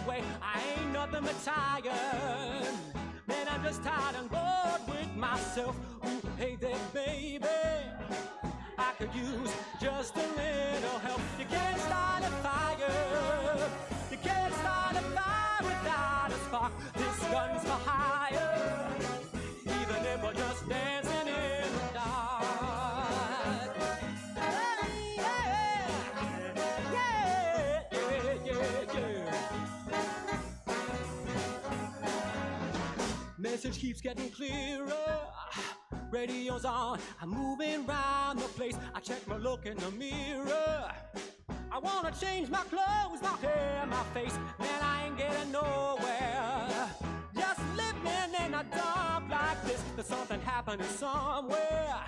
way. I ain't nothing but tired. Man, I'm just tired and bored with myself. Ooh, hey there, baby, I could use just a little help. You can't start a fire. You can't start a fire without a spark. This gun's for hire, even if we're just dancing in the dark. Message keeps getting clearer. Radio's on, I'm moving round the place. I check my look in the mirror. I wanna change my clothes, my hair, my face. Man, I ain't getting nowhere. Just living in a dump like this. There's something happening somewhere.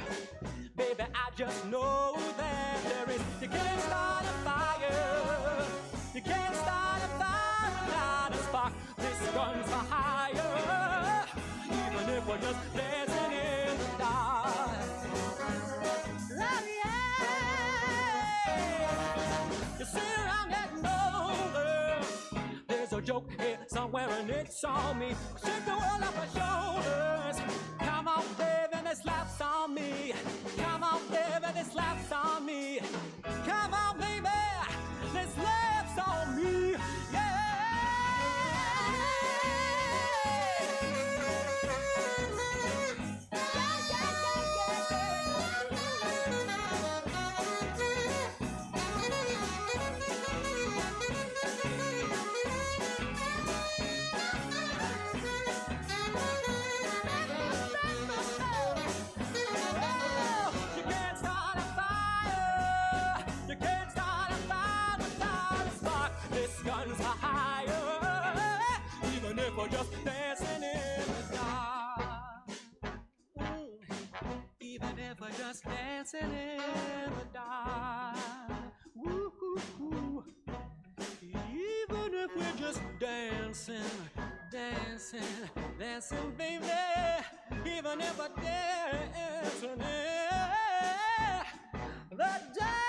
Baby, I just know that there is. You can't start a fire. You can't start a fire without a spark. This gun's for hire, even if we're just dancing in the dark. Oh yeah. You sit around getting older. There's a joke here somewhere and it's on me. Shake the world off my shoulders. Come on, baby, this laughs on me. Come on, baby, this laughs on me. Come on, baby, this laughs on me. Yeah. We're just dancing in the dark. Even if we're just dancing in the dark. Woo-hoo-hoo. Even if we're just dancing, dancing, dancing, baby. Even if we're dancing in the dark.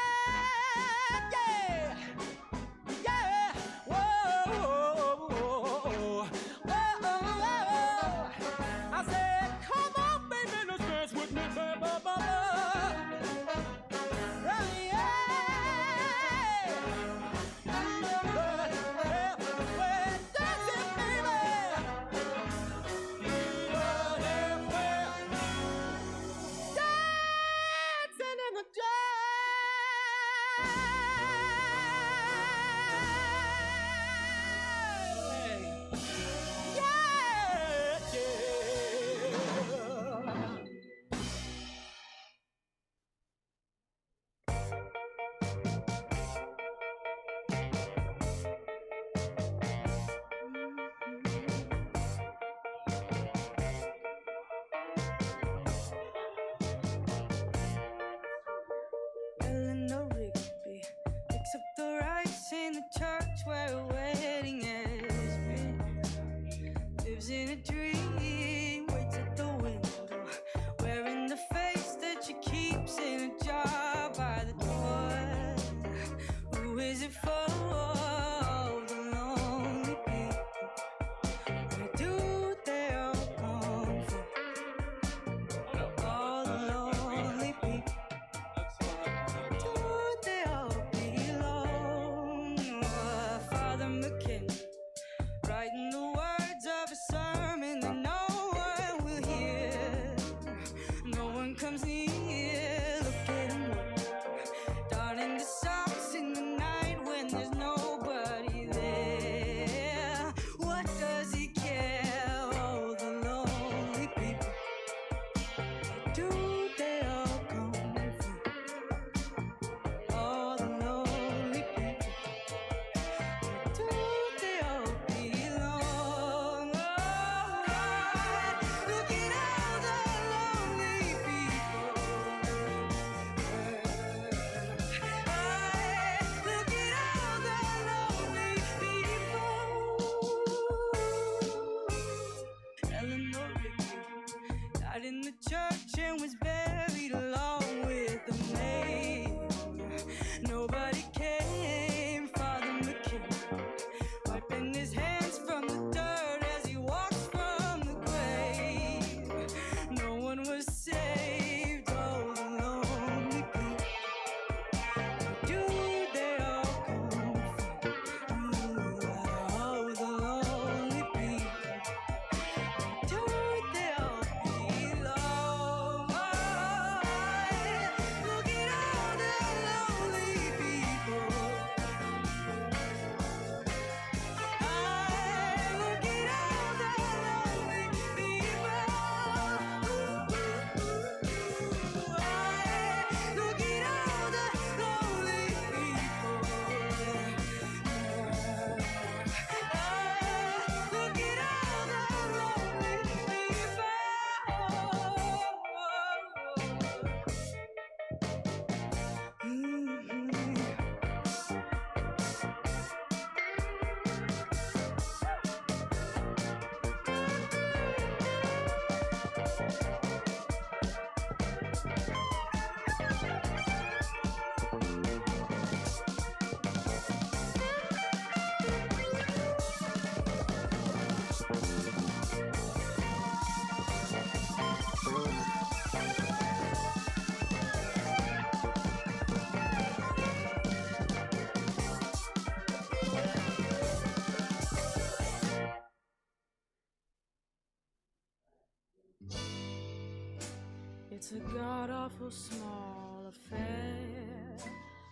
It's a god-awful small affair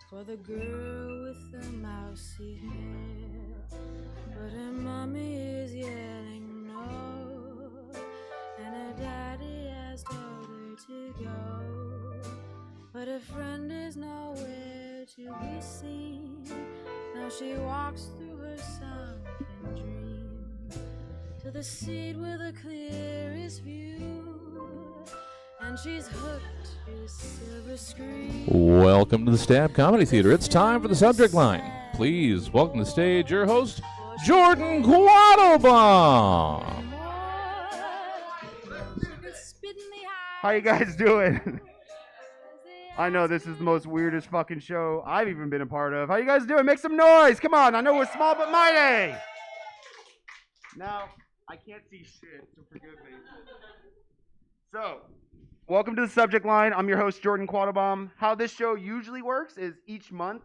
for the girl with the mousy hair, but her mommy is yelling no, and her daddy has told her to go, but her friend is nowhere to be seen. Now she walks through her sunken dream to the seat with the clearest view, and she's hooked to the silver screen. Welcome to the Stab Comedy Theater. It's time for the subject line. Please welcome to the stage your host, Jordan Quattlebaum. How you guys doing? I know this is the most weirdest fucking show I've even been a part of. How you guys doing? Make some noise. Come on. I know we're small but mighty. Now, I can't see shit, so forgive me. So, welcome to the subject line. I'm your host, Jordan Quattlebaum. How this show usually works is each month,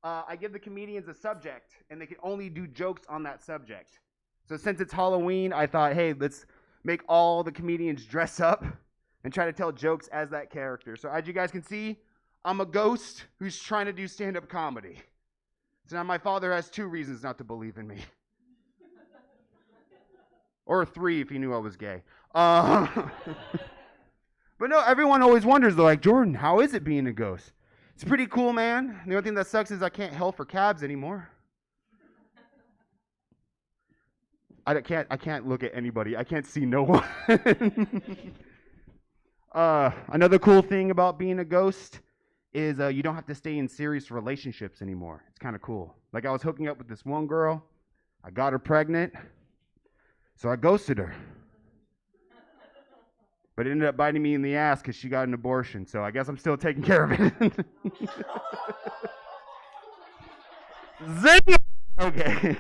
I give the comedians a subject, and they can only do jokes on that subject. So since it's Halloween, I thought, hey, let's make all the comedians dress up and try to tell jokes as that character. So as you guys can see, I'm a ghost who's trying to do stand-up comedy. So now my father has 2 reasons not to believe in me. Or 3 if he knew I was gay. But no, everyone always wonders, they're like, Jordan, how is it being a ghost? It's pretty cool, man. The only thing that sucks is I can't hail for cabs anymore. I can't look at anybody. I can't see no one. Another cool thing about being a ghost is you don't have to stay in serious relationships anymore. It's kind of cool. Like I was hooking up with this one girl. I got her pregnant. So I ghosted her. But it ended up biting me in the ass because she got an abortion. So I guess I'm still taking care of it. Zing! Okay.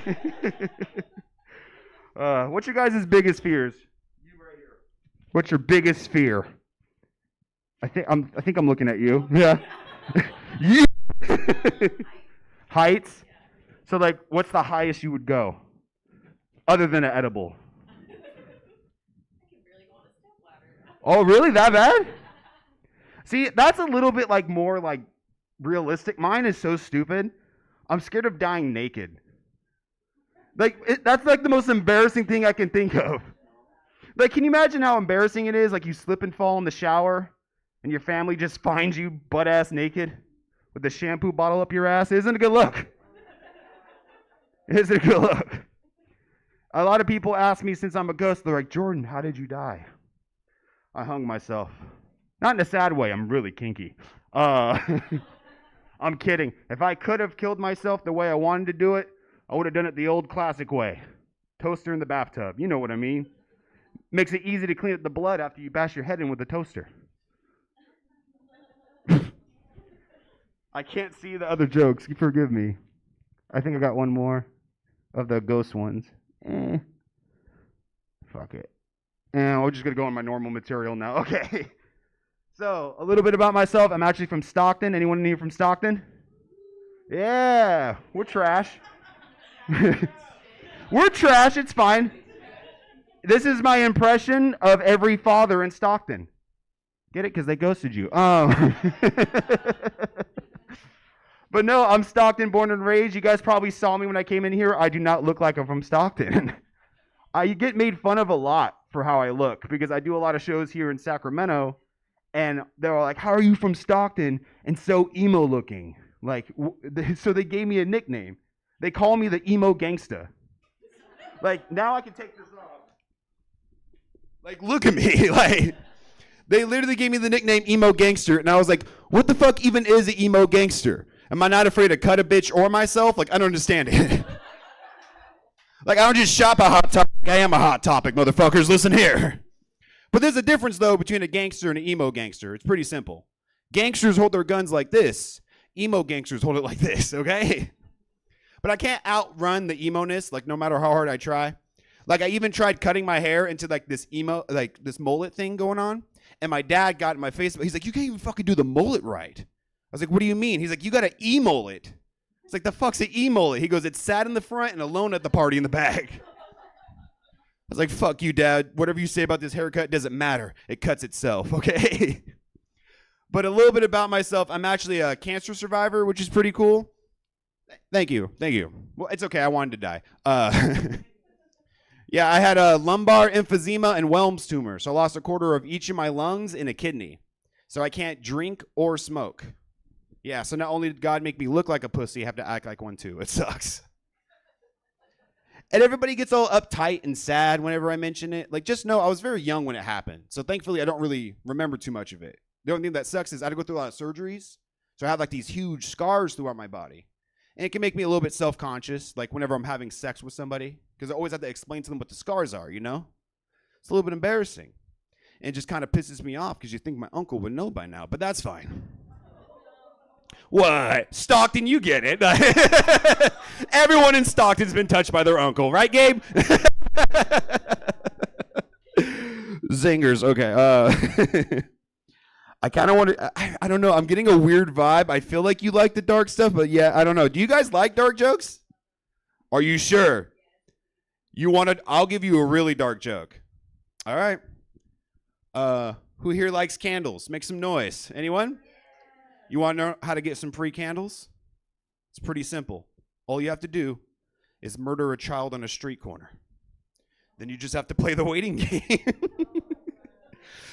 What's your guys' biggest fears? You right here. What's your biggest fear? I think I'm looking at you. Yeah. You. Heights. So like, what's the highest you would go, other than an edible? Oh, really? That bad? See, that's a little bit like more like realistic. Mine is so stupid. I'm scared of dying naked. Like, that's like the most embarrassing thing I can think of. Like, can you imagine how embarrassing it is? Like, you slip and fall in the shower, and your family just finds you butt-ass naked with the shampoo bottle up your ass. Isn't it a good look? Isn't it a good look? A lot of people ask me, since I'm a ghost, they're like, Jordan, how did you die? I hung myself. Not in a sad way. I'm really kinky. I'm kidding. If I could have killed myself the way I wanted to do it, I would have done it the old classic way. Toaster in the bathtub. You know what I mean. Makes it easy to clean up the blood after you bash your head in with a toaster. I can't see the other jokes. You forgive me. I think I got one more of the ghost ones. Fuck it. And we're just going to go on my normal material now. Okay. So, a little bit about myself. I'm actually from Stockton. Anyone in here from Stockton? Yeah. We're trash. We're trash. It's fine. This is my impression of every father in Stockton. Get it? Because they ghosted you. But no, I'm Stockton, born and raised. You guys probably saw me when I came in here. I do not look like I'm from Stockton. I get made fun of a lot for how I look because I do a lot of shows here in Sacramento, and they're like, how are you from Stockton and so emo looking? Like, so they gave me a nickname. They call me the emo gangsta. Like, now I can take this off. Like, look at me. Like, they literally gave me the nickname emo gangster, and I was like, what the fuck even is an emo gangster? Am I not afraid to cut a bitch or myself? Like, I don't understand it. Like, I don't just shop a Hot Topic. I am a Hot Topic, motherfuckers. Listen here. But there's a difference, though, between a gangster and an emo gangster. It's pretty simple. Gangsters hold their guns like this. Emo gangsters hold it like this, okay? But I can't outrun the emo-ness, like, no matter how hard I try. Like, I even tried cutting my hair into, like, this emo, like, this mullet thing going on. And my dad got in my face. He's like, you can't even fucking do the mullet right. I was like, what do you mean? He's like, you got to e-mullet. It's like, the fuck's an e-mullet? He goes, it's sad in the front and alone at the party in the back. I was like, fuck you, Dad. Whatever you say about this haircut doesn't matter. It cuts itself, okay? But a little bit about myself. I'm actually a cancer survivor, which is pretty cool. Thank you. Well, it's okay. I wanted to die. Yeah, I had a lumbar emphysema and Wilms tumor, so I lost a quarter of each of my lungs and a kidney. So I can't drink or smoke. Yeah, so not only did God make me look like a pussy, I have to act like one too. It sucks. And everybody gets all uptight and sad whenever I mention it. Like, just know I was very young when it happened. So thankfully, I don't really remember too much of it. The only thing that sucks is I had to go through a lot of surgeries. So I have like these huge scars throughout my body. And it can make me a little bit self-conscious, like whenever I'm having sex with somebody. Because I always have to explain to them what the scars are, you know? It's a little bit embarrassing. And it just kind of pisses me off because you think my uncle would know by now. But that's fine. What? Stockton, you get it. Everyone in Stockton's been touched by their uncle, right, Gabe? Zingers, okay. I kind of want to, I don't know, I'm getting a weird vibe. I feel like you like the dark stuff, but yeah, I don't know. Do you guys like dark jokes? Are you sure? You want to, I'll give you a really dark joke. All right. Who here likes candles? Make some noise. Anyone? You want to know how to get some free candles? It's pretty simple. All you have to do is murder a child on a street corner. Then you just have to play the waiting game.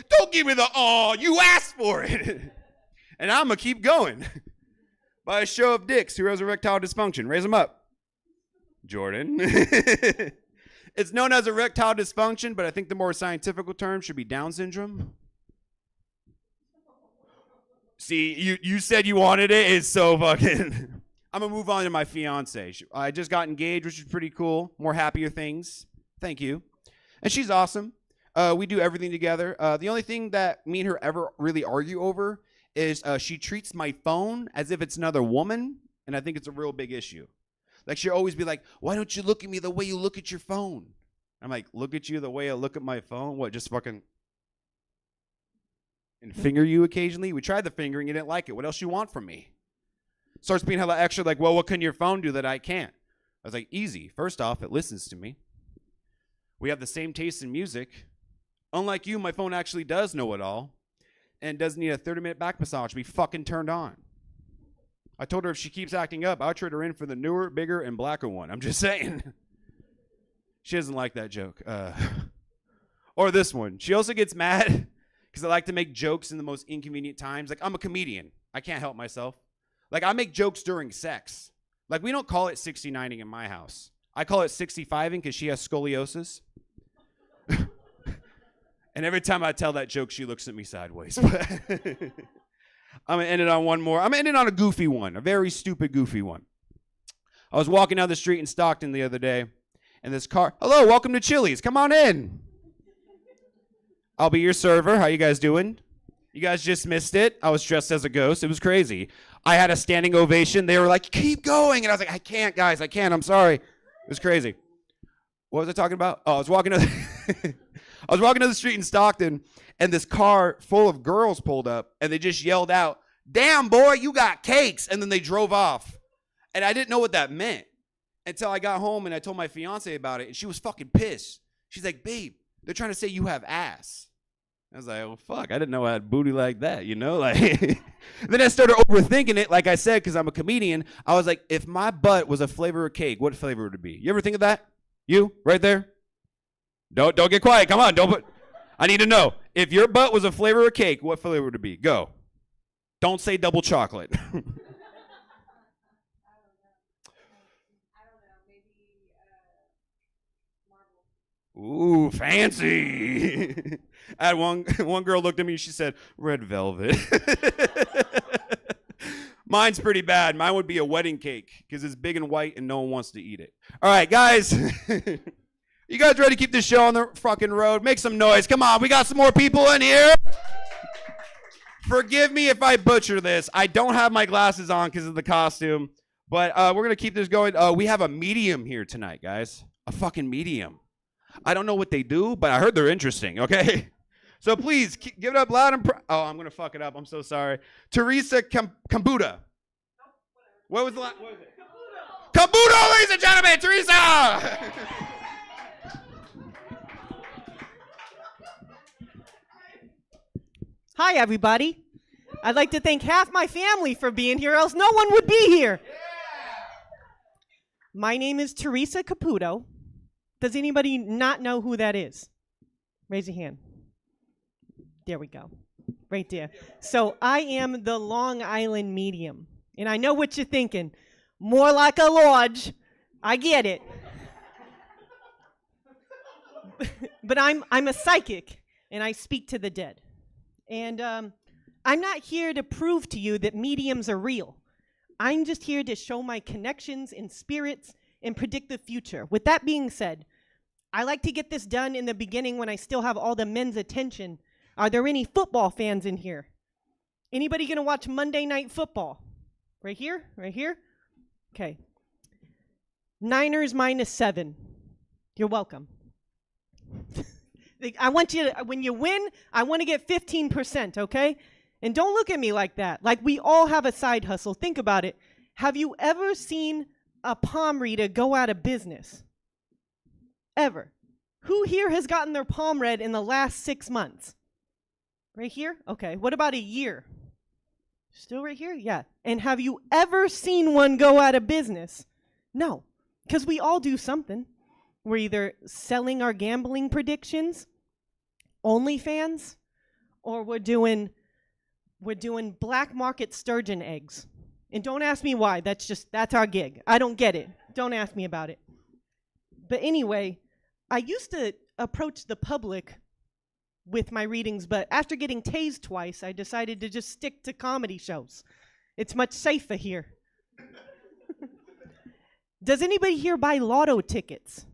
Don't give me the, oh, you asked for it. And I'm going to keep going. By a show of dicks, who has erectile dysfunction? Raise them up. Jordan. It's known as erectile dysfunction, but I think the more scientific term should be Down syndrome. See, you said you wanted it. It's so fucking... I'm going to move on to my fiance. I just got engaged, which is pretty cool. More happier things. Thank you. And she's awesome. We do everything together. The only thing that me and her ever really argue over is she treats my phone as if it's another woman, and I think it's a real big issue. Like, she'll always be like, why don't you look at me the way you look at your phone? I'm like, look at you the way I look at my phone? What, just fucking... and finger you occasionally? We tried the fingering, you didn't like it. What else you want from me? Starts being hella extra, like, well, what can your phone do that I can't? I was like, easy. First off, it listens to me. We have the same taste in music. Unlike you, my phone actually does know it all and doesn't need a 30-minute back massage to be fucking turned on. I told her if she keeps acting up, I'll trade her in for the newer, bigger, and blacker one. I'm just saying. She doesn't like that joke. Or this one. She also gets mad because I like to make jokes in the most inconvenient times. Like, I'm a comedian. I can't help myself. Like, I make jokes during sex. Like, we don't call it 69ing in my house. I call it 65ing because she has scoliosis. And every time I tell that joke, she looks at me sideways. I'm going to end it on one more. I'm going to end it on a goofy one, a very stupid goofy one. I was walking down the street in Stockton the other day, and this car, hello, welcome to Chili's. Come on in. I'll be your server. How you guys doing? You guys just missed it. I was dressed as a ghost. It was crazy. I had a standing ovation. They were like, keep going. And I was like, I can't, guys. I can't. I'm sorry. It was crazy. What was I talking about? Oh, I was walking to the street in Stockton, and this car full of girls pulled up, and they just yelled out, damn, boy, you got cakes. And then they drove off. And I didn't know what that meant until I got home, and I told my fiance about it, and she was fucking pissed. She's like, babe, they're trying to say you have ass. I was like, well, fuck, I didn't know I had booty like that, you know? Like, then I started overthinking it, like I said, because I'm a comedian. I was like, if my butt was a flavor of cake, what flavor would it be? You ever think of that? You, right there? Don't get quiet. Come on, I need to know. If your butt was a flavor of cake, what flavor would it be? Go. Don't say double chocolate. Ooh, fancy. I had one girl looked at me, she said, red velvet. Mine's pretty bad. Mine would be a wedding cake because it's big and white and no one wants to eat it. All right, guys. You guys ready to keep this show on the fucking road? Make some noise. Come on, we got some more people in here. Forgive me if I butcher this. I don't have my glasses on because of the costume, but we're going to keep this going. We have a medium here tonight, guys. A fucking medium. I don't know what they do, but I heard they're interesting, okay? So please, give it up loud and oh, I'm going to fuck it up. I'm so sorry. Teresa Kambuda. What was the last? What was it? Kambuda, ladies and gentlemen, Teresa! Hi, everybody. I'd like to thank half my family for being here, else no one would be here. My name is Teresa Caputo. Does anybody not know who that is? Raise your hand. There we go. Right there. So I am the Long Island medium. And I know what you're thinking. More like a lodge. I get it. But I'm a psychic, and I speak to the dead. And I'm not here to prove to you that mediums are real. I'm just here to show my connections in spirits and predict the future. With that being said, I like to get this done in the beginning when I still have all the men's attention. Are there any football fans in here? Anybody gonna watch Monday Night Football? Right here? Right here? Okay. Niners -7. You're welcome. I want you to, when you win, I want to get 15%, okay? And don't look at me like that. Like, we all have a side hustle. Think about it. Have you ever seen a palm reader go out of business? Ever? Who here has gotten their palm read in the last 6 months? Right here? Okay. What about a year? Still right here? Yeah. And have you ever seen one go out of business? No. Because we all do something. We're either selling our gambling predictions, OnlyFans, or we're doing black market sturgeon eggs. And don't ask me why. That's our gig. I don't get it. Don't ask me about it. But anyway, I used to approach the public with my readings, but after getting tased twice, I decided to just stick to comedy shows. It's much safer here. Does anybody here buy lotto tickets?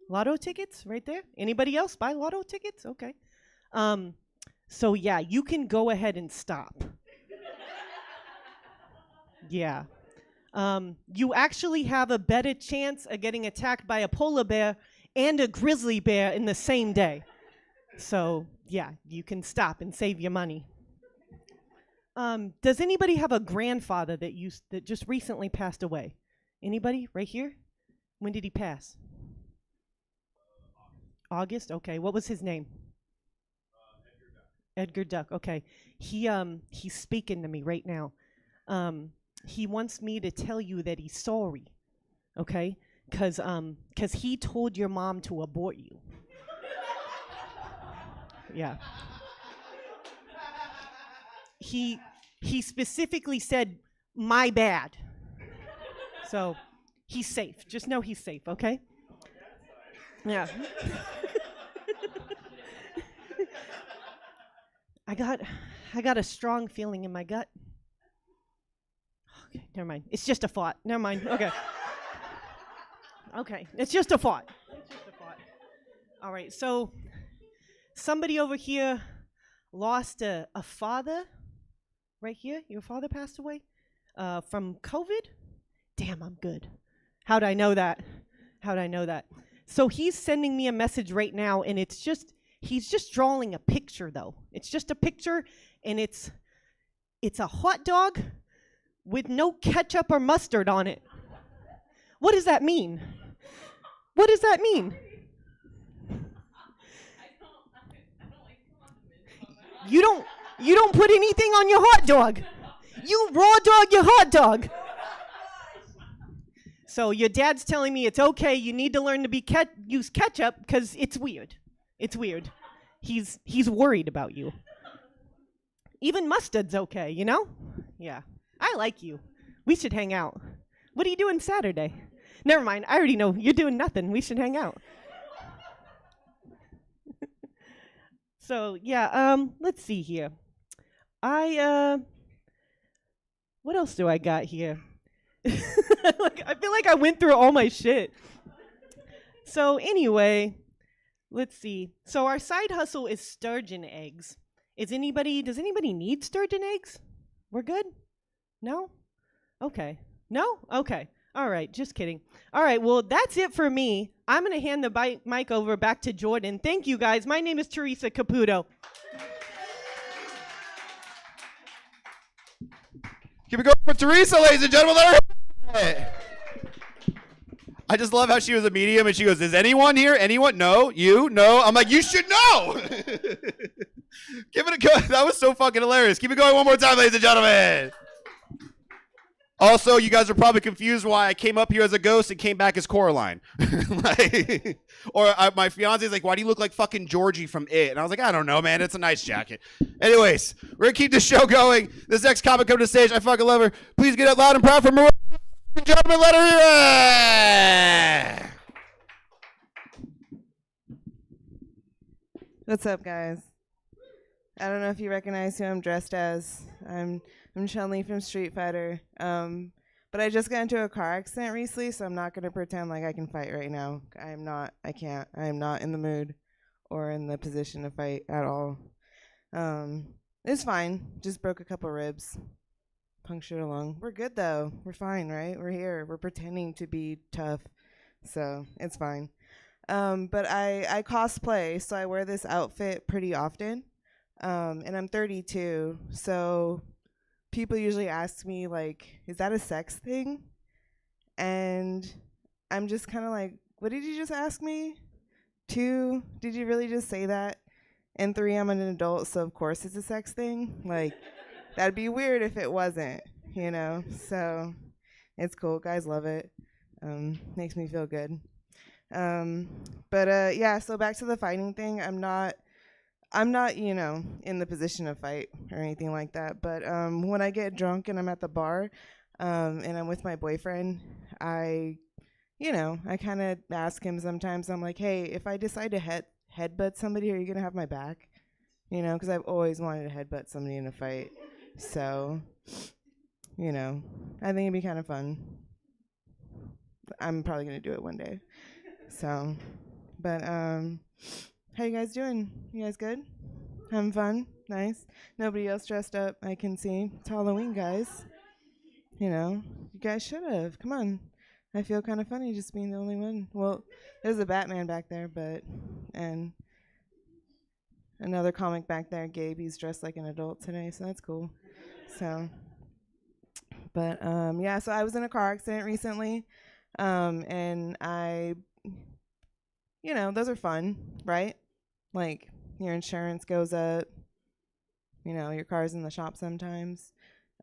Lotto tickets right there? Anybody else buy lotto tickets? Okay. So yeah, you can go ahead and stop. Yeah. You actually have a better chance of getting attacked by a polar bear and a grizzly bear in the same day. So yeah, you can stop and save your money. Does anybody have a grandfather that just recently passed away? Anybody right here? When did he pass? August? Okay. What was his name? Edgar Duck. Okay. He's speaking to me right now. He wants me to tell you that he's sorry. Okay? Cause he told your mom to abort you. Yeah. He specifically said, "My bad." So he's safe. Just know he's safe, okay? Yeah. I got a strong feeling in my gut. Okay, never mind. It's just a thought. Never mind. Okay. Okay, it's just a thought. It's just a thought. All right, so somebody over here lost a father. Right here, your father passed away from COVID? Damn, I'm good. How'd I know that? So he's sending me a message right now, and he's just drawing a picture, though. It's just a picture, and it's a hot dog with no ketchup or mustard on it. What does that mean? What does that mean? You don't put anything on your hot dog. You raw dog your hot dog. So your dad's telling me it's okay. You need to learn to use ketchup because it's weird. It's weird. He's worried about you. Even mustard's okay, you know? Yeah. I like you. We should hang out. What are you doing Saturday? Never mind. I already know. You're doing nothing. We should hang out. So, yeah, let's see here. What else do I got here? I feel like I went through all my shit. So anyway, let's see. So our side hustle is sturgeon eggs. Does anybody need sturgeon eggs? We're good? No? Okay. No? Okay. All right. Just kidding. All right. Well, that's it for me. I'm going to hand the mic over back to Jordan. Thank you, guys. My name is Teresa Caputo. Keep it going for Teresa, ladies and gentlemen. Let her hit it. I just love how she was a medium and she goes, "Is anyone here? Anyone? No? You? No?" I'm like, "You should know." Give it a go. That was so fucking hilarious. Keep it going one more time, ladies and gentlemen. Also, you guys are probably confused why I came up here as a ghost and came back as Coraline. My fiance is like, why do you look like fucking Georgie from It? And I was like, I don't know, man. It's a nice jacket. Anyways, we're going to keep the show going. This next comic come to the stage. I fucking love her. Please get out loud and proud for Maria. Gentlemen, let her hear it. What's up, guys? I don't know if you recognize who I'm dressed as. I'm Chun-Li from Street Fighter. But I just got into a car accident recently, so I'm not going to pretend like I can fight right now. I can't. I am not in the mood or in the position to fight at all. It's fine. Just broke a couple ribs. Punctured a lung. We're good, though. We're fine, right? We're here. We're pretending to be tough. So it's fine. But I cosplay, so I wear this outfit pretty often. And I'm 32, so people usually ask me, like, is that a sex thing? And I'm just kind of like, what did you just ask me? 2, did you really just say that? And 3, I'm an adult, so of course it's a sex thing. Like, that'd be weird if it wasn't, you know? So it's cool. Guys love it. Makes me feel good. Yeah, so back to the fighting thing. I'm not, in the position to fight or anything like that. But when I get drunk and I'm at the bar and I'm with my boyfriend, I kind of ask him sometimes. I'm like, hey, if I decide to headbutt somebody, are you going to have my back? Because I've always wanted to headbutt somebody in a fight. So, I think it'd be kind of fun. I'm probably going to do it one day. So, but how you guys doing? You guys good? Having fun? Nice. Nobody else dressed up, I can see. It's Halloween, guys. You guys should have. Come on. I feel kind of funny just being the only one. Well, there's a Batman back there, and another comic back there, Gabe. He's dressed like an adult today, so that's cool. So, but yeah. So I was in a car accident recently, and those are fun, right? Like, your insurance goes up, your car's in the shop sometimes.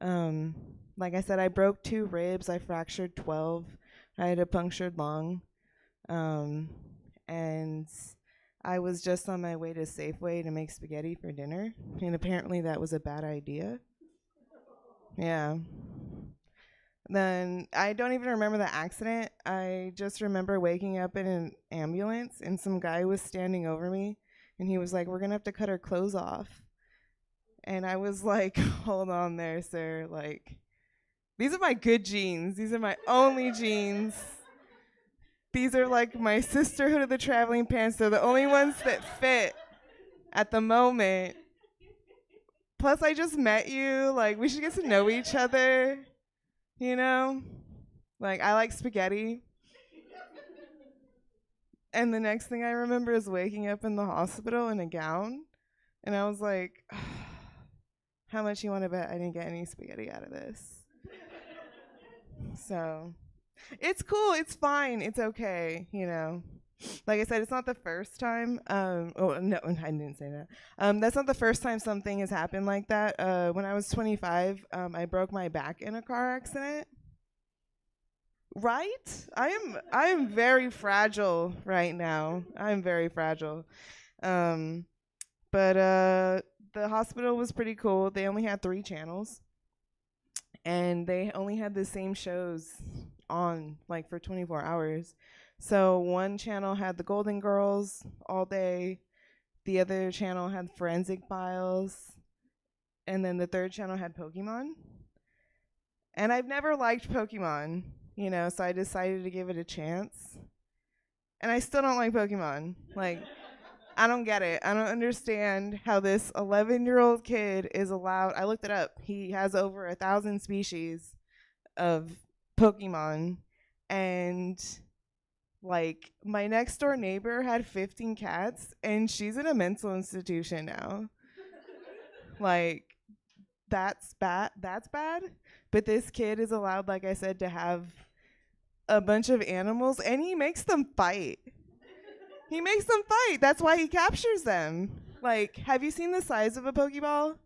Like I said, I broke 2 ribs, I fractured 12, I had a punctured lung, and I was just on my way to Safeway to make spaghetti for dinner, and apparently that was a bad idea. Yeah. Then I don't even remember the accident. I just remember waking up in an ambulance and some guy was standing over me and he was like, we're going to have to cut our clothes off. And I was like, hold on there, sir. Like, these are my good jeans. These are my only jeans. These are like my Sisterhood of the Traveling Pants. They're the only ones that fit at the moment. Plus, I just met you. Like, we should get to know each other. Like, I like spaghetti. And the next thing I remember is waking up in the hospital in a gown. And I was like, how much you want to bet I didn't get any spaghetti out of this? So, it's cool. It's fine. It's okay, Like I said, it's not the first time. No, I didn't say that. That's not the first time something has happened like that. When I was 25, I broke my back in a car accident. Right? I am very fragile right now. I'm very fragile. But the hospital was pretty cool. They only had 3 channels, and they only had the same shows on like for 24 hours. So one channel had the Golden Girls all day, the other channel had Forensic Files, and then the third channel had Pokemon. And I've never liked Pokemon, so I decided to give it a chance. And I still don't like Pokemon. Like, I don't get it. I don't understand how this 11-year-old kid is allowed. I looked it up. He has over 1,000 species of Pokemon, and like, my next door neighbor had 15 cats, and she's in a mental institution now. Like, that's bad. That's bad. But this kid is allowed, like I said, to have a bunch of animals, and he makes them fight. He makes them fight. That's why he captures them. Like, have you seen the size of a Pokeball?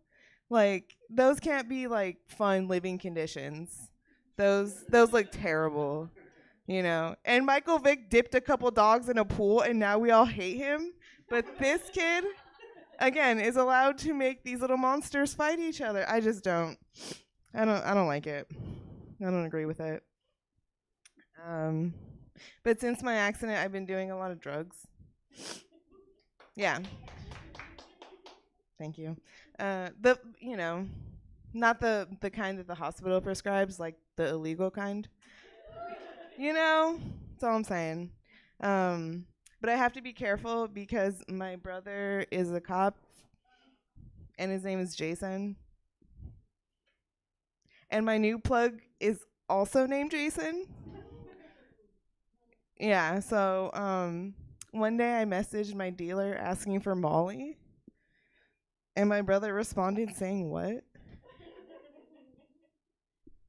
Like, those can't be like fun living conditions. Those look terrible, you know. And Michael Vick dipped a couple dogs in a pool, and now we all hate him. But this kid, again, is allowed to make these little monsters fight each other. I just don't. I don't like it. I don't agree with it. But since my accident, I've been doing a lot of drugs. Yeah. Thank you. Not the kind that the hospital prescribes, like the illegal kind. That's all I'm saying. But I have to be careful because my brother is a cop, and his name is Jason. And my new plug is also named Jason. Yeah, so one day I messaged my dealer asking for Molly, and my brother responded saying, "What?"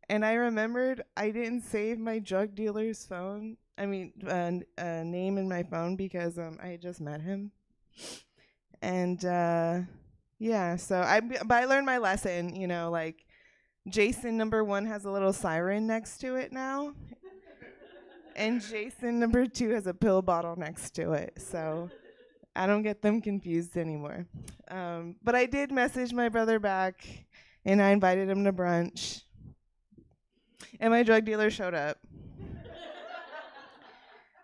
And I remembered I didn't save my drug dealer's name in my phone because I had just met him. And yeah, so I learned my lesson, like Jason #1 has a little siren next to it now. And Jason #2 has a pill bottle next to it. So I don't get them confused anymore. But I did message my brother back, and I invited him to brunch. And my drug dealer showed up.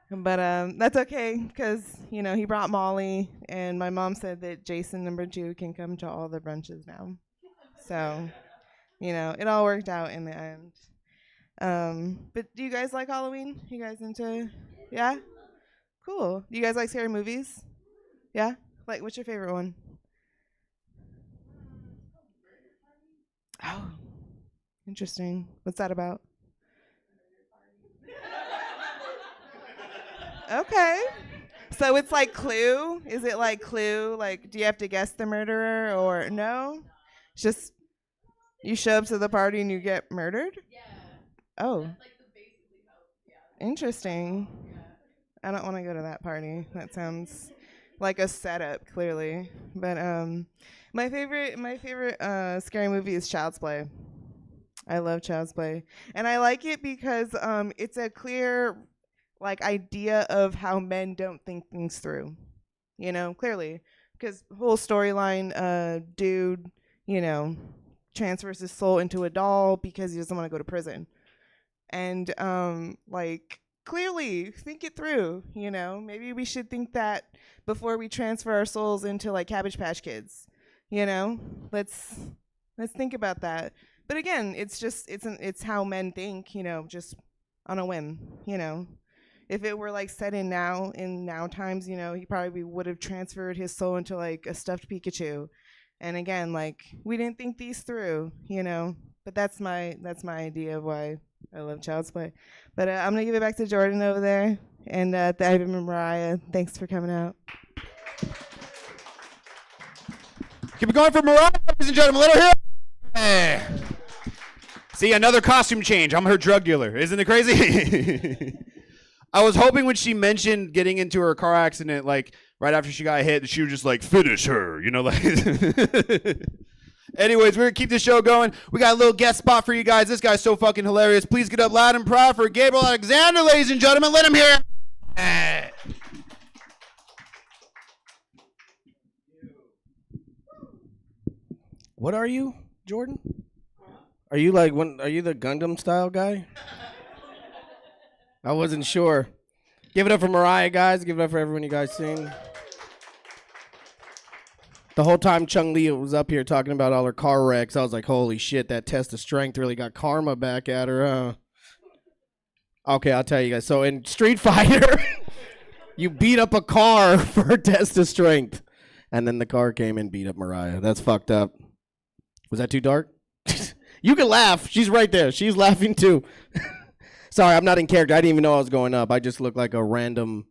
But that's okay, because, he brought Molly, and my mom said that Jason #2 can come to all the brunches now. So, it all worked out in the end. But do you guys like Halloween? You guys into, yeah? Cool. Do you guys like scary movies? Yeah? Like, what's your favorite one? Oh, interesting. What's that about? Okay. So it's like Clue? Is it like Clue? Like, do you have to guess the murderer or no? It's just you show up to the party and you get murdered? Yeah. Oh. That's like the basically how, interesting. Yeah. I don't want to go to that party. That sounds like a setup, clearly. But my favorite scary movie is Child's Play. I love Child's Play. And I like it because it's a clear idea of how men don't think things through, clearly, because whole storyline, dude, transfers his soul into a doll because he doesn't want to go to prison, and clearly think it through, maybe we should think that before we transfer our souls into Cabbage Patch Kids, let's think about that. But again, it's how men think, just on a whim, If it were set in now times, he probably would have transferred his soul into a stuffed Pikachu. And again, we didn't think these through, But that's my idea of why I love Child's Play. But I'm gonna give it back to Jordan over there, and Abby and Mariah. Thanks for coming out. Keep it going for Mariah, ladies and gentlemen. Let her hear. Hey. See, another costume change. I'm her drug dealer. Isn't it crazy? I was hoping when she mentioned getting into her car accident, right after she got hit, that she would just finish her, Anyways, we're gonna keep the show going. We got a little guest spot for you guys. This guy's so fucking hilarious. Please get up loud and proud for Gabriel Alexander, ladies and gentlemen. Let him hear it. What are you, Jordan? Are you are you the Gundam style guy? I wasn't sure. Give it up for Mariah, guys. Give it up for everyone you guys sing. The whole time Chung Li was up here talking about all her car wrecks, I was like, holy shit, that test of strength really got karma back at her, huh? Okay, I'll tell you guys. So in Street Fighter, you beat up a car for a test of strength. And then the car came and beat up Mariah. That's fucked up. Was that too dark? You can laugh. She's right there. She's laughing too. Sorry, I'm not in character. I didn't even know I was going up. I just look like a random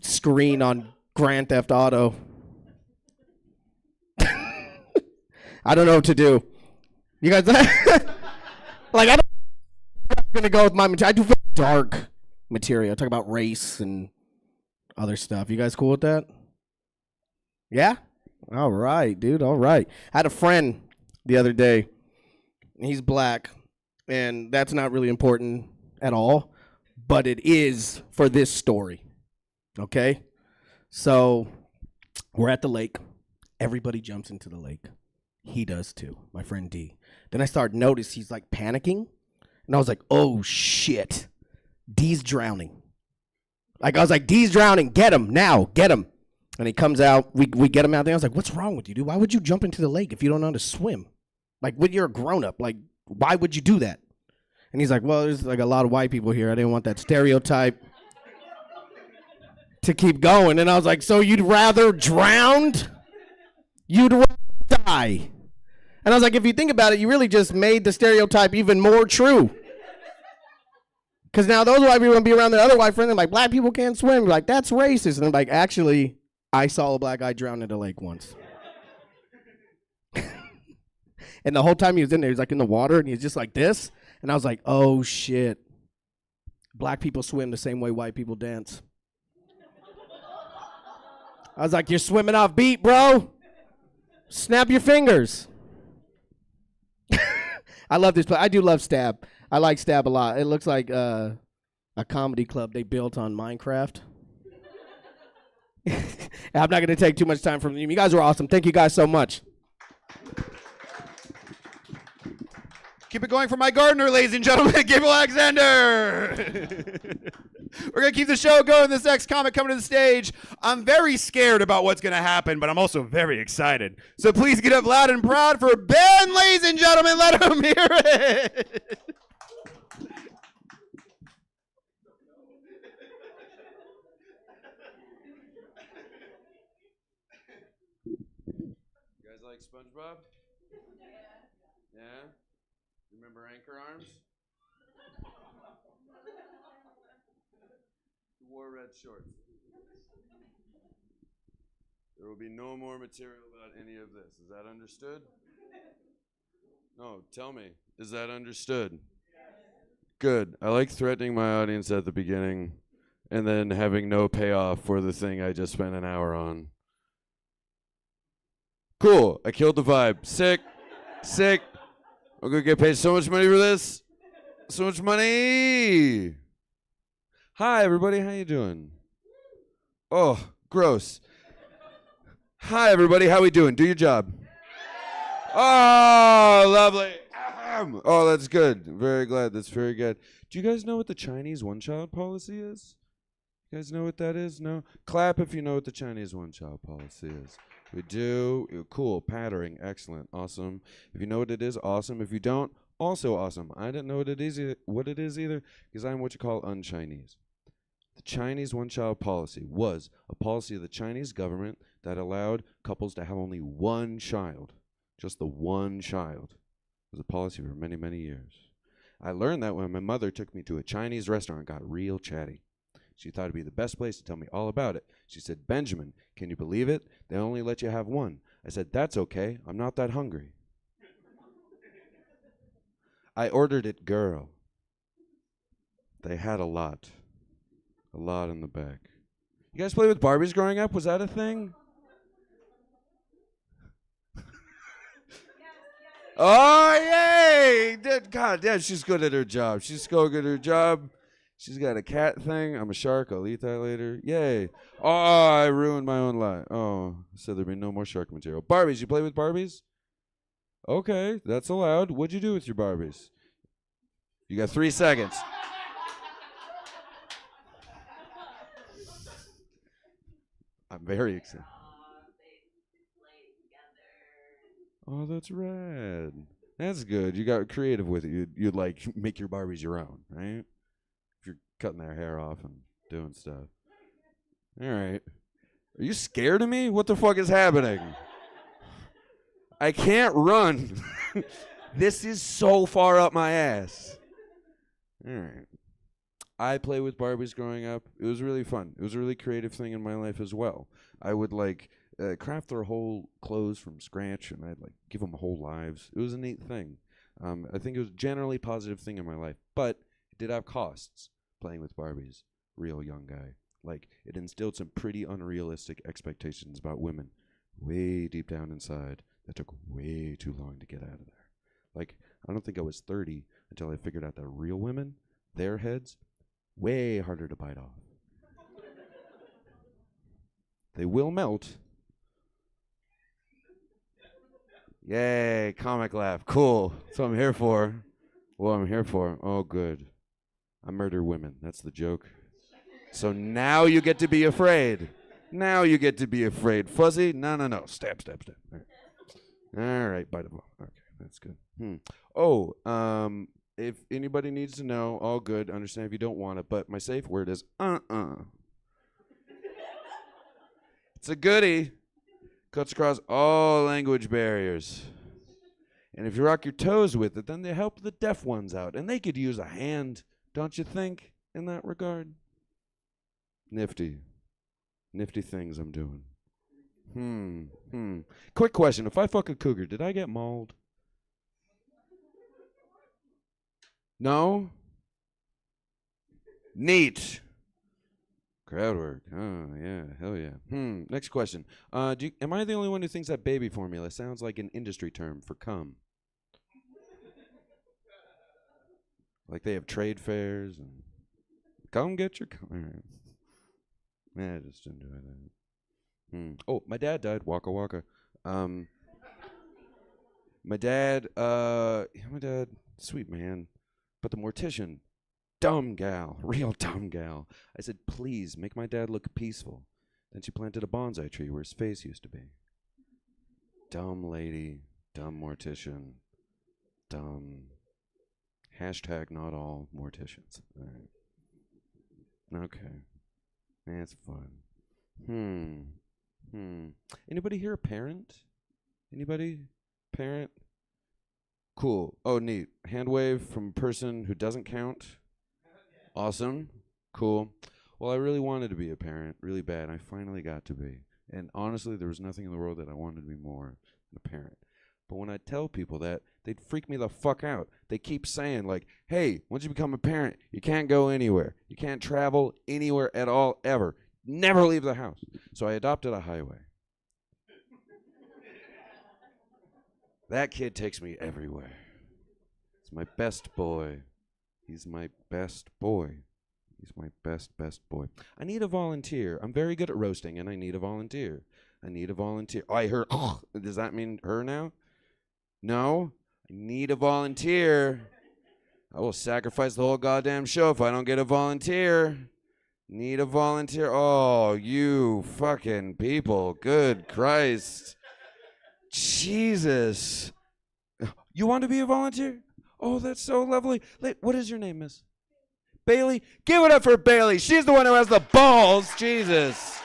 screen on Grand Theft Auto. I don't know what to do. You guys, I'm gonna go with my material. I do very dark material. I talk about race and other stuff. You guys cool with that? Yeah? All right, dude. All right. I had a friend the other day. He's black, and that's not really important at all, but it is for this story. Okay? So we're at the lake. Everybody jumps into the lake. He does too, my friend D. Then I start notice he's like panicking, and I was like, oh shit, D's drowning. Like I was like, D's drowning, get him now, get him. And he comes out, we get him out there. I was like, what's wrong with you, dude? Why would you jump into the lake if you don't know how to swim? Like, when you're a grown up, like, why would you do that? And he's like, well, there's like a lot of white people here. I didn't want that stereotype to keep going. And I was like, so you'd rather drowned? You'd rather die? And I was like, if you think about it, you really just made the stereotype even more true. Because now those white people want to be around their other white friends and like, black people can't swim. You're like, that's racist. And I'm like, actually, I saw a black guy drown in the lake once. And the whole time he was in there, he was like in the water and he's just like this. And I was like, oh shit. Black people swim the same way white people dance. I was like, you're swimming off beat, bro. Snap your fingers. I love this place. I do love Stab. I like Stab a lot. It looks like a comedy club they built on Minecraft. I'm not going to take too much time from you. You guys were awesome. Thank you guys so much. Keep it going for my gardener, ladies and gentlemen, Gabriel Alexander. We're going to keep the show going. This next comic coming to the stage. I'm very scared about what's going to happen, but I'm also very excited. So please get up loud and proud for Ben, ladies and gentlemen. Let him hear it. You guys like SpongeBob? Yeah? Remember Anchor Arms? Who wore red shorts? There will be no more material about any of this. Is that understood? No, tell me. Is that understood? Good. I like threatening my audience at the beginning and then having no payoff for the thing I just spent an hour on. Cool. I killed the vibe. Sick. Sick. I'm going to get paid so much money for this. So much money. Hi, everybody. How you doing? Oh, gross. Hi, everybody. How we doing? Do your job. Oh, lovely. Oh, that's good. Very glad. That's very good. Do you guys know what the Chinese one-child policy is? You guys know what that is? No? Clap if you know what the Chinese one-child policy is. We do. Cool. Pattering. Excellent. Awesome. If you know what it is, awesome. If you don't, also awesome. I didn't know what it is either because I'm what you call un-Chinese. The Chinese one-child policy was a policy of the Chinese government that allowed couples to have only one child. Just the one child. It was a policy for many, many years. I learned that when my mother took me to a Chinese restaurant and got real chatty. She thought it'd be the best place to tell me all about it. She said, Benjamin, can you believe it? They only let you have one. I said, that's okay. I'm not that hungry. I ordered it girl. They had a lot. A lot in the back. You guys play with Barbies growing up? Was that a thing? Oh, yay! God, Dad, she's good at her job. She's so good at her job. She's got a cat thing. I'm a shark. I'll eat that later. Yay. Oh, I ruined my own life. Oh, so there'll be no more shark material. Barbies, you play with Barbies? Okay, that's allowed. What'd you do with your Barbies? You got 3 seconds. I'm very excited. Oh, that's rad. That's good. You got creative with it. You'd like make your Barbies your own, right? If you're cutting their hair off and doing stuff. All right. Are you scared of me? What the fuck is happening? I can't run. This is so far up my ass. All right. I played with Barbies growing up. It was really fun. It was a really creative thing in my life as well. I would like craft their whole clothes from scratch, and I'd like give them whole lives. It was a neat thing. I think it was a generally positive thing in my life, but it did have costs playing with Barbies. Real young guy. Like, it instilled some pretty unrealistic expectations about women way deep down inside that took way too long to get out of there. Like, I don't think I was 30 until I figured out that real women, their heads, way harder to bite off. They will melt. Yay, comic laugh. Cool. That's what I'm here for. What I'm here for. Oh, good. I murder women. That's the joke. So now you get to be afraid. Now you get to be afraid. Fuzzy? No. Stab. All right, bite them all. Okay, that's good. Oh, if anybody needs to know, all good. Understand if you don't want it, but my safe word is It's a goodie. Cuts across all language barriers. And if you rock your toes with it, then they help the deaf ones out. And they could use a hand, don't you think, in that regard? Nifty. Nifty things I'm doing. Quick question. If I fuck a cougar, did I get mauled? No? Neat. Crowd work. Oh, yeah. Hell yeah. Next question. Am I the only one who thinks that baby formula sounds like an industry term for cum? Like they have trade fairs and come get your cum. All right. I just enjoy that. Oh, my dad died. Waka waka. My dad, sweet man. But the mortician, dumb gal, real dumb gal. I said, please make my dad look peaceful. Then she planted a bonsai tree where his face used to be. Dumb lady, dumb mortician, dumb. Hashtag not all morticians. All right. Okay. That's fun. Anybody here a parent? Anybody? Parent? Cool. Oh, neat. Hand wave from a person who doesn't count. Awesome. Cool. Well, I really wanted to be a parent, really bad. I finally got to be. And honestly, there was nothing in the world that I wanted to be more than a parent. But when I tell people that, they'd freak me the fuck out. They keep saying, like, hey, once you become a parent, you can't go anywhere. You can't travel anywhere at all, ever. Never leave the house. So I adopted a highway. That kid takes me everywhere. He's my best boy. He's my best boy. He's my best boy. I need a volunteer. I'm very good at roasting, and I need a volunteer. I need a volunteer. Oh, I heard, does that mean her now? No? I need a volunteer. I will sacrifice the whole goddamn show if I don't get a volunteer. Need a volunteer. Oh, you fucking people. Good Christ. Jesus. You want to be a volunteer? Oh, that's so lovely. What is your name, miss? Bailey? Give it up for Bailey. She's the one who has the balls. Jesus.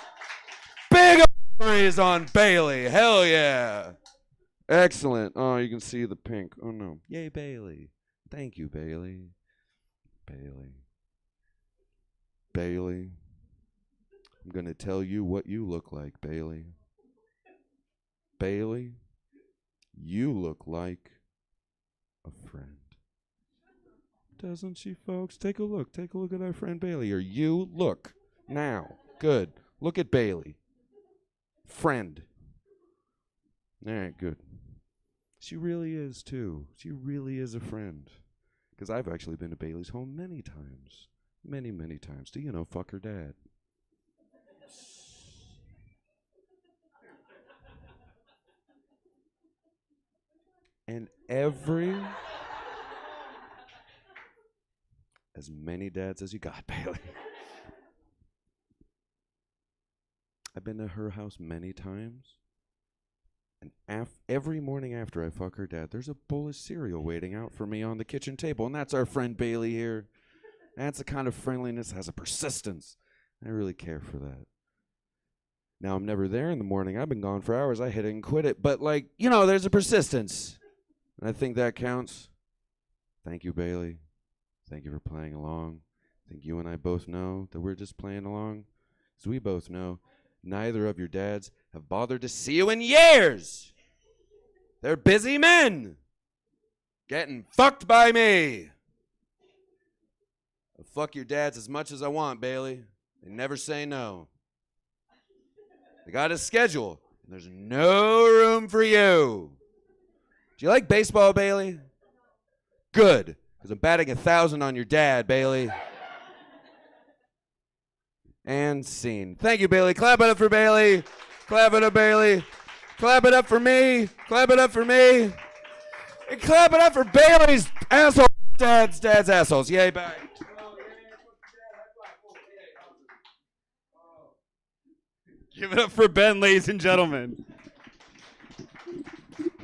Big praise on Bailey. Hell yeah. Excellent. Oh, you can see the pink. Oh, no. Yay, Bailey. Thank you, Bailey. Bailey. I'm going to tell you what you look like, Bailey. Bailey, you look like a friend. Doesn't she, folks? Take a look. Take a look at our friend Bailey. Or you look now. Good. Look at Bailey. Friend. All right, good. She really is, too. She really is a friend. Because I've actually been to Bailey's home many times. Many, many times. Do you know, fuck her dad? And as many dads as you got, Bailey. I've been to her house many times. And every morning after I fuck her dad, there's a bowl of cereal waiting out for me on the kitchen table. And that's our friend Bailey here. That's the kind of friendliness that has a persistence. I really care for that. Now, I'm never there in the morning. I've been gone for hours. I hit it and quit it. But, there's a persistence. And I think that counts. Thank you, Bailey. Thank you for playing along. I think you and I both know that we're just playing along. Because we both know neither of your dads have bothered to see you in years. They're busy men. Getting fucked by me. I'll fuck your dads as much as I want, Bailey. They never say no. They got a schedule. There's no room for you. Do you like baseball, Bailey? Good, because I'm batting 1,000 on your dad, Bailey. And scene. Thank you, Bailey. Clap it up for Bailey. Clap it up, Bailey. Clap it up for me. Clap it up for me. And clap it up for Bailey's asshole. Dad's assholes. Yay, bye. Give it up for Ben, ladies and gentlemen.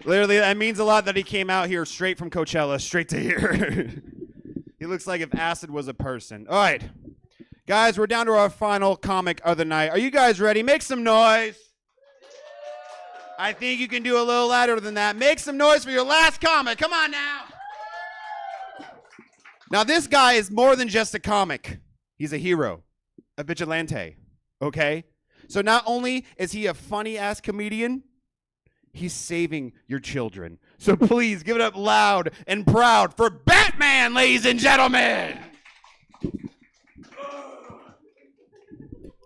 Literally, that means a lot that he came out here straight from Coachella, straight to here. He looks like if acid was a person. All right. Guys, we're down to our final comic of the night. Are you guys ready? Make some noise. I think you can do a little louder than that. Make some noise for your last comic. Come on now. Now, this guy is more than just a comic. He's a hero, a vigilante, okay? So not only is he a funny-ass comedian, he's saving your children. So please give it up loud and proud for Batman, ladies and gentlemen.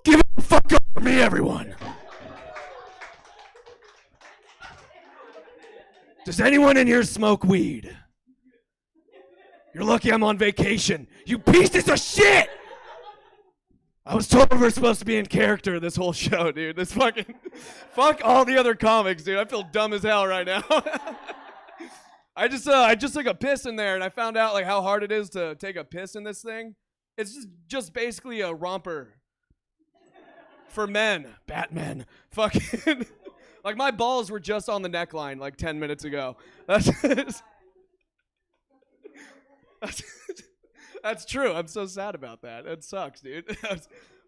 Give it the fuck up for me, everyone. Does anyone in here smoke weed? You're lucky I'm on vacation. You pieces of shit! I was told we were supposed to be in character this whole show, dude. This fucking... Fuck all the other comics, dude. I feel dumb as hell right now. I just took a piss in there, and I found out like how hard it is to take a piss in this thing. It's just basically a romper for men. Batman. Fucking... Like, my balls were just on the neckline like 10 minutes ago. That's true. I'm so sad about that. It sucks, dude.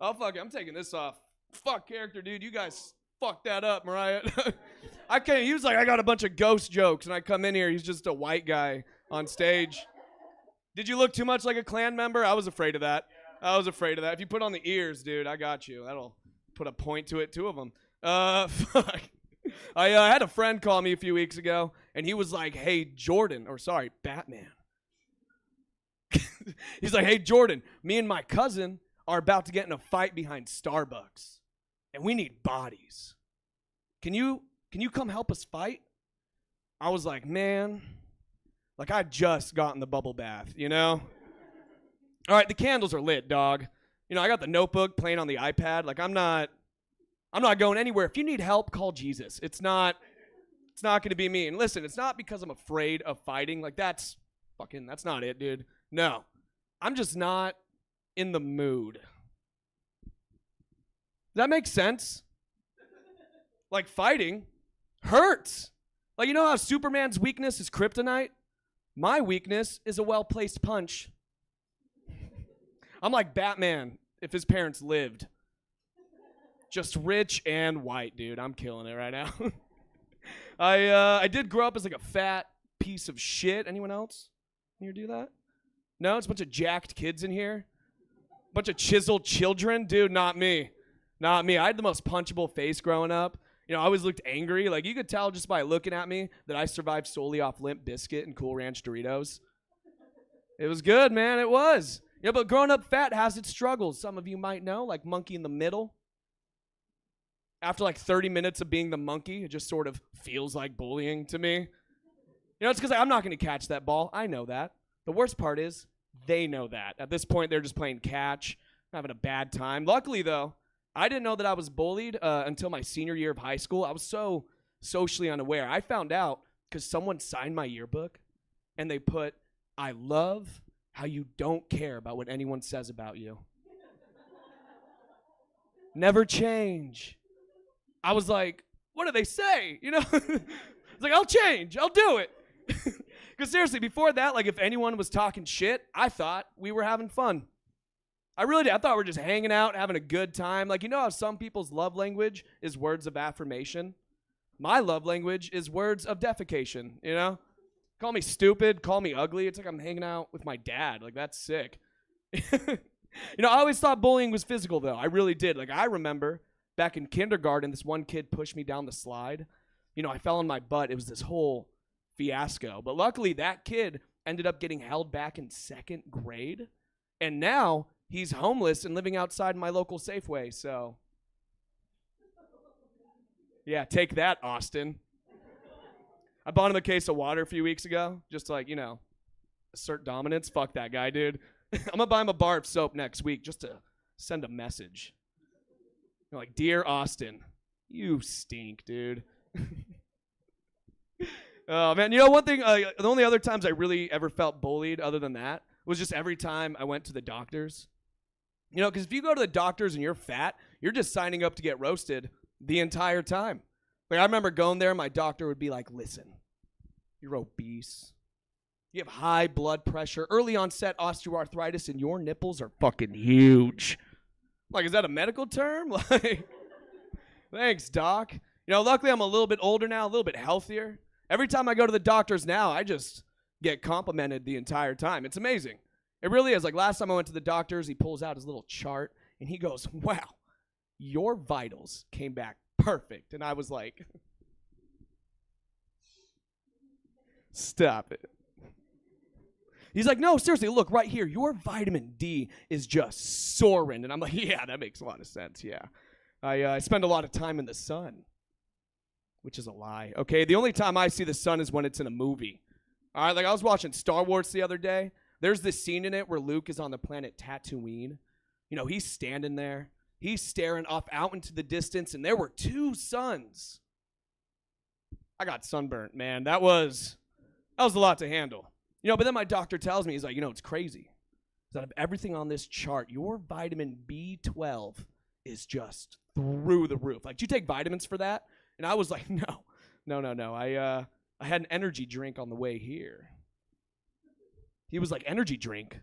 Oh, fuck it. I'm taking this off. Fuck character, dude. You guys fucked that up, Mariah. I can't. He was like, I got a bunch of ghost jokes, and I come in here. He's just a white guy on stage. Did you look too much like a Klan member? I was afraid of that. If you put on the ears, dude, I got you. That'll put a point to it, two of them. Fuck. I had a friend call me a few weeks ago, and he was like, hey, Batman. He's like, hey, Jordan, me and my cousin are about to get in a fight behind Starbucks, and we need bodies. Can you come help us fight? I was like, man, like I just got in the bubble bath, you know? All right, the candles are lit, dog. You know, I got the notebook playing on the iPad. Like, I'm not going anywhere. If you need help, call Jesus. It's not going to be me. And listen, it's not because I'm afraid of fighting. Like, that's not it, dude. No. I'm just not in the mood. Does that make sense? Like, fighting hurts. Like, you know how Superman's weakness is kryptonite? My weakness is a well-placed punch. I'm like Batman if his parents lived. Just rich and white, dude. I'm killing it right now. I did grow up as like a fat piece of shit. Anyone else here do that? No, it's a bunch of jacked kids in here. Bunch of chiseled children. Dude, not me. Not me. I had the most punchable face growing up. You know, I always looked angry. Like, you could tell just by looking at me that I survived solely off Limp Bizkit and Cool Ranch Doritos. It was good, man. It was. Yeah, but growing up fat has its struggles. Some of you might know, like Monkey in the Middle. After like 30 minutes of being the monkey, it just sort of feels like bullying to me. You know, it's because I'm not going to catch that ball. I know that. The worst part is they know that. At this point, they're just playing catch, having a bad time. Luckily, though, I didn't know that I was bullied until my senior year of high school. I was so socially unaware. I found out because someone signed my yearbook, and they put, I love how you don't care about what anyone says about you. Never change. I was like, what do they say? You know? It's like, I'll change. I'll do it. Because seriously, before that, like if anyone was talking shit, I thought we were having fun. I really did. I thought we were just hanging out, having a good time. Like, you know how some people's love language is words of affirmation? My love language is words of defecation, you know? Call me stupid, call me ugly. It's like I'm hanging out with my dad. Like, that's sick. You know, I always thought bullying was physical, though. I really did. Like, I remember back in kindergarten, this one kid pushed me down the slide. You know, I fell on my butt. It was this whole fiasco. But luckily, that kid ended up getting held back in 2nd grade. And now he's homeless and living outside my local Safeway. So Yeah, take that, Austin. I bought him a case of water a few weeks ago, just to, like, assert dominance. Fuck that guy, dude. I'm gonna buy him a bar of soap next week just to send a message. Like, dear Austin, you stink, dude. Oh, man. One thing, the only other times I really ever felt bullied other than that was just every time I went to the doctors. Because if you go to the doctors and you're fat, you're just signing up to get roasted the entire time. Like, I remember going there, my doctor would be like, listen, you're obese. You have high blood pressure, early onset osteoarthritis, and your nipples are fucking huge. Like, is that a medical term? Like, thanks, doc. Luckily I'm a little bit older now, a little bit healthier. Every time I go to the doctors now, I just get complimented the entire time. It's amazing. It really is. Like, last time I went to the doctors, he pulls out his little chart, and he goes, wow, your vitals came back perfect. And I was like, stop it. He's like, no, seriously, look right here. Your vitamin D is just soaring. And I'm like, yeah, that makes a lot of sense, yeah. I spend a lot of time in the sun, which is a lie. Okay, the only time I see the sun is when it's in a movie. All right, like I was watching Star Wars the other day. There's this scene in it where Luke is on the planet Tatooine. He's standing there. He's staring off out into the distance, and there were 2 suns. I got sunburnt, man. That was a lot to handle. But then my doctor tells me, he's like, it's crazy. Out of everything on this chart, your vitamin B12 is just through the roof. Like, do you take vitamins for that? And I was like, no. I had an energy drink on the way here. He was like, energy drink?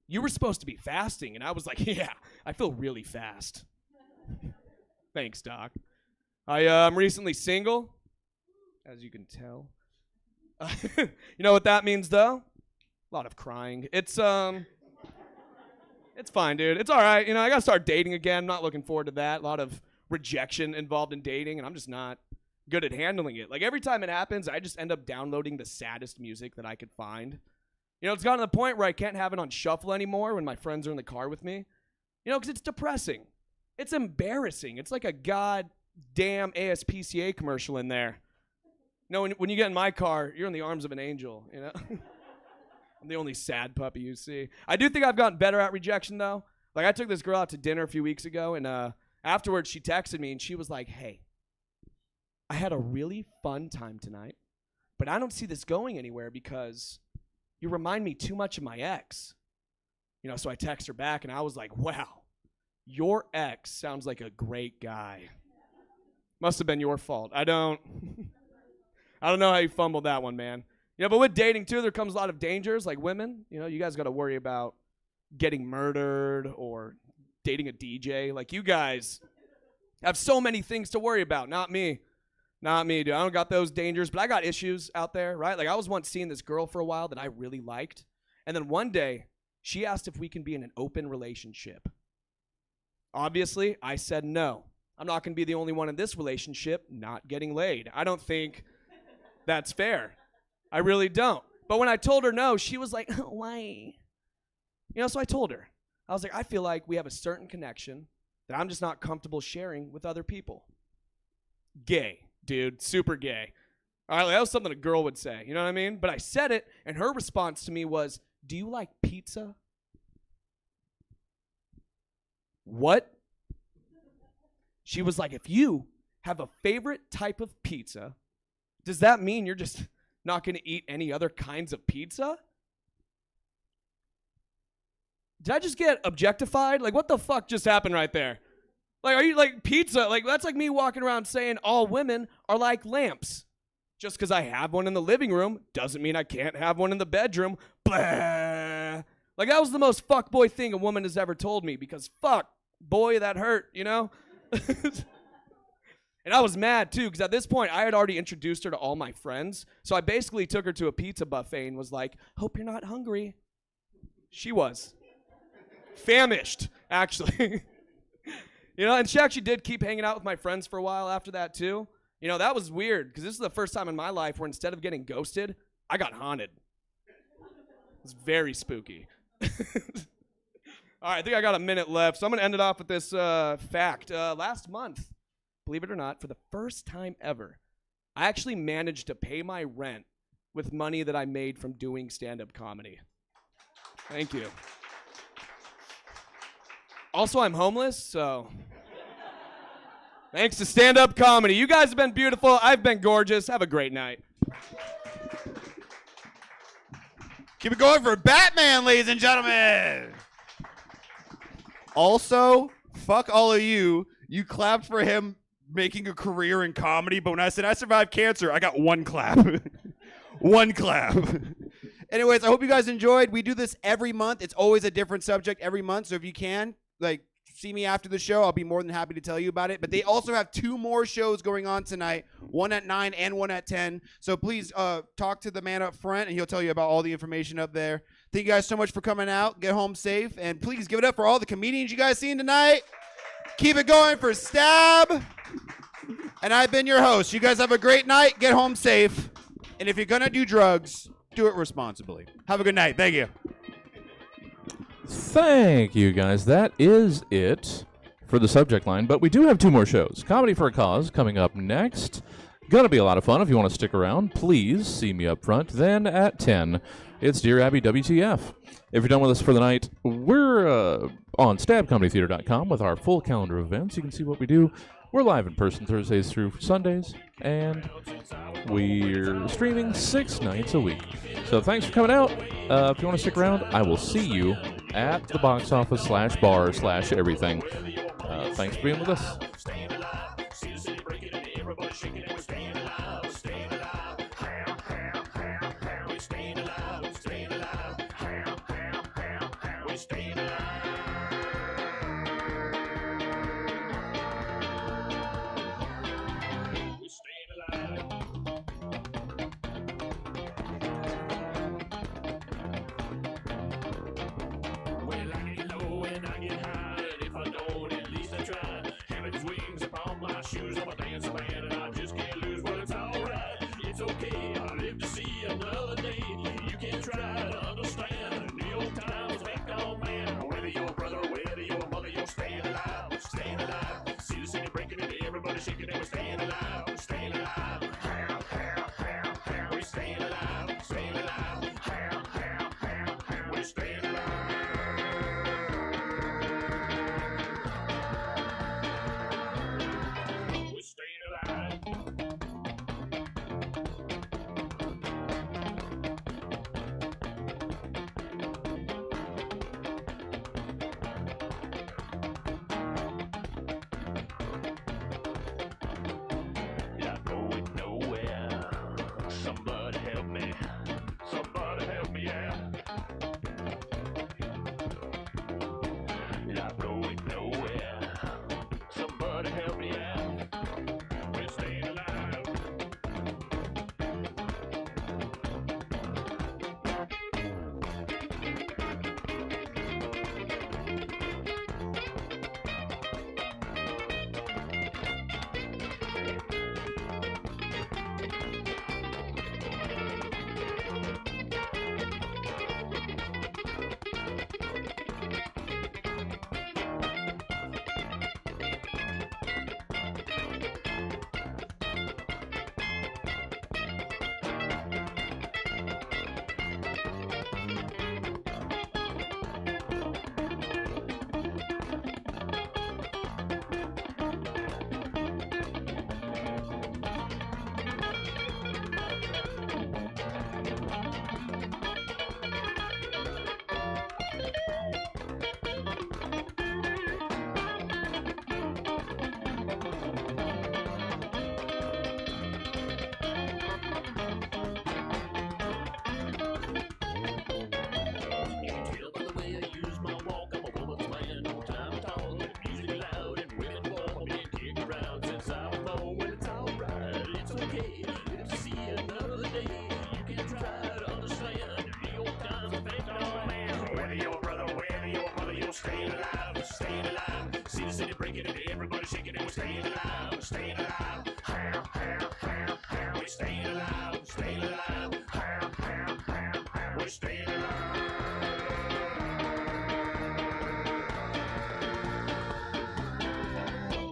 You were supposed to be fasting. And I was like, yeah, I feel really fast. Thanks, doc. I'm recently single, as you can tell. You know what that means, though? A lot of crying. It's fine, dude. It's all right. I got to start dating again. I'm not looking forward to that. A lot of rejection involved in dating, and I'm just not good at handling it. Like, every time it happens, I just end up downloading the saddest music that I could find. It's gotten to the point where I can't have it on shuffle anymore when my friends are in the car with me. Because it's depressing. It's embarrassing. It's like a goddamn ASPCA commercial in there. When you get in my car, you're in the arms of an angel, I'm the only sad puppy you see. I do think I've gotten better at rejection, though. Like, I took this girl out to dinner a few weeks ago, and afterwards she texted me, and she was like, hey, I had a really fun time tonight, but I don't see this going anywhere because you remind me too much of my ex. So I text her back, and I was like, wow, your ex sounds like a great guy. Must have been your fault. I don't know how you fumbled that one, man. But with dating, too, there comes a lot of dangers, like women. You guys got to worry about getting murdered or dating a DJ. Like, you guys have so many things to worry about. Not me, dude. I don't got those dangers, but I got issues out there, right? Like, I was once seeing this girl for a while that I really liked. And then one day, she asked if we can be in an open relationship. Obviously, I said no. I'm not going to be the only one in this relationship not getting laid. I don't think that's fair. I really don't. But when I told her no, she was like, why? So I told her. I was like, I feel like we have a certain connection that I'm just not comfortable sharing with other people. Gay, dude. Super gay. All right, that was something a girl would say. You know what I mean? But I said it, and her response to me was, do you like pizza? What? She was like, if you have a favorite type of pizza, does that mean you're just not going to eat any other kinds of pizza? Did I just get objectified? Like, what the fuck just happened right there? Like, are you like pizza? Like, that's like me walking around saying all women are like lamps. Just because I have one in the living room doesn't mean I can't have one in the bedroom. Blah. Like, that was the most fuckboy thing a woman has ever told me because fuck, boy, that hurt, And I was mad, too, because at this point, I had already introduced her to all my friends. So I basically took her to a pizza buffet and was like, hope you're not hungry. She was. Famished, actually. And she actually did keep hanging out with my friends for a while after that, too. That was weird, because this is the first time in my life where instead of getting ghosted, I got haunted. It was very spooky. All right, I think I got a minute left, so I'm going to end it off with this fact. Last month, believe it or not, for the first time ever, I actually managed to pay my rent with money that I made from doing stand-up comedy. Thank you. Also, I'm homeless, so thanks to stand-up comedy. You guys have been beautiful. I've been gorgeous. Have a great night. Keep it going for Batman, ladies and gentlemen. Also, fuck all of you. You clapped for him making a career in comedy, but when I said I survived cancer, I got one clap. One clap. Anyways, I hope you guys enjoyed. We do this every month. It's always a different subject every month, so if you can, see me after the show. I'll be more than happy to tell you about it. But they also have 2 more shows going on tonight, one at 9 and one at 10. So please talk to the man up front, and he'll tell you about all the information up there. Thank you guys so much for coming out. Get home safe. And please give it up for all the comedians you guys seen tonight. Keep it going for Stab. And I've been your host. You guys have a great night. Get home safe. And if you're going to do drugs, do it responsibly. Have a good night. Thank you. Thank you, guys. That is it for the subject line. But we do have 2 more shows. Comedy for a Cause coming up next. Gonna be a lot of fun. If you want to stick around, please see me up front. Then at 10, it's Dear Abby WTF. If you're done with us for the night, we're on stabcomedytheater.com with our full calendar of events. You can see what we do. We're live in person Thursdays through Sundays, and we're streaming 6 nights a week. So thanks for coming out. If you want to stick around, I will see you at the box office /bar/everything. Thanks for being with us. Shoes, I'm a dancer man, and I just can't lose. Well, it's alright, it's okay. I live to see another day. You can try to understand. New York Times, back on man. Whether you're a brother, whether you're a mother, you're staying alive, staying alive. See the city breaking into everybody shaking, and we're staying alive, staying alive. We're staying alive, staying alive. We're staying alive. Somebody help me. Somebody help me out. Not going nowhere. Somebody help me out. We're staying alive.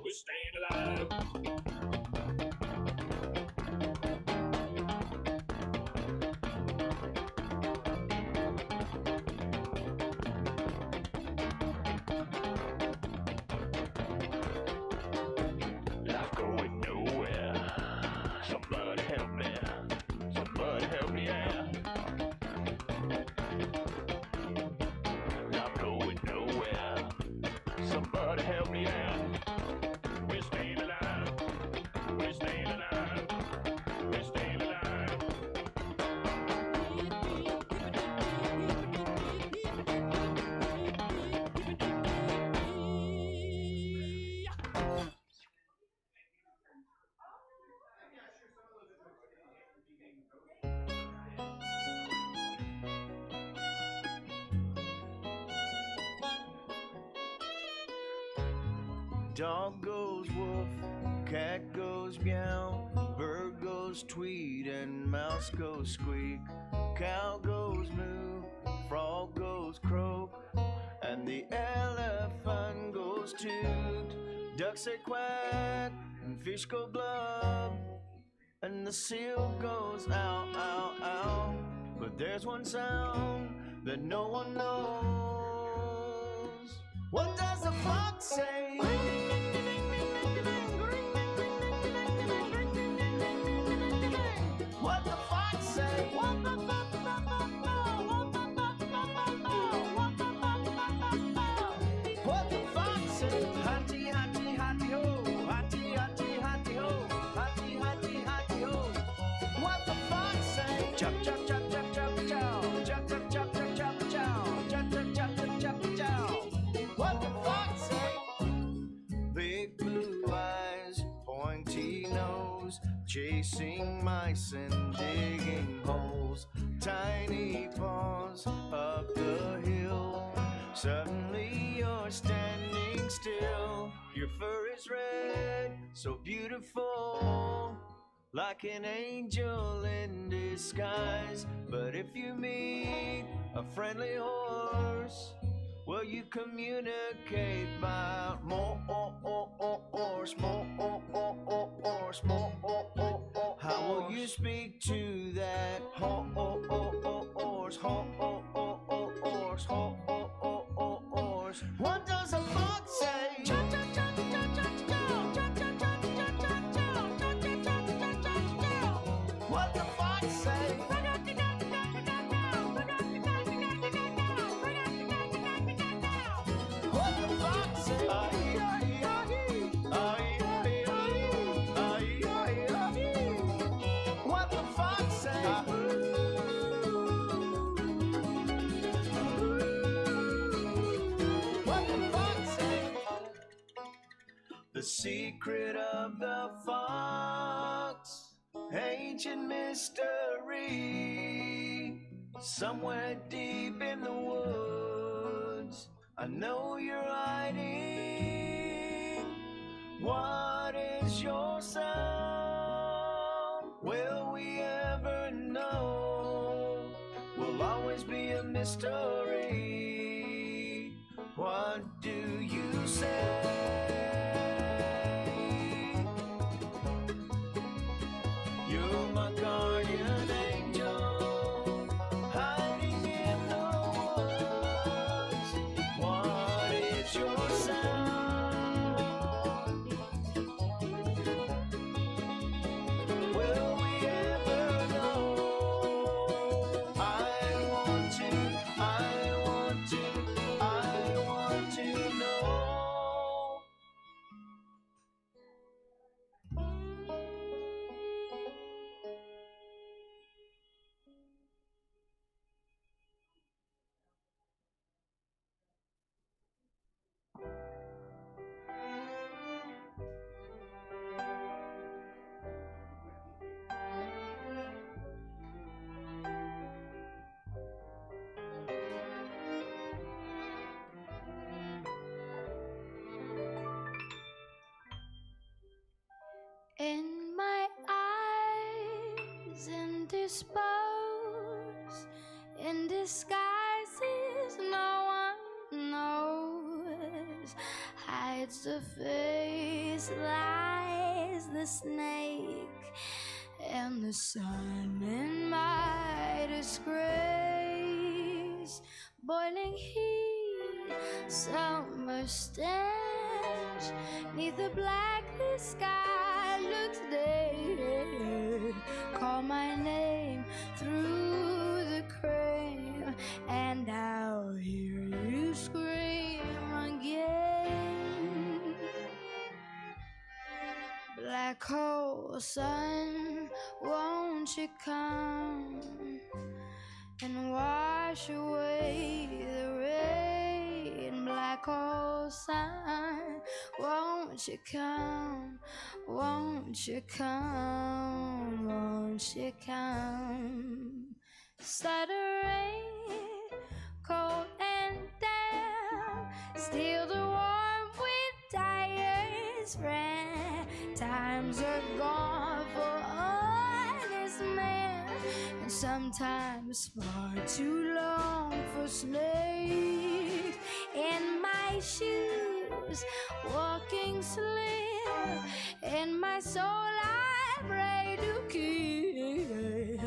We're staying alive. Dog goes wolf, cat goes meow, bird goes tweet, and mouse goes squeak. Cow goes moo, frog goes croak, and the elephant goes toot. Ducks say quack, and fish go blub, and the seal goes ow, ow, ow. But there's one sound that no one knows. What does the fox say? What the fox say? What the fox say? Hotty, hotty, hotty ho, hotty, hotty, hotty ho, hotty, hotty, hotty ho. What the fox say? Chop, chop, chop, chop, chop, chow, chop, chop, chop, chop, chop, chow, chop, chop, chop, chop, chop, chow. What the fox say? Big blue eyes, pointy nose, chasing mice and digging holes. Tiny paws up the hill. Suddenly you're standing still. Your fur is red, so beautiful, like an angel in disguise. But if you meet a friendly horse, well, you communicate by more, How will you speak to that horse? What does a fox say? What the fox say? What the fox say? What the fox say? What the fox say? The secret of the fox, ancient mystery, somewhere deep in the woods. I know you're hiding. What is your sound? Will we ever know? Will always be a mystery. What do you say? You're my guardian angel, hiding in the woods. What is your sound? Will we ever know? I want to know. In my eyes, indisposed, in disguises no one knows, hides the face, lies the snake, and the sun in my disgrace. Boiling heat, summer stench, neath the blackness sky looks dead. Call my name through the crane, and I'll hear you scream again. Black hole sun, won't you come and wash away the rain? Black hole sun, won't you come? Won't you come? Won't you come? Stuttering, cold and damp, steal the warm wind, tired best friend. Times are gone for honest man, and sometimes far too long for snakes. In my shoes, walking slim, in my soul I pray to keep.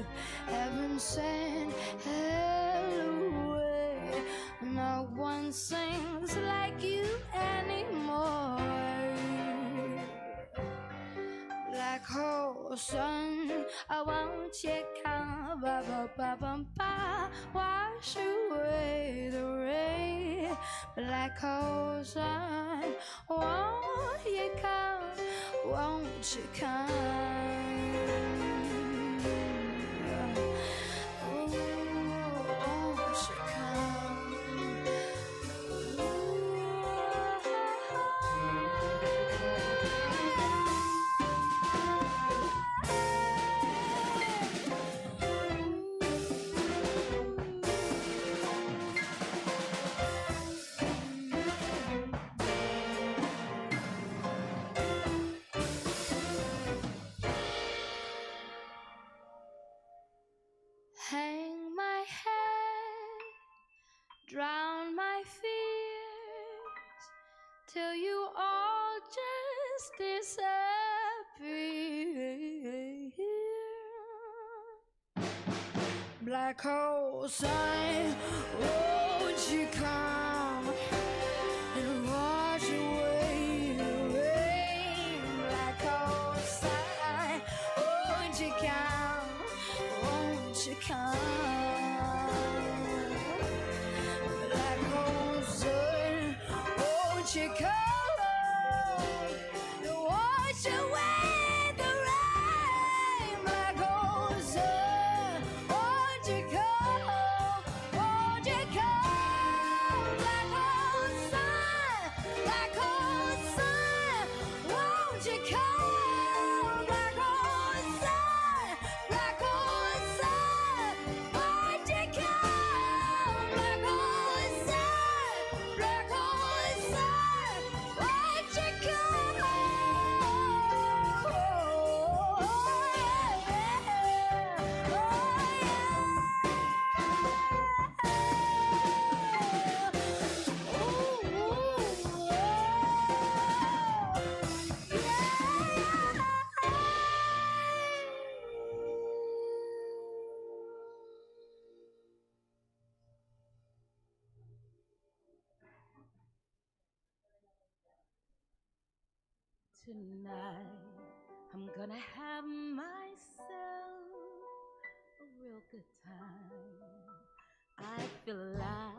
Heaven sent hell away. No one sings like you anymore. Black hole sun, I won't you come, ba ba ba ba ba, wash away the rain. Black hole sun, won't you come, won't you come? Hang my head, drown my fears, till you all just disappear. Black hole sun, won't you come and wash away the rain? Black hole sun, won't you come? Won't you come? Black hole sun, won't you come? Wash away the rain. Black hole sun, won't you come? Won't you come? Black hole sun, black hole sun, won't you come? Black hole sun, black hole sun, won't you come? Black hole sun, black hole sun, won't you come? Tonight, I'm gonna have myself a real good time. I feel alive,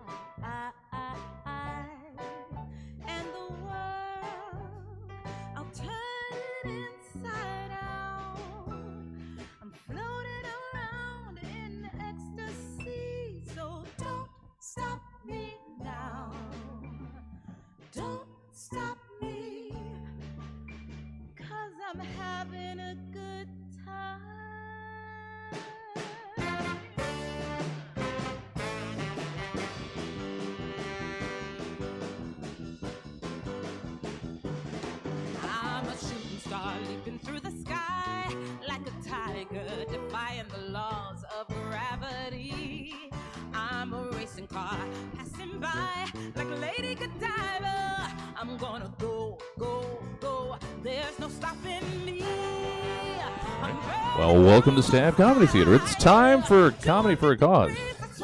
and the world, I'll turn it inside out. I'm floating around in ecstasy, so don't stop me now. Don't stop me. 'Cause I'm having a good time. I'm a shooting star leaping through the sky like a tiger, defying the laws of gravity. I'm a racing car passing by like a Lady Godiva. I'm gonna go, go, go. There's no stopping me. Well, welcome to Stab Comedy Theater. It's time for Comedy for a Cause.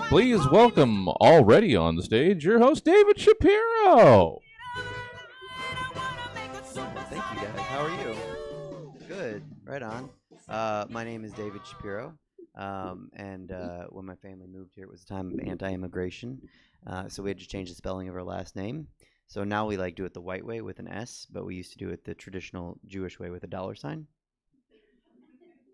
Please welcome already on the stage your host, David Shapiro. Thank you, guys. How are you? Good. Right on. My name is David Shapiro. And when my family moved here, it was a time of anti-immigration. So we had to change the spelling of our last name. So now we do it the white way with an S, but we used to do it the traditional Jewish way with a $sign.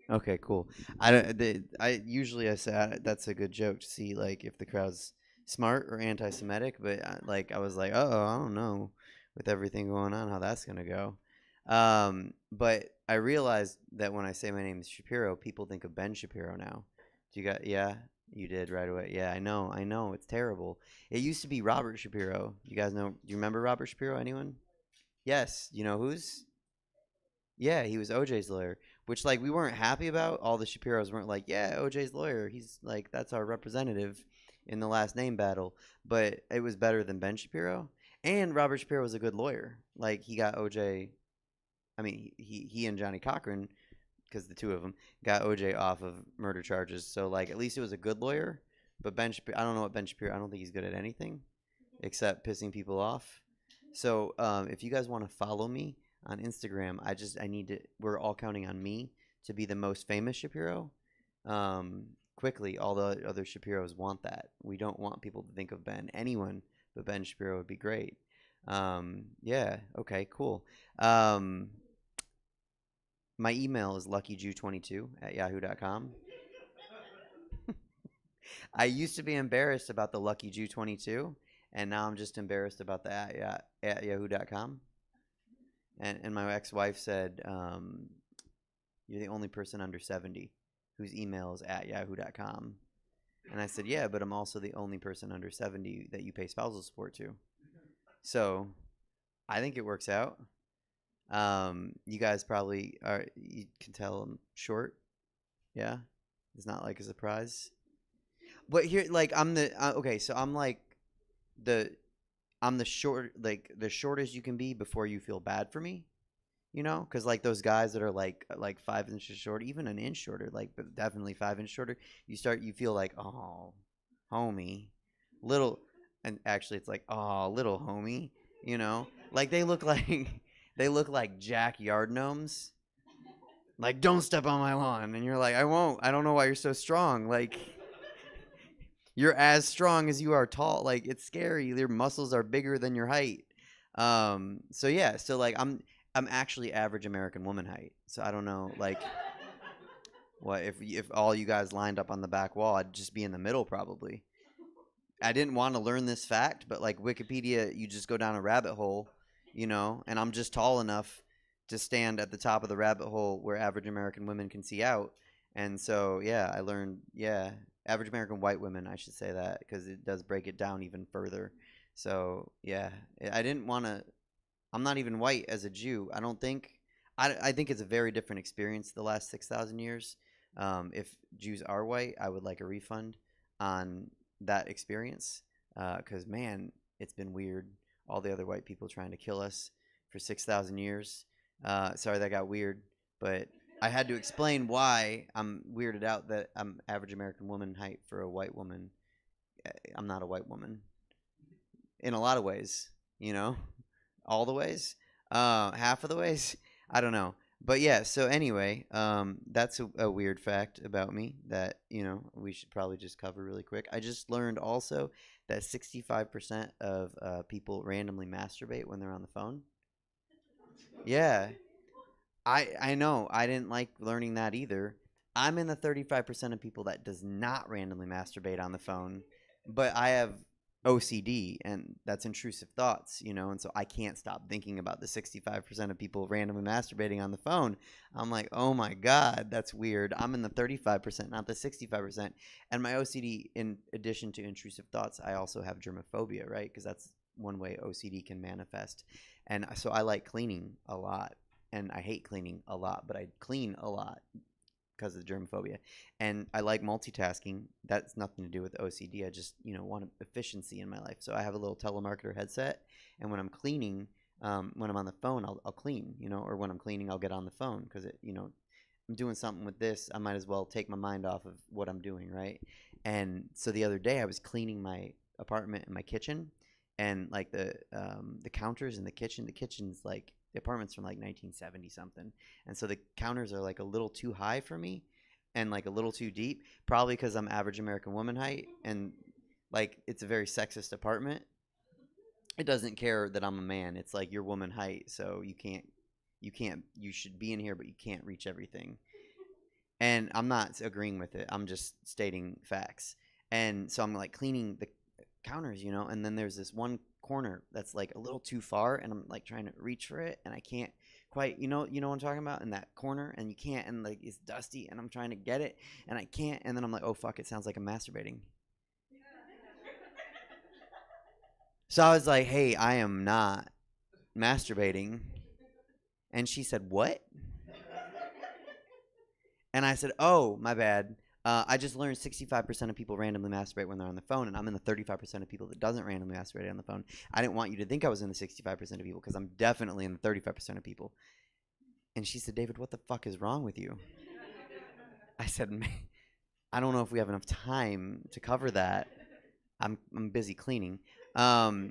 Okay, cool. I usually say that's a good joke to see if the crowd's smart or anti-Semitic, but I was like, oh, I don't know with everything going on how that's gonna go. But I realized that when I say my name is Shapiro, people think of Ben Shapiro now. Yeah, you did right away. Yeah, I know, it's terrible. It used to be Robert Shapiro. You guys know? Do you remember Robert Shapiro? Anyone? Yes. You know whose? Yeah, he was OJ's lawyer, which like we weren't happy about. All the Shapiros weren't like, yeah, OJ's lawyer. He's like that's our representative in the last name battle. But it was better than Ben Shapiro. And Robert Shapiro was a good lawyer. Like he got OJ. I mean, he and Johnny Cochran, because the two of them got OJ off of murder charges. So like at least it was a good lawyer. But Ben Shapiro, I don't know what Ben Shapiro. I don't think he's good at anything except pissing people off. So if you guys want to follow me on Instagram, I need to. We're all counting on me to be the most famous Shapiro. Quickly, all the other Shapiros want that. We don't want people to think of Ben. Anyone but Ben Shapiro would be great. Yeah. Okay. Cool. My email is luckyjew22@yahoo.com. I used to be embarrassed about the luckyjew22, and now I'm just embarrassed about the at yahoo.com. And my ex-wife said, you're the only person under 70 whose email is at yahoo.com. And I said, yeah, but I'm also the only person under 70 that you pay spousal support to. So I think it works out. You guys probably are, you can tell I'm short. Yeah. It's not like a surprise. But here, like, I'm the, okay, so I'm like I'm the short, like the shortest you can be before you feel bad for me, you know? Because like those guys that are like 5 inches short, even an inch shorter, like but definitely 5 inch shorter, you feel like, oh, homie, little, and actually it's like, oh, little homie, you know? Like they look like Jack Yard gnomes. Like, don't step on my lawn, and you're like, I won't. I don't know why you're so strong. Like. You're as strong as you are tall. Like it's scary. Your muscles are bigger than your height. So yeah. So like I'm actually average American woman height. So I don't know like what if all you guys lined up on the back wall, I'd just be in the middle probably. I didn't want to learn this fact, but like Wikipedia, you just go down a rabbit hole, you know, and I'm just tall enough to stand at the top of the rabbit hole where average American women can see out. And so yeah, I learned average American white women, I should say that, because it does break it down even further. So, yeah, I didn't want to. I'm not even white as a Jew. I don't think. I think it's a very different experience the last 6,000 years. If Jews are white, I would like a refund on that experience. Because, man, it's been weird. All the other white people trying to kill us for 6,000 years. Sorry, that got weird. But I had to explain why I'm weirded out that I'm average American woman height for a white woman. I'm not a white woman. In a lot of ways, you know? All the ways? Half of the ways? I don't know. But yeah, so anyway, that's a weird fact about me that, you know, we should probably just cover really quick. I just learned also that 65% of people randomly masturbate when they're on the phone. Yeah. I know. I didn't like learning that either. I'm in the 35% of people that does not randomly masturbate on the phone, but I have OCD, and that's intrusive thoughts, you know, and so I can't stop thinking about the 65% of people randomly masturbating on the phone. I'm like, oh my God, that's weird. I'm in the 35%, not the 65%. And my OCD, in addition to intrusive thoughts, I also have germophobia, right? Because that's one way OCD can manifest. And so I like cleaning a lot. And I hate cleaning a lot, but I clean a lot because of the germophobia. And I like multitasking. That's nothing to do with OCD. I just, you know, want efficiency in my life. So I have a little telemarketer headset, and when I'm cleaning, when I'm on the phone, I'll clean, you know, or when I'm cleaning, I'll get on the phone because, you know, I'm doing something with this. I might as well take my mind off of what I'm doing, right? And so the other day I was cleaning my apartment and my kitchen, and like the counters in the kitchen's like, the apartment's from like 1970 something, and so the counters are like a little too high for me and like a little too deep, probably because I'm average American woman height, and like it's a very sexist apartment. It doesn't care that I'm a man. It's like your woman height, so you should be in here, but you can't reach everything. And I'm not agreeing with it. I'm just stating facts. And so I'm like cleaning the counters, you know, and then there's this one corner that's like a little too far, and I'm like trying to reach for it, and I can't quite, you know what I'm talking about, in that corner, and you can't, and like it's dusty, and I'm trying to get it, and I can't, and then I'm like, oh fuck, it sounds like I'm masturbating. So I was like, hey, I am not masturbating. And she said, what? And I said, oh, my bad. I just learned 65% of people randomly masturbate when they're on the phone, and I'm in the 35% of people that doesn't randomly masturbate on the phone. I didn't want you to think I was in the 65% of people because I'm definitely in the 35% of people. And she said, David, what the fuck is wrong with you? I said, I don't know if we have enough time to cover that. I'm busy cleaning. But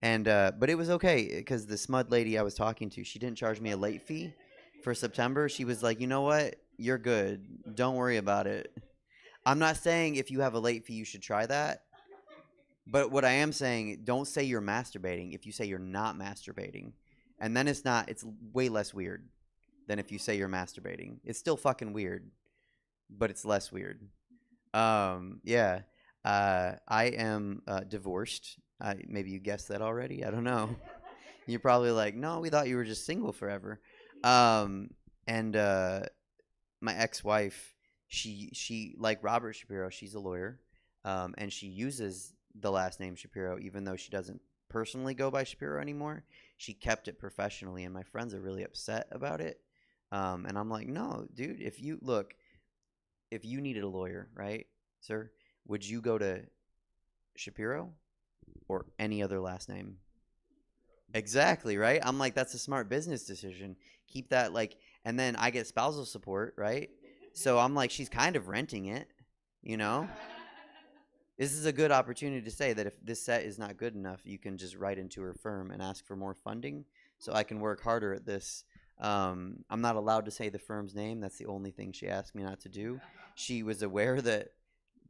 it was okay because the smud lady I was talking to, she didn't charge me a late fee for September. She was like, you know what? You're good. Don't worry about it. I'm not saying if you have a late fee, you should try that. But what I am saying, don't say you're masturbating if you say you're not masturbating. And then it's way less weird than if you say you're masturbating. It's still fucking weird, but it's less weird. Yeah. I am divorced. Maybe you guessed that already. I don't know. You're probably like, no, we thought you were just single forever. My ex-wife, she like Robert Shapiro, she's a lawyer, and she uses the last name Shapiro, even though she doesn't personally go by Shapiro anymore. She kept it professionally, and my friends are really upset about it. And I'm like, no, dude, if you needed a lawyer, right, sir, would you go to Shapiro or any other last name? Exactly, right? I'm like, that's a smart business decision. Keep that, like, and then I get spousal support, right? So I'm like, she's kind of renting it, you know? This is a good opportunity to say that if this set is not good enough, you can just write into her firm and ask for more funding so I can work harder at this. I'm not allowed to say the firm's name. That's the only thing she asked me not to do. She was aware that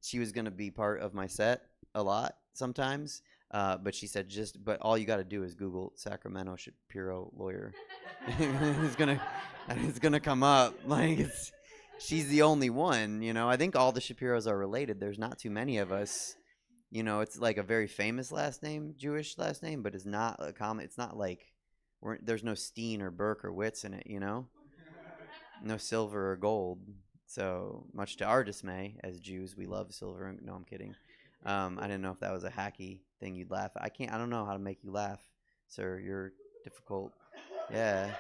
she was going to be part of my set a lot sometimes. But she said, but all you got to do is Google Sacramento Shapiro lawyer. it's gonna come up. Like, she's the only one, you know. I think all the Shapiros are related. There's not too many of us. You know, it's like a very famous last name, Jewish last name, but it's not a common. It's not like there's no Steen or Burke or Witz in it, you know. No silver or gold. So much to our dismay, as Jews, we love silver. And no, I'm kidding. I didn't know if that was a hacky thing you'd laugh at. I don't know how to make you laugh, sir. You're difficult. Yeah.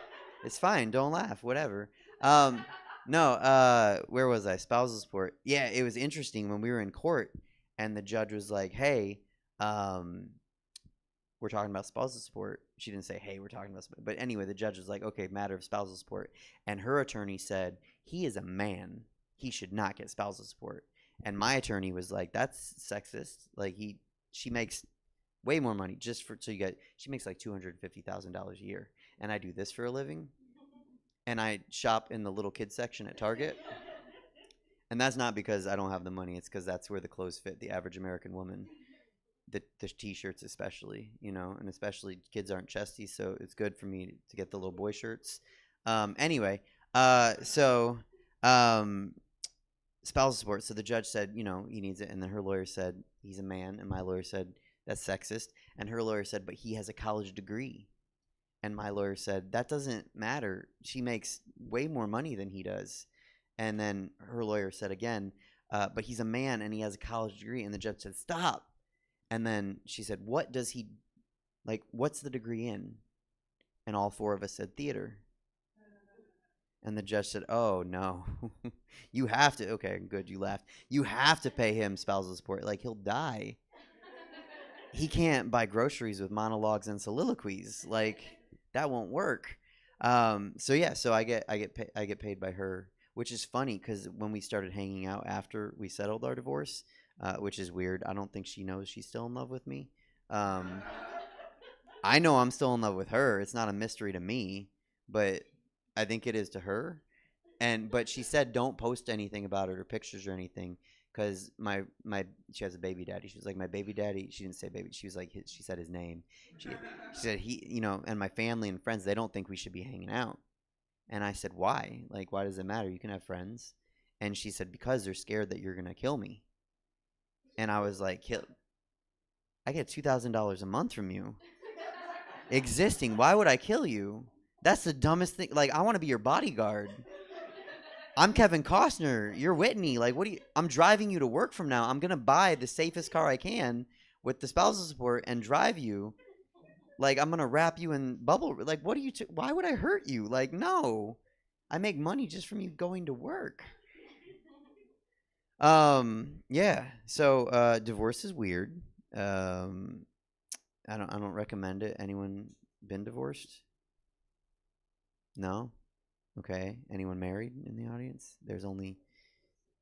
It's fine. Don't laugh. Whatever. No, where was I? Spousal support. Yeah, it was interesting when we were in court and the judge was like, hey, we're talking about spousal support. She didn't say, hey, we're talking about support. But anyway, the judge was like, okay, matter of spousal support. And her attorney said, he is a man. He should not get spousal support. And my attorney was like, that's sexist. Like, she makes way more money she makes like $250,000 a year. And I do this for a living. And I shop in the little kids section at Target. And that's not because I don't have the money. It's because that's where the clothes fit the average American woman. The T-shirts especially, you know, and especially kids aren't chesty. So it's good for me to get the little boy shirts. Anyway, spousal support. So the judge said, you know, he needs it. And then her lawyer said, he's a man. And my lawyer said, that's sexist. And her lawyer said, but he has a college degree. And my lawyer said, that doesn't matter. She makes way more money than he does. And then her lawyer said again, but he's a man and he has a college degree. And the judge said, stop. And then she said, what's the degree in? And all four of us said theater. And the judge said, oh, no, you have to. Okay, good. You laughed. You have to pay him spousal support. Like, he'll die. He can't buy groceries with monologues and soliloquies. Like, that won't work. So I get paid by her, which is funny because when we started hanging out after we settled our divorce, which is weird. I don't think she knows she's still in love with me. I know I'm still in love with her. It's not a mystery to me, but I think it is to her. But she said don't post anything about it or pictures or anything because she has a baby daddy. She was like, my baby daddy. She didn't say baby. She was like, she said his name. She said he, you know, and my family and friends, they don't think we should be hanging out. And I said, why? Like, why does it matter? You can have friends. And she said, because they're scared that you're gonna kill me. And I was like, I get $2,000 a month from you. Existing. Why would I kill you? That's the dumbest thing. Like, I want to be your bodyguard. I'm Kevin Costner. You're Whitney. Like, I'm driving you to work from now. I'm going to buy the safest car I can with the spousal support and drive you. Like, I'm gonna wrap you in bubble. Like, what are you? Why would I hurt you? Like, no, I make money just from you going to work. Yeah. So, divorce is weird. I don't recommend it. Anyone been divorced? No. Okay. Anyone married in the audience? There's only.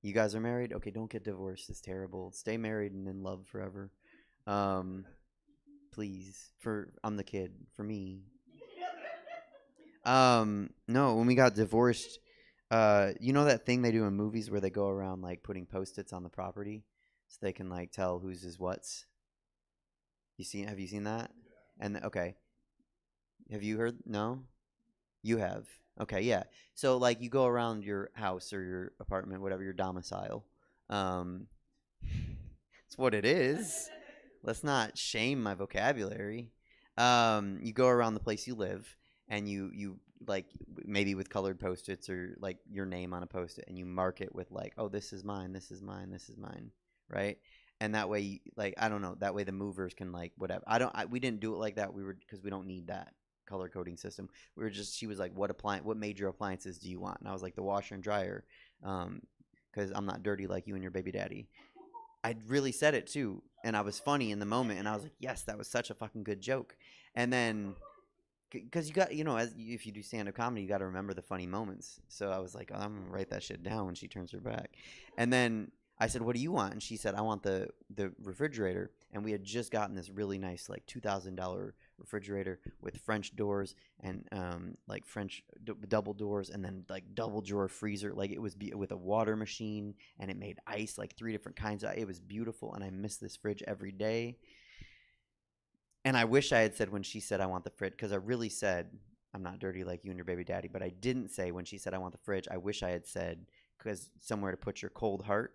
You guys are married? Okay, don't get divorced. It's terrible. Stay married and in love forever. Please. I'm the kid. For me. No, when we got divorced, you know that thing they do in movies where they go around like putting post-its on the property so they can like tell whose is what's? Have you seen that? And okay. Have you heard? No? You have. Okay, yeah. So like you go around your house or your apartment, whatever your domicile. It's what it is. Let's not shame my vocabulary. You go around the place you live and you like maybe with colored post-its or like your name on a post-it and you mark it with like, oh, this is mine, this is mine, this is mine, right? And that way, like, I don't know, that way the movers can like whatever. We didn't do it like that. Because we don't need that color coding system. She was like, what major appliances do you want? And I was like, the washer and dryer, because I'm not dirty like you and your baby daddy. I really said it too, and I was funny in the moment, and I was like, yes, that was such a fucking good joke. And then, because you got, if you do stand-up comedy, you got to remember the funny moments. So I was like, oh, I'm gonna write that shit down when she turns her back. And then I said, what do you want? And she said, I want the refrigerator. And we had just gotten this really nice, like $2,000 refrigerator with French doors and like French double doors and then like double drawer freezer. Like it was with a water machine and it made ice, like 3 different kinds. It was beautiful. And I miss this fridge every day. And I wish I had said when she said, I want the fridge, because I really said, I'm not dirty like you and your baby daddy. But I didn't say when she said, I want the fridge. I wish I had said, because somewhere to put your cold heart.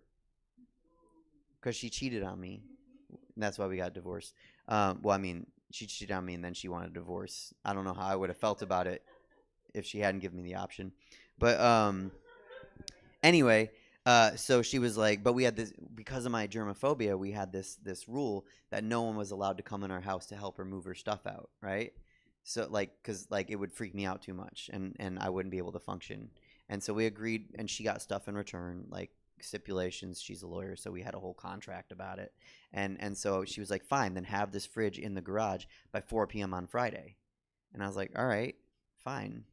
Because she cheated on me. And that's why we got divorced. Well, I mean, she cheated on me and then she wanted a divorce. I don't know how I would have felt about it if she hadn't given me the option. But anyway, so she was like, but we had this, because of my germophobia, we had this rule that no one was allowed to come in our house to help her move her stuff out, right? So like, because like it would freak me out too much and I wouldn't be able to function. And so we agreed, and she got stuff in return, like stipulations. She's a lawyer, so we had a whole contract about it. And so she was like, fine, then have this fridge in the garage by 4 p.m. on Friday. And I was like, all right, fine,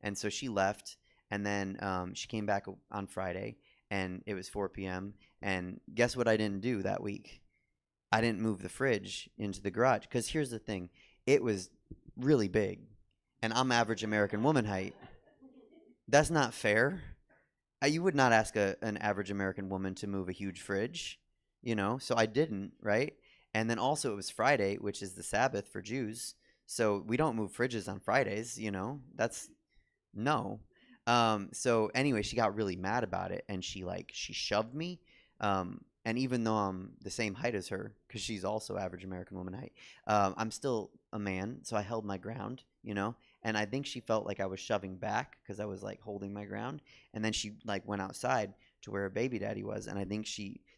And so she left, and then she came back on Friday, and it was 4 p.m. And guess what I didn't do that week? I didn't move the fridge into the garage, because here's the thing. It was really big, and I'm average American woman height. That's not fair. You would not ask an average American woman to move a huge fridge, so I didn't, right? And then also it was Friday, which is the Sabbath for Jews, so we don't move fridges on Fridays, that's no. So anyway, she got really mad about it, and she shoved me, and even though I'm the same height as her, because she's also average American woman height, I'm still a man, so I held my ground, and I think she felt like I was shoving back because I was like holding my ground. And then she like went outside to where her baby daddy was. And I think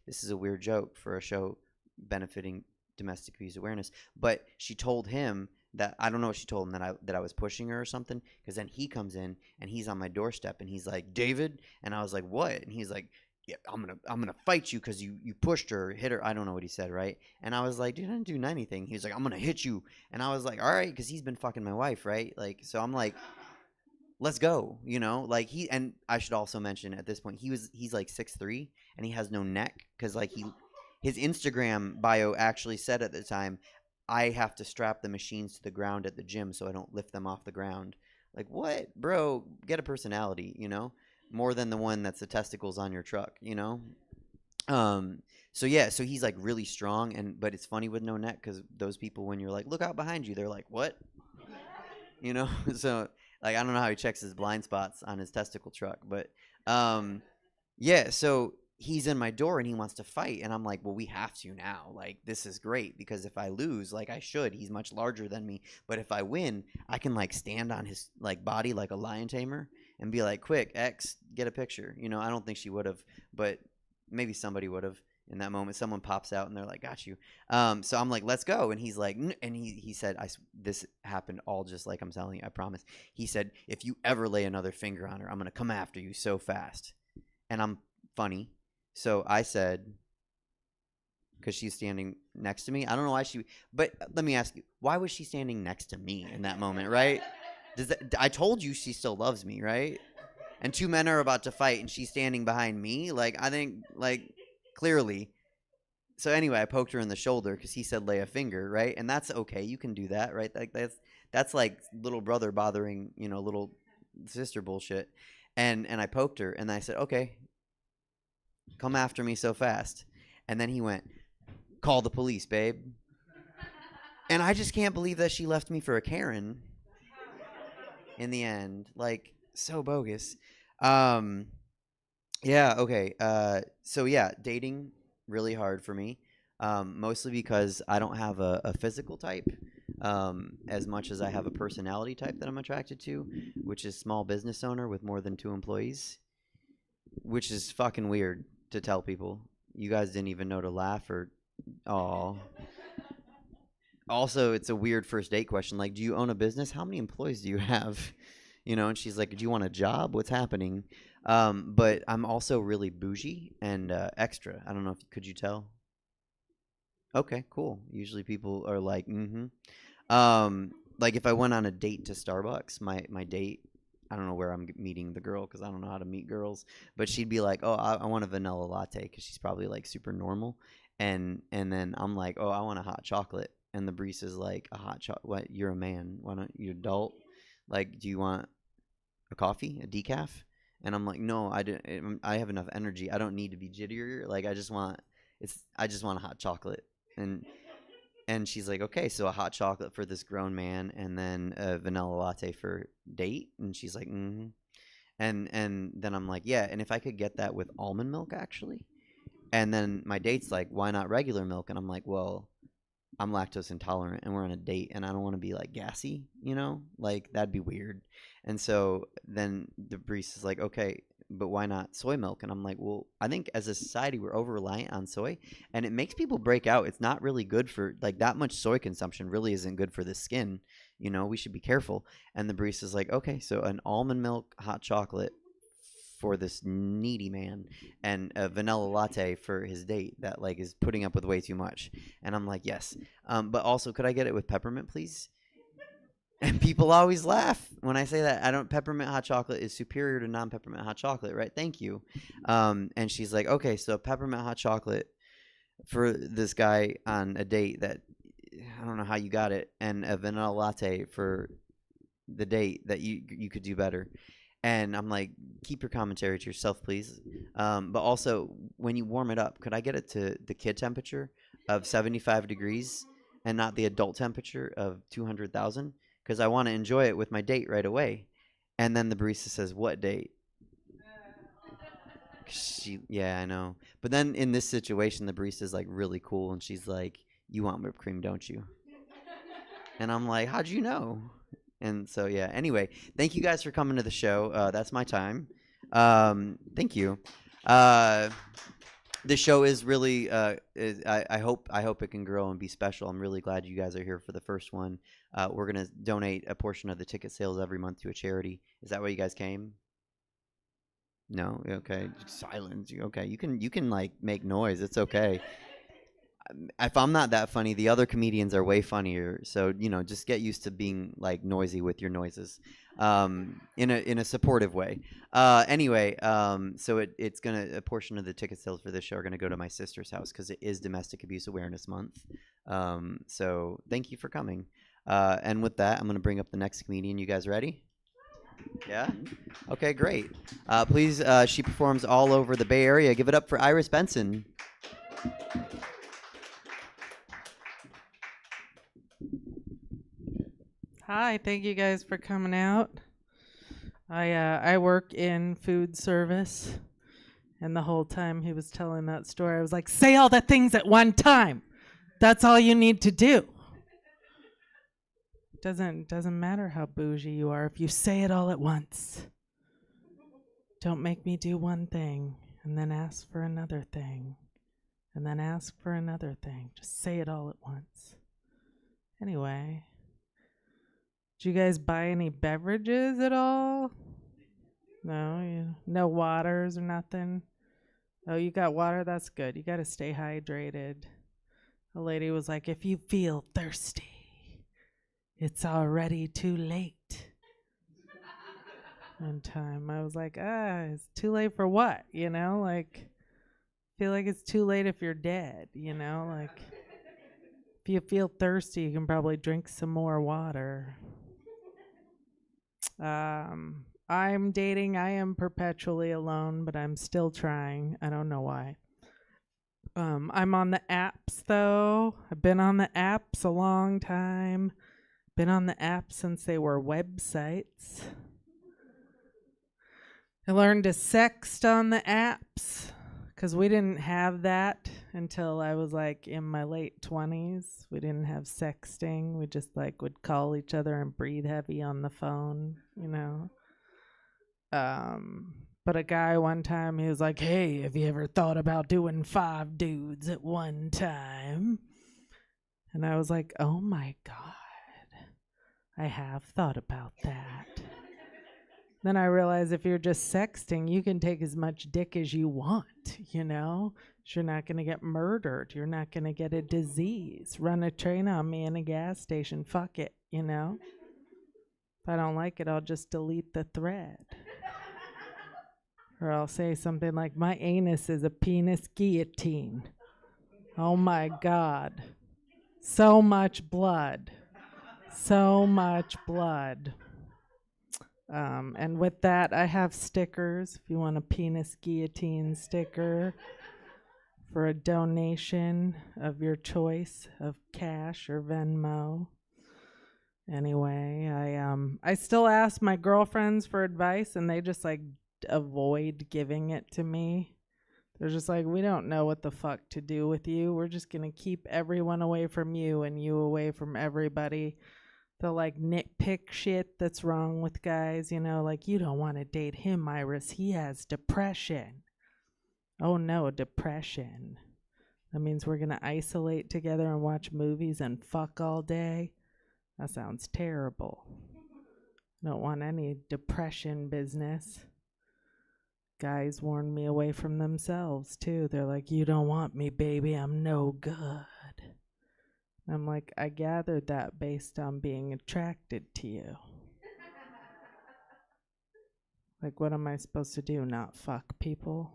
this is a weird joke for a show benefiting domestic abuse awareness, but she told him that, I don't know what she told him, that I was pushing her or something. Because then he comes in and he's on my doorstep and he's like, David. And I was like, what? And he's like, yeah, I'm gonna fight you because you pushed her, hit her. I don't know what he said, right? And I was like, dude, I didn't do anything. He's like, I'm gonna hit you. And I was like, all right, because he's been fucking my wife, right? Like, so I'm like, let's go, like and I should also mention at this point, he's like 6'3" and he has no neck, because like his Instagram bio actually said at the time, I have to strap the machines to the ground at the gym so I don't lift them off the ground. Like, what, bro? Get a personality, more than the one that's the testicles on your truck, So yeah, so he's like really strong, but it's funny with no neck, because those people, when you're like, look out behind you, they're like, what? So like, I don't know how he checks his blind spots on his testicle truck, but yeah, so he's in my door and he wants to fight, and I'm like, well, we have to now, like, this is great, because if I lose, like I should, he's much larger than me, but if I win, I can like stand on his like body like a lion tamer and be like, quick, X, get a picture. I don't think she would have, but maybe somebody would have. in that moment. Someone pops out and they're like, got you. So I'm like, let's go. And he's like, and he said, this happened all just like I'm telling you, I promise. He said, if you ever lay another finger on her, I'm going to come after you so fast. And I'm funny. So I said, because she's standing next to me. I don't know why but let me ask you, why was she standing next to me in that moment, right? I told you she still loves me, right? And two men are about to fight and she's standing behind me. Like, I think, like, clearly. So anyway, I poked her in the shoulder because he said lay a finger, right? And that's okay. You can do that, right? Like that's like little brother bothering, little sister bullshit. And I poked her and I said, okay, come after me so fast. And then he went, call the police, babe. And I just can't believe that she left me for a Karen in the end. Like, so bogus. Yeah, okay. So yeah, dating really hard for me. Mostly because I don't have a physical type, as much as I have a personality type that I'm attracted to, which is small business owner with more than 2 employees, which is fucking weird to tell people. You guys didn't even know to laugh or, oh. Also, it's a weird first date question. Like, do you own a business? How many employees do you have? And she's like, do you want a job? What's happening? But I'm also really bougie and extra. I don't know could you tell? Okay, cool. Usually people are like, like if I went on a date to Starbucks, my date, I don't know where I'm meeting the girl because I don't know how to meet girls, but she'd be like, oh, I want a vanilla latte because she's probably like super normal. And then I'm like, oh, I want a hot chocolate. And the barista's like, a hot chocolate? What? You're a man. Why don't you adult? Like, do you want a coffee, a decaf? And I'm like, no, I have enough energy. I don't need to be jittier. Like, I just want a hot chocolate. And she's like, okay, so a hot chocolate for this grown man, and then a vanilla latte for date. And she's like, mm-hmm. And then I'm like, yeah. And if I could get that with almond milk, actually. And then my date's like, why not regular milk? And I'm like, well, I'm lactose intolerant and we're on a date and I don't want to be like gassy, like that'd be weird. And so then the barista's like, okay, but why not soy milk? And I'm like, well, I think as a society, we're over reliant on soy and it makes people break out. It's not really good for like that much soy consumption really isn't good for the skin. We should be careful. And the barista's like, okay, so an almond milk hot chocolate for this needy man and a vanilla latte for his date that like is putting up with way too much. And I'm like, yes. But also, could I get it with peppermint, please? And people always laugh when I say that. Peppermint hot chocolate is superior to non-peppermint hot chocolate, right? Thank you. And she's like, okay, so peppermint hot chocolate for this guy on a date that I don't know how you got it, and a vanilla latte for the date that you could do better. And I'm like, keep your commentary to yourself, please. But also, when you warm it up, could I get it to the kid temperature of 75 degrees and not the adult temperature of 200,000? Because I want to enjoy it with my date right away. And then the barista says, what date? Yeah, I know. But then in this situation, the barista's like really cool. And she's like, you want whipped cream, don't you? And I'm like, how'd you know? And so, yeah, anyway, thank you guys for coming to the show. That's my time. Thank you. This show is really, I hope it can grow and be special. I'm really glad you guys are here for the first one. We're going to donate a portion of the ticket sales every month to a charity. Is that why you guys came? No? Okay. Silence. Okay. You can like make noise. It's okay. If I'm not that funny, the other comedians are way funnier. So, just get used to being like noisy with your noises, in a supportive way. Anyway, so it's a portion of the ticket sales for this show are gonna go to my sister's house because it is Domestic Abuse Awareness Month. So thank you for coming. And with that, I'm gonna bring up the next comedian. You guys ready? Yeah? Okay, great. Please, she performs all over the Bay Area. Give it up for Iris Benson. Hi, thank you guys for coming out. I work in food service, and the whole time he was telling that story, I was like, say all the things at one time. That's all you need to do. Doesn't matter how bougie you are if you say it all at once. Don't make me do one thing and then ask for another thing and then ask for another thing. Just say it all at once. Anyway, did you guys buy any beverages at all? No, no waters or nothing? Oh, you got water? That's good. You got to stay hydrated. A lady was like, if you feel thirsty, it's already too late. One time I was like, it's too late for what? You know, like, feel like it's too late if you're dead, you know, like, if you feel thirsty, you can probably drink some more water. I'm dating. I am perpetually alone, but I'm still trying. I don't know why. I'm on the apps, though. I've been on the apps a long time. Been on the apps since they were websites. I learned to sext on the apps because we didn't have that until I was like in my late 20s. We didn't have sexting. We just like would call each other and breathe heavy on the phone, you know. But a guy one time, he was like, hey, have you ever thought about doing 5 dudes at one time? And I was like, oh my God, I have thought about that. Then I realized if you're just sexting, you can take as much dick as you want, you know? You're not going to get murdered. You're not going to get a disease. Run a train on me in a gas station. Fuck it, you know? If I don't like it, I'll just delete the thread. Or I'll say something like, my anus is a penis guillotine. Oh my God. So much blood. So much blood. And with that, I have stickers. If you want a penis guillotine sticker for a donation of your choice of cash or Venmo. Anyway, I still ask my girlfriends for advice, and they just like avoid giving it to me. They're just like, we don't know what the fuck to do with you. We're just gonna keep everyone away from you and you away from everybody. They'll like nitpick shit that's wrong with guys, you know, like, you don't want to date him, Iris. He has depression. Oh no, depression. That means we're gonna isolate together and watch movies and fuck all day. That sounds terrible. Don't want any depression business. Guys warn me away from themselves too. They're like, you don't want me, baby. I'm no good. I'm like, I gathered that based on being attracted to you. Like, what am I supposed to do? Not fuck people?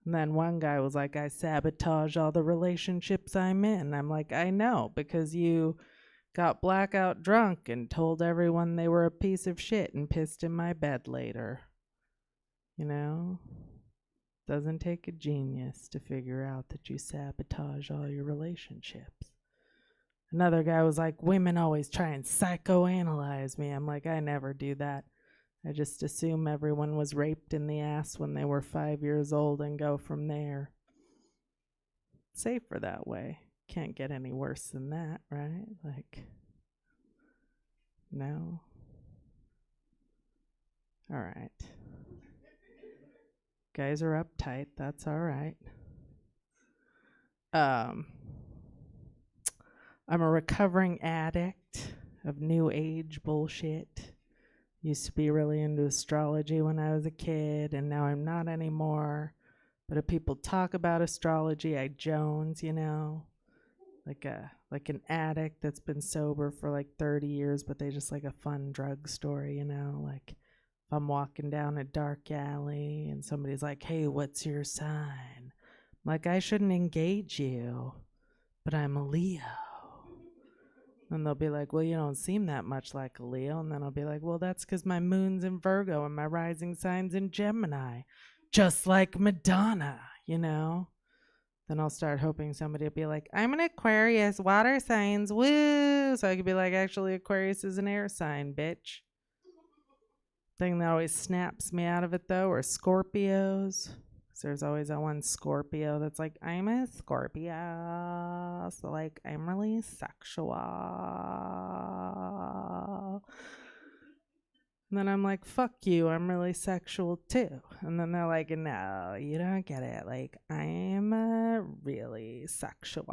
And then one guy was like, I sabotage all the relationships I'm in. I'm like, I know, because you got blackout drunk and told everyone they were a piece of shit and pissed in my bed later. You know? Doesn't take a genius to figure out that you sabotage all your relationships. Another guy was like, women always try and psychoanalyze me. I'm like, I never do that. I just assume everyone was raped in the ass when they were 5 years old and go from there. Safer that way. Can't get any worse than that, right? Like, no. All right. Guys are uptight. That's all right. I'm a recovering addict of new age bullshit. Used to be really into astrology when I was a kid, and now I'm not anymore. But if people talk about astrology, I Jones, you know, like an addict that's been sober for like 30 years, but they just like a fun drug story, you know, like if I'm walking down a dark alley and somebody's like, hey, what's your sign? I'm like, I shouldn't engage you, but I'm a Leo. And they'll be like, well, you don't seem that much like a Leo. And then I'll be like, well, that's because my moon's in Virgo and my rising sign's in Gemini. Just like Madonna, you know? Then I'll start hoping somebody will be like, I'm an Aquarius, water signs, woo! So I could be like, actually, Aquarius is an air sign, bitch. Thing that always snaps me out of it, though, are Scorpios. There's always that one Scorpio that's like, I'm a Scorpio, so like I'm really sexual. And then I'm like, fuck you, I'm really sexual too. And then they're like, no, you don't get it. Like, I am really sexual.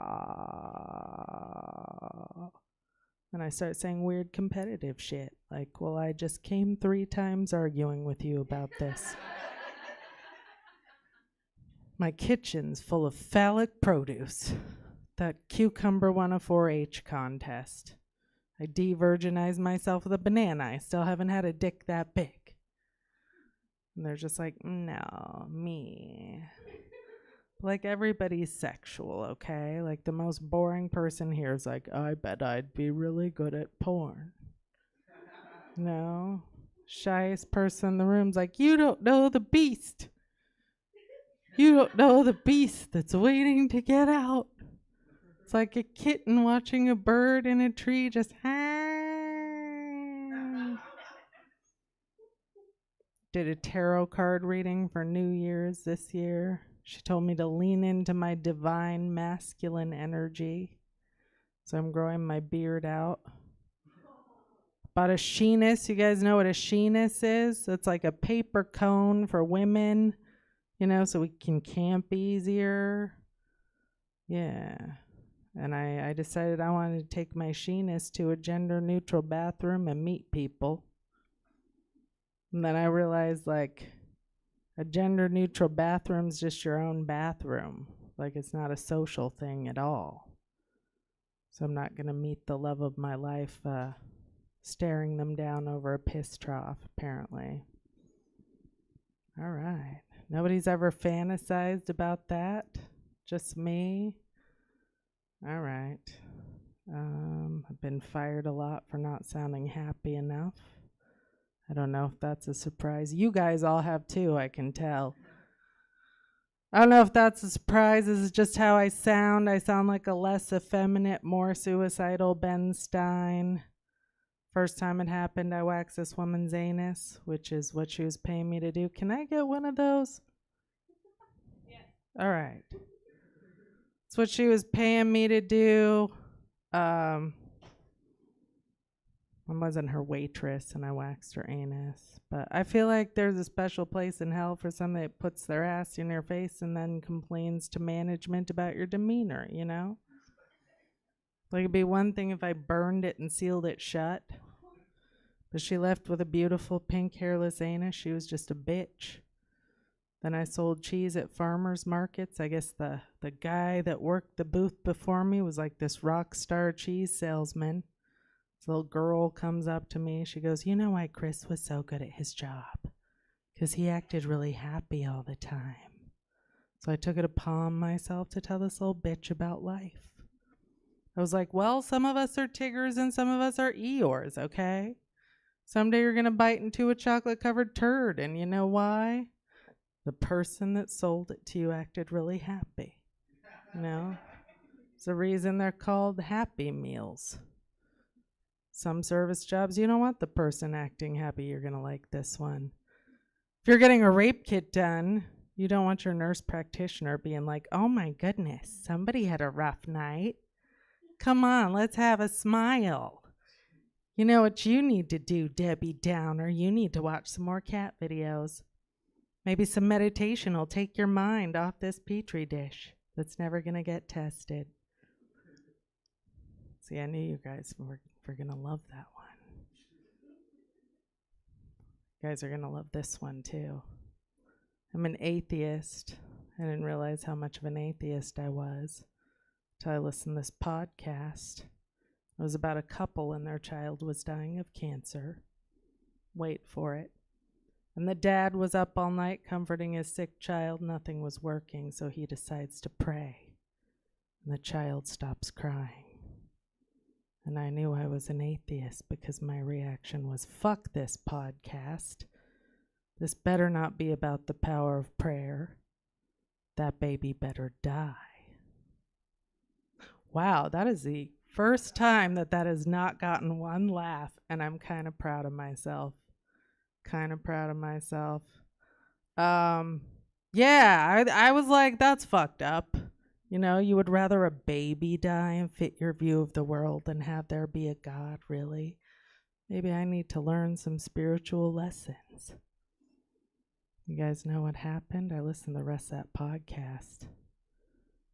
And I start saying weird competitive shit. Like, well, I just came 3 times arguing with you about this. My kitchen's full of phallic produce. That cucumber won a 4-H contest. I de-virginized myself with a banana. I still haven't had a dick that big. And they're just like, no, me. Like, everybody's sexual, okay? Like, the most boring person here is like, I bet I'd be really good at porn. No. Shyest person in the room's like, you don't know the beast. You don't know the beast that's waiting to get out. It's like a kitten watching a bird in a tree just did a tarot card reading for New Year's this year. She told me to lean into my divine masculine energy. So I'm growing my beard out. Bought a sheenus. You guys know what a sheenus is? It's like a paper cone for women, you know, so we can camp easier. Yeah. And I decided I wanted to take my sheenus to a gender-neutral bathroom and meet people. And then I realized, like, a gender-neutral bathroom's just your own bathroom. Like, it's not a social thing at all. So I'm not going to meet the love of my life staring them down over a piss trough, apparently. All right. Nobody's ever fantasized about that? Just me? All right. I've been fired a lot for not sounding happy enough. I don't know if that's a surprise. You guys all have too, I can tell. I don't know if that's a surprise. This is just how I sound. I sound like a less effeminate, more suicidal Ben Stein. First time it happened, I waxed this woman's anus, which is what she was paying me to do. Can I get one of those? Yes. All right. It's what she was paying me to do. I wasn't her waitress, and I waxed her anus. But I feel like there's a special place in hell for somebody that puts their ass in your face and then complains to management about your demeanor, you know? Like, it'd be one thing if I burned it and sealed it shut. But she left with a beautiful pink hairless anus. She was just a bitch. Then I sold cheese at farmers markets. I guess the guy that worked the booth before me was like this rock star cheese salesman. This little girl comes up to me. She goes, you know why Chris was so good at his job? Because he acted really happy all the time. So I took it upon myself to tell this little bitch about life. I was like, well, some of us are Tiggers and some of us are Eeyores, okay? Someday you're going to bite into a chocolate-covered turd, and you know why? The person that sold it to you acted really happy. You know? It's the reason they're called Happy Meals. Some service jobs, you don't want the person acting happy. You're going to like this one. If you're getting a rape kit done, you don't want your nurse practitioner being like, oh my goodness, somebody had a rough night. Come on, let's have a smile. You know what you need to do, Debbie Downer? You need to watch some more cat videos. Maybe some meditation will take your mind off this petri dish that's never going to get tested. See, I knew you guys were going to love that one. You guys are going to love this one, too. I'm an atheist. I didn't realize how much of an atheist I was until I listened to this podcast. It was about a couple and their child was dying of cancer. Wait for it. And the dad was up all night comforting his sick child. Nothing was working, so he decides to pray. And the child stops crying. And I knew I was an atheist because my reaction was, fuck this podcast. This better not be about the power of prayer. That baby better die. Wow, that is the first time that has not gotten one laugh, and I'm kind of proud of myself. Yeah, I was like, that's fucked up. You know, you would rather a baby die and fit your view of the world than have there be a God, really? Maybe I need to learn some spiritual lessons. You guys know what happened? I listened to the rest of that podcast.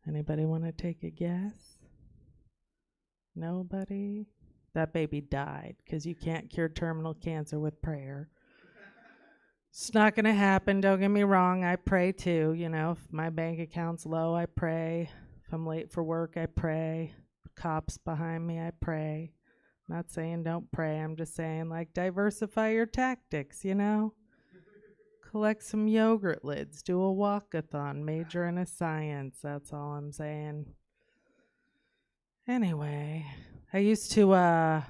Anybody want to take a guess? Nobody? That baby died because you can't cure terminal cancer with prayer. It's not going to happen. Don't get me wrong. I pray too. You know, if my bank account's low, I pray. If I'm late for work, I pray. Cops behind me, I pray. I'm not saying don't pray. I'm just saying, like, diversify your tactics, you know? Collect some yogurt lids. Do a walkathon. Major in a science. That's all I'm saying. Anyway, I used to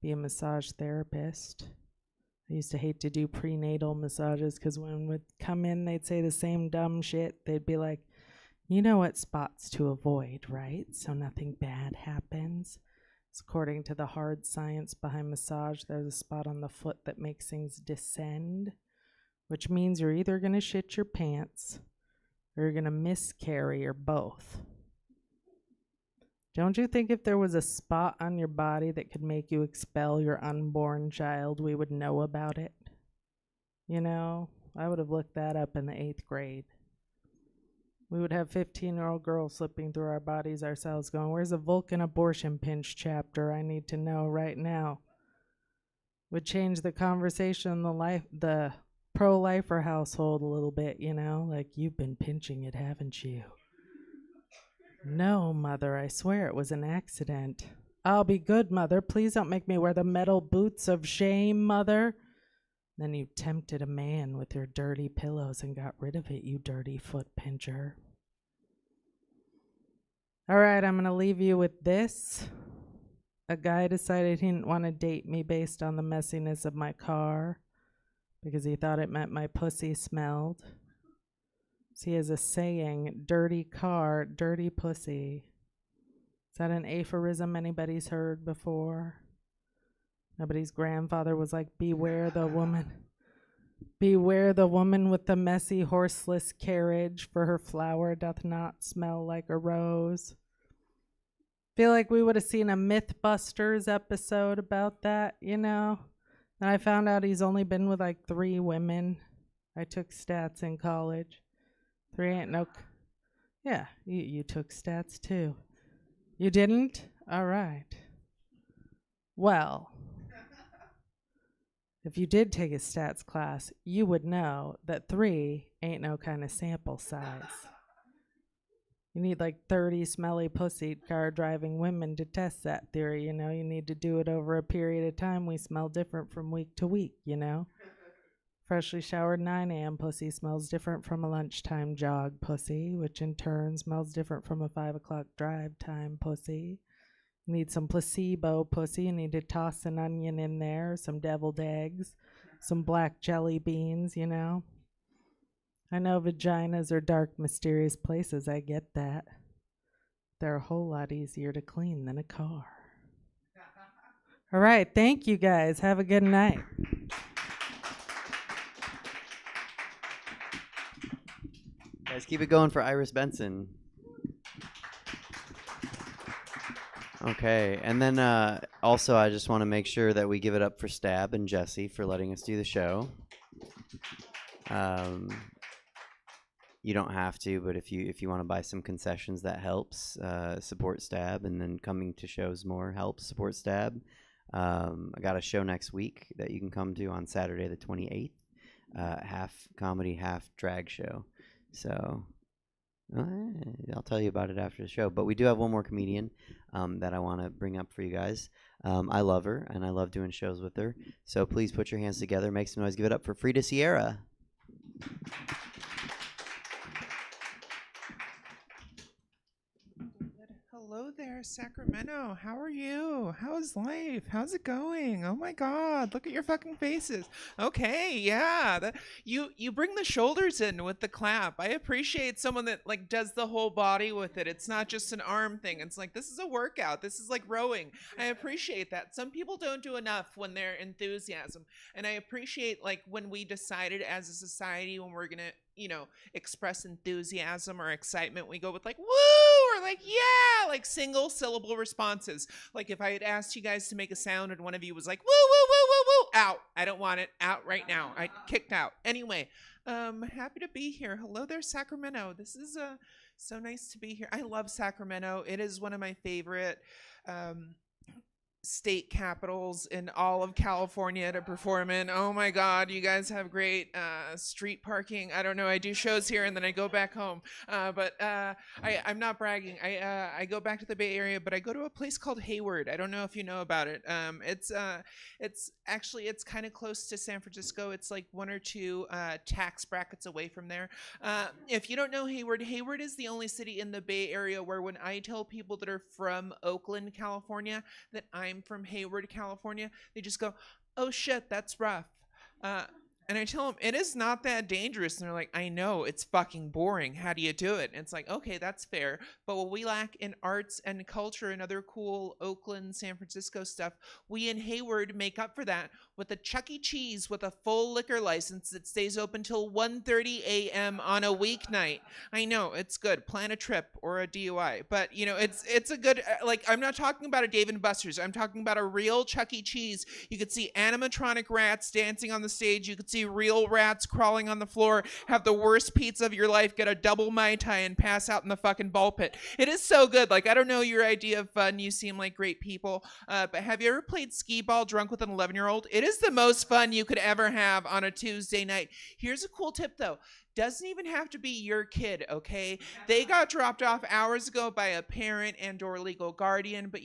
be a massage therapist. I used to hate to do prenatal massages because when would come in, they'd say the same dumb shit. They'd be like, you know what spots to avoid, right? So nothing bad happens. It's according to the hard science behind massage, there's a spot on the foot that makes things descend, which means you're either going to shit your pants or you're going to miscarry or both. Don't you think if there was a spot on your body that could make you expel your unborn child, we would know about it? You know, I would have looked that up in the 8th grade. We would have 15-year-old girls slipping through our bodies ourselves going, where's the Vulcan abortion pinch chapter? I need to know right now. Would change the conversation in the pro-lifer household a little bit, you know? Like, you've been pinching it, haven't you? No, Mother, I swear it was an accident. I'll be good, Mother. Please don't make me wear the metal boots of shame, Mother. Then you tempted a man with your dirty pillows and got rid of it, you dirty foot pincher. All right, I'm going to leave you with this. A guy decided he didn't want to date me based on the messiness of my car because he thought it meant my pussy smelled. So he has a saying, dirty car, dirty pussy. Is that an aphorism anybody's heard before? Nobody's grandfather was like, beware the woman. Beware the woman with the messy horseless carriage, for her flower doth not smell like a rose. Feel like we would have seen a Mythbusters episode about that, you know? And I found out he's only been with like 3 women. I took stats in college. 3 ain't no... Yeah, you took stats too. You didn't? All right. Well... If you did take a stats class, you would know that 3 ain't no kind of sample size. You need like 30 smelly pussy car driving women to test that theory, you know. You need to do it over a period of time. We smell different from week to week, you know. Freshly showered 9 a.m. pussy smells different from a lunchtime jog pussy, which in turn smells different from a 5 o'clock drive time pussy. You need some placebo pussy. You need to toss an onion in there, some deviled eggs, some black jelly beans, you know. I know vaginas are dark, mysterious places. I get that. They're a whole lot easier to clean than a car. All right. Thank you, guys. Have a good night. Guys, keep it going for Iris Benson. Okay, and then also I just want to make sure that we give it up for Stab and Jesse for letting us do the show. You don't have to, but if you want to buy some concessions, that helps support Stab, and then coming to shows more helps support Stab. I got a show next week that you can come to on Saturday the 28th, half comedy, half drag show. So I'll tell you about it after the show. But we do have one more comedian that I want to bring up for you guys. I love her, and I love doing shows with her. So please put your hands together, make some noise, give it up for Frida Sierra. Hello there, Sacramento. How are you? How's life? How's it going? Oh my God, look at your fucking faces. Okay, yeah. You bring the shoulders in with the clap. I appreciate someone that like does the whole body with it. It's not just an arm thing. It's like, this is a workout. This is like rowing. I appreciate that. Some people don't do enough when they're enthusiasm. And I appreciate like when we decided as a society when we're going to express enthusiasm or excitement, we go with like woo or like yeah, like single syllable responses. Like if I had asked you guys to make a sound and one of you was like woo woo woo woo woo, out. I don't want it. Out right now. I kicked out. Anyway, happy to be here. Hello there, Sacramento. This is so nice to be here. I love Sacramento. It is one of my favorite state capitals in all of California to perform in. Oh my God, you guys have great street parking. I don't know. I do shows here and then I go back home. But I'm not bragging. I go back to the Bay Area, but I go to a place called Hayward. I don't know if you know about it. It's kind of close to San Francisco. It's like 1 or 2 tax brackets away from there. If you don't know Hayward, Hayward is the only city in the Bay Area where when I tell people that are from Oakland, California, that I'm from Hayward, California, they just go, oh shit, that's rough. And I tell them, it is not that dangerous. And they're like, I know, it's fucking boring. How do you do it? And it's like, okay, that's fair. But what we lack in arts and culture and other cool Oakland, San Francisco stuff, we in Hayward make up for that with a Chuck E. Cheese with a full liquor license that stays open till 1:30 a.m. on a weeknight. I know, it's good. Plan a trip or a DUI. But, it's a good, like, I'm not talking about a Dave & Buster's. I'm talking about a real Chuck E. Cheese. You could see animatronic rats dancing on the stage. You could see real rats crawling on the floor, have the worst pizza of your life, get a double Mai Tai, and pass out in the fucking ball pit. It is so good. Like, I don't know your idea of fun. You seem like great people. But have you ever played skee ball drunk with an 11-year-old? It is the most fun you could ever have on a Tuesday night. Here's a cool tip, though. Doesn't even have to be your kid, okay? They got dropped off hours ago by a parent and or legal guardian, but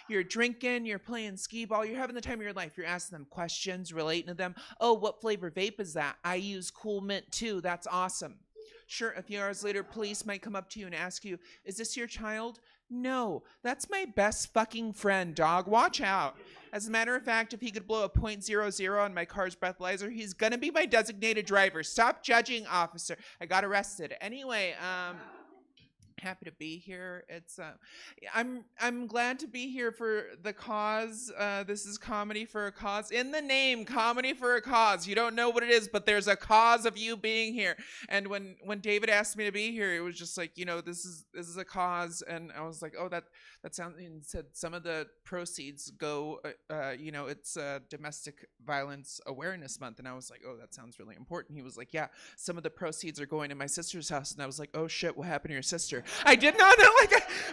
you're drinking, you're playing skee ball, you're having the time of your life. You're asking them questions, relating to them. Oh, what flavor vape is that? I use Cool Mint too. That's awesome. Sure, a few hours later, police might come up to you and ask you, is this your child? No, that's my best fucking friend, dog. Watch out. As a matter of fact, if he could blow a .00 on my car's breathalyzer, he's gonna be my designated driver. Stop judging, officer. I got arrested. Anyway, happy to be here. It's I'm glad to be here for the cause. This is Comedy for a Cause. In the name, Comedy for a Cause. You don't know what it is, but there's a cause of you being here. And when David asked me to be here, it was just like, this is a cause, and I was like, oh, that sounds. And said some of the proceeds go, it's Domestic Violence Awareness Month, and I was like, oh, that sounds really important. He was like, yeah, some of the proceeds are going to my sister's house, and I was like, oh shit, what happened to your sister? I did not know.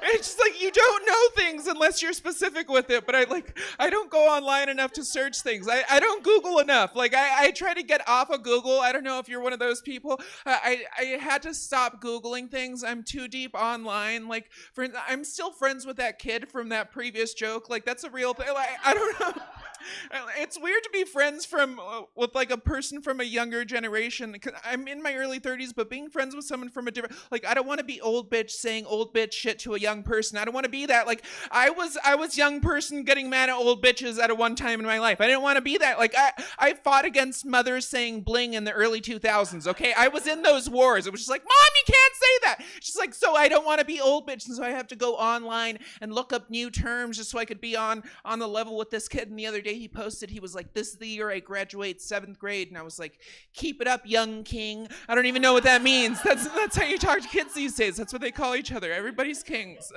It's just like you don't know things unless you're specific with it. But I don't go online enough to search things. I don't Google enough. Like I try to get off of Google. I don't know if you're one of those people. I had to stop Googling things. I'm too deep online. Like I'm still friends with that kid from that previous joke. Like that's a real thing. Like I don't know. It's weird to be friends with like a person from a younger generation. I'm in my early 30s, but being friends with someone from a different, like I don't want to be old bitch saying old bitch shit to a young person. I don't want to be that. Like I was young person getting mad at old bitches at a one time in my life. I didn't want to be that. Like I fought against mothers saying bling in the early 2000s. Okay, I was in those wars. It was just like, Mom, you can't say that. She's like, so I don't want to be old bitch, and so I have to go online and look up new terms just so I could be on the level with this kid. And the other day he posted, he was like, this is the year I graduate 7th grade. And I was like, keep it up, young king. I don't even know what that means. That's how you talk to kids these days. That's what they call each other. Everybody's kings.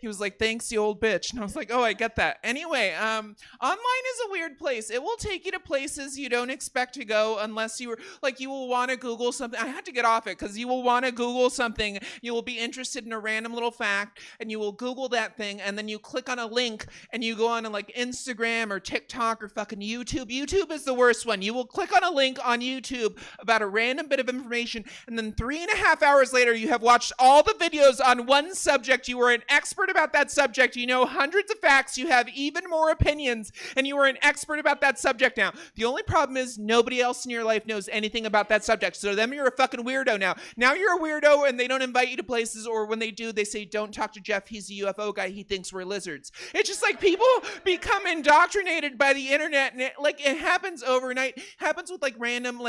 He was like, thanks, you old bitch. And I was like, oh, I get that. Anyway, online is a weird place. It will take you to places you don't expect to go unless you were like, you will want to Google something. I had to get off it because you will want to Google something. You will be interested in a random little fact and you will Google that thing, and then you click on a link and you go on to like Instagram or TikTok or fucking YouTube. YouTube is the worst one. You will click on a link on YouTube about a random bit of information, and then 3.5 hours later, you have watched all the videos on one subject. You are an expert about that subject. You know hundreds of facts. You have even more opinions, and you are an expert about that subject now. The only problem is nobody else in your life knows anything about that subject. So to them, you're a fucking weirdo now. Now you're a weirdo, and they don't invite you to places, or when they do, they say, don't talk to Jeff. He's a UFO guy. He thinks we're lizards. It's just like people become indoctrinated by the internet, and it happens overnight. Happens with like random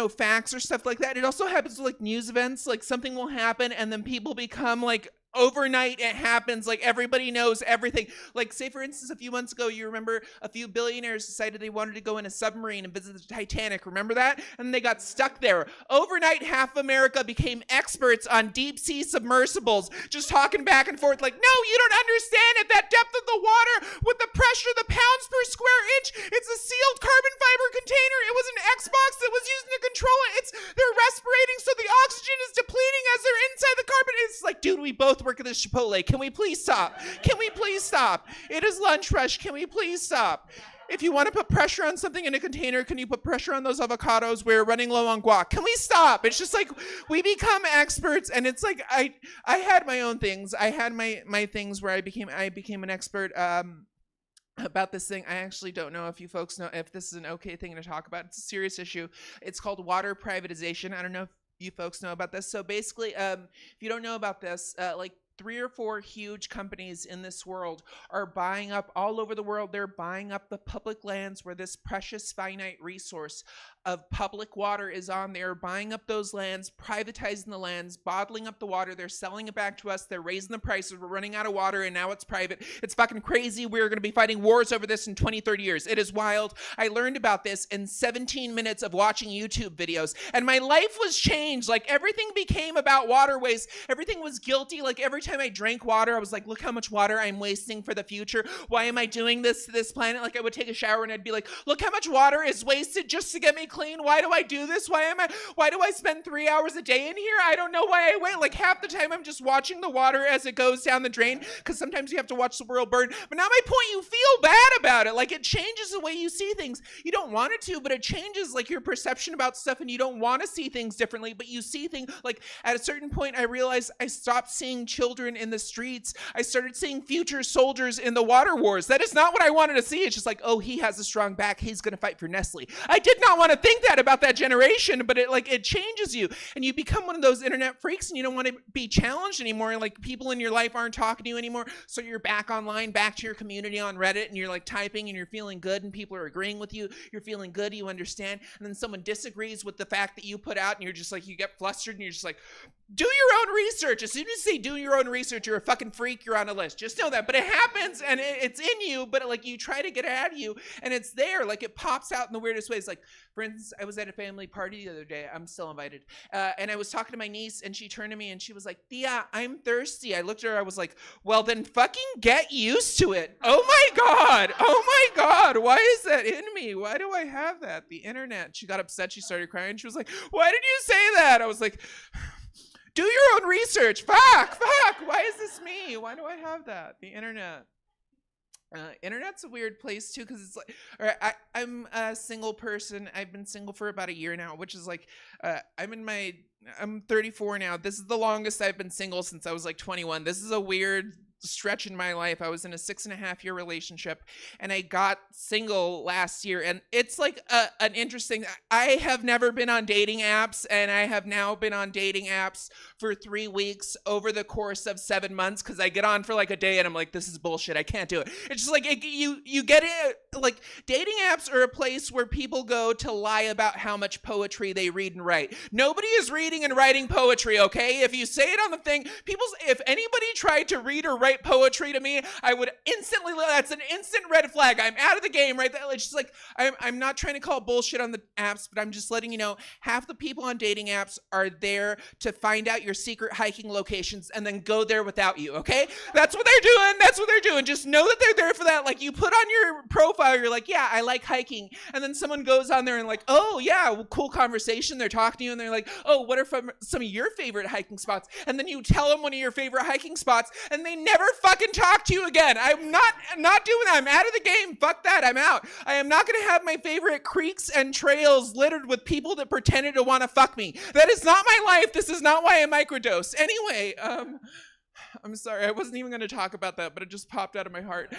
facts or stuff like that. It also happens with like news events. Like something will happen and then people become like overnight it happens. Like everybody knows everything. Like say for instance, a few months ago, you remember a few billionaires decided they wanted to go in a submarine and visit the Titanic. Remember that? And they got stuck there. Overnight, half America became experts on deep sea submersibles, just talking back and forth like, no, you don't understand at that depth of the water with the pressure, the pounds per square inch, it's a sealed carbon fiber container. It was an Xbox that was used to control it. They're respirating, so the oxygen is depleting as they're inside the carbon. It's like, dude, we both work at this Chipotle. Can we please stop? Can we please stop? It is lunch rush. Can we please stop? If you want to put pressure on something in a container, can you put pressure on those avocados? We're running low on guac. Can we stop? It's just like we become experts, and it's like I had my own things. I had my things where I became an expert about this thing. I actually don't know if you folks know if this is an okay thing to talk about. It's a serious issue. It's called water privatization. I don't know if you folks know about this. So basically, if you don't know about this, like 3 or 4 huge companies in this world are buying up all over the world. They're buying up the public lands where this precious finite resource of public water is on. They're buying up those lands, privatizing the lands, bottling up the water. They're selling it back to us. They're raising the prices. We're running out of water, and now it's private. It's fucking crazy. We're going to be fighting wars over this in 20, 30 years. It is wild. I learned about this in 17 minutes of watching YouTube videos, and my life was changed. Like, everything became about waterways. Everything was guilty. Like, every time I drank water, I was like, look how much water I'm wasting for the future. Why am I doing this to this planet? Like, I would take a shower, and I'd be like, look how much water is wasted just to get me clean. Why do I do this? Why do I spend 3 hours a day in here? I don't know why I wait. Like, half the time I'm just watching the water as it goes down the drain, because sometimes you have to watch the world burn. But now my point, you feel bad about it. Like, it changes the way you see things. You don't want it to, but it changes like your perception about stuff, and you don't want to see things differently, but you see things. Like, at a certain point, I realized I stopped seeing children in the streets. I started seeing future soldiers in the water wars. That is not what I wanted to see. It's just like, oh, he has a strong back. He's going to fight for Nestle. I did not want to think that about that generation, but it changes you, and you become one of those internet freaks, and you don't want to be challenged anymore. And like, people in your life aren't talking to you anymore, so you're back online, back to your community on Reddit, and you're like typing, and you're feeling good, and people are agreeing with you. You're feeling good, you understand, and then someone disagrees with the fact that you put out, and you're just like, you get flustered, and you're just like, do your own research. As soon as you say do your own research, you're a fucking freak. You're on a list. Just know that. But it happens, and it's in you, but like, you try to get it out of you, and it's there. Like, it pops out in the weirdest ways. Like, for instance, I was at a family party the other day. I'm still invited. And I was talking to my niece, and she turned to me, and she was like, Thea, I'm thirsty. I looked at her. I was like, well, then fucking get used to it. Oh my God. Oh my God. Why is that in me? Why do I have that? The internet. She got upset. She started crying. She was like, why did you say that? I was like, do your own research. Fuck. Why is this me? Why do I have that? The internet. Internet's a weird place too, because it's like, all right, I'm a single person. I've been single for about a year now, which is like, I'm 34 now. This is the longest I've been single since I was like 21. This is a weird stretch in my life. I was in a 6.5-year relationship, and I got single last year, and it's like an interesting, I have never been on dating apps, and I have now been on dating apps for 3 weeks over the course of 7 months, because I get on for like a day, and I'm like, this is bullshit, I can't do it. It's just like, you get it, like, dating apps are a place where people go to lie about how much poetry they read and write. Nobody is reading and writing poetry, okay? If you say it on the thing, if anybody tried to read or write poetry to me, I would instantly, that's an instant red flag. I'm out of the game right there. It's just like, I'm not trying to call bullshit on the apps, but I'm just letting you know, half the people on dating apps are there to find out your secret hiking locations and then go there without you, okay? That's what they're doing. Just know that they're there for that. Like, you put on your profile, you're like, yeah, I like hiking. And then someone goes on there and like, oh yeah, well, cool conversation. They're talking to you, and they're like, oh, what are some of your favorite hiking spots? And then you tell them one of your favorite hiking spots, and they never fucking talk to you again. I'm not doing that. I'm out of the game. Fuck that. I'm out. I am not going to have my favorite creeks and trails littered with people that pretended to want to fuck me. That is not my life. This is not why I microdose. Anyway, I'm sorry. I wasn't even going to talk about that, but it just popped out of my heart.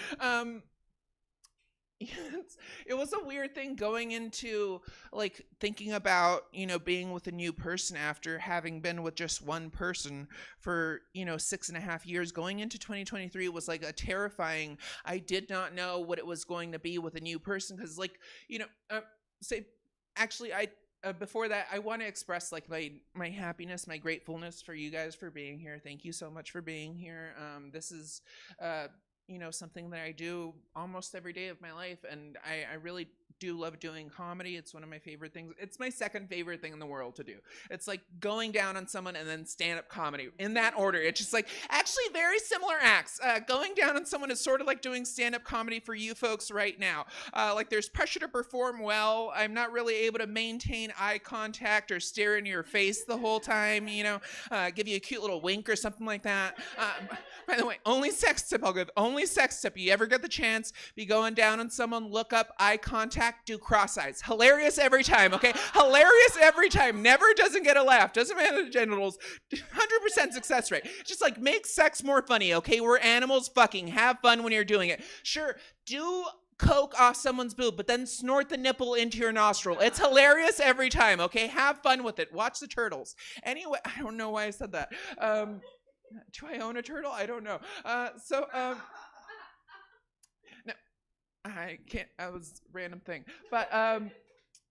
It was a weird thing going into, like, thinking about, being with a new person after having been with just one person for, 6.5 years. Going into 2023 was like a terrifying, I did not know what it was going to be with a new person. Cause like, before that, I want to express like my happiness, my gratefulness for you guys for being here. Thank you so much for being here. This is, something that I do almost every day of my life, and I really do love doing comedy. It's one of my favorite things. It's my second favorite thing in the world to do. It's like going down on someone and then stand-up comedy in that order. It's just like actually very similar acts. Going down on someone is sort of like doing stand-up comedy for you folks right now. Like there's pressure to perform well. I'm not really able to maintain eye contact or stare into your face the whole time, give you a cute little wink or something like that. By the way, only sex tip I'll give. Only sex tip. You ever get the chance, be going down on someone, look up, eye contact, do cross eyes. Hilarious every time, okay? Hilarious every time. Never doesn't get a laugh. Doesn't matter the genitals. 100% success rate. Just like make sex more funny, okay? We're animals fucking. Have fun when you're doing it. Sure, do coke off someone's boob, but then snort the nipple into your nostril. It's hilarious every time, okay? Have fun with it. Watch the turtles. Anyway, I don't know why I said that. Do I own a turtle? I don't know. No, I can't. That was a random thing. But,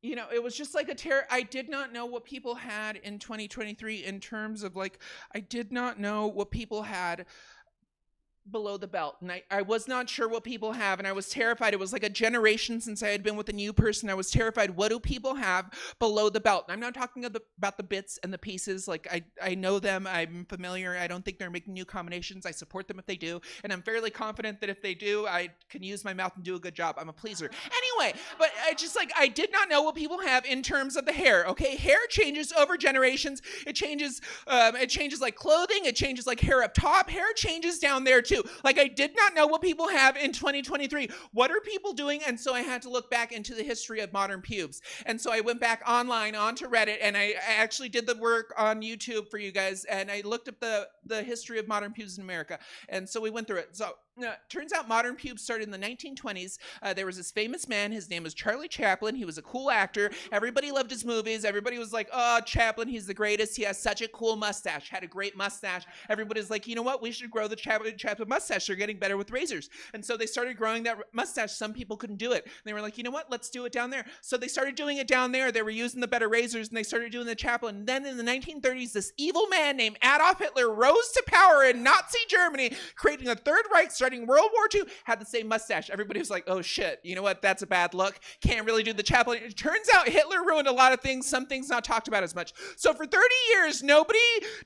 it was just like a terror. I did not know what people had in 2023 in terms of like, I did not know what people had below the belt, and I was not sure what people have, and I was terrified. It was like a generation since I had been with a new person. I was terrified. What do people have below the belt? And I'm not talking about the bits and the pieces. Like I know them. I'm familiar. I don't think they're making new combinations. I support them if they do, and I'm fairly confident that if they do, I can use my mouth and do a good job. I'm a pleaser. Anyway, but I did not know what people have in terms of the hair. Okay, hair changes over generations. It changes like clothing. It changes like hair up top. Hair changes down there too. Like I did not know what people have in 2023. What are people doing? And so I had to look back into the history of modern pubes. And so I went back online onto Reddit, and I actually did the work on YouTube for you guys, and I looked up the history of modern pubes in America. And so we went through it. So turns out modern pubes started in the 1920s. There was this famous man. His name was Charlie Chaplin. He was a cool actor. Everybody loved his movies. Everybody was like, oh, Chaplin, he's the greatest. He has such a cool mustache. Had a great mustache. Everybody's like, you know what? We should grow the Chaplin mustache. They're getting better with razors. And so they started growing that mustache. Some people couldn't do it. And they were like, you know what? Let's do it down there. So they started doing it down there. They were using the better razors, and they started doing the Chaplin. And then in the 1930s, this evil man named Adolf Hitler rose to power in Nazi Germany, creating a Third Reich, starting World War II, had the same mustache. Everybody was like, oh shit, you know what? That's a bad look. Can't really do the Chaplin. It turns out Hitler ruined a lot of things. Some things not talked about as much. So for 30 years, nobody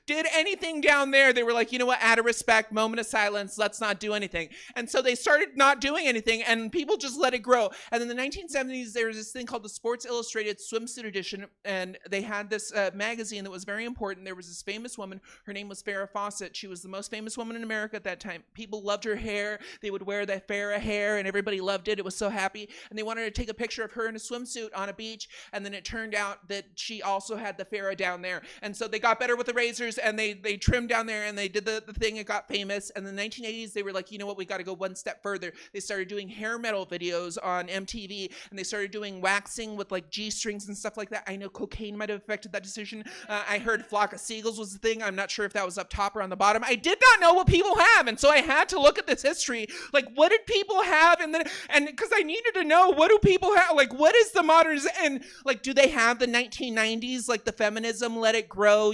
did anything down there. They were like, you know what? Out of respect, moment of silence. Let's not do anything. And so they started not doing anything, and people just let it grow. And in the 1970s, there was this thing called the Sports Illustrated Swimsuit Edition, and they had this magazine that was very important. There was this famous woman. Her name was Farrah Fawcett. She was the most famous woman in America at that time. People loved her hair. They would wear that Farrah hair, and everybody loved it. It was so happy. And they wanted to take a picture of her in a swimsuit on a beach, and then it turned out that she also had the Farrah down there. And so they got better with the razors, and they trimmed down there, and they did the thing. It got famous. And in the 1980s, they were like, you know what? We got to go one step further. They started doing hair metal videos on MTV, and they started doing waxing with like G-strings and stuff like that. I know cocaine might have affected that decision. I heard Flock of Seagulls was the thing. I'm not sure if that was up top or on the bottom. I did not know what people have, and so I had to look at this history. Like, what did people have? And because I needed to know, what do people have? Like, what is the moderns? And like, do they have the 1990s, like the feminism, let it grow,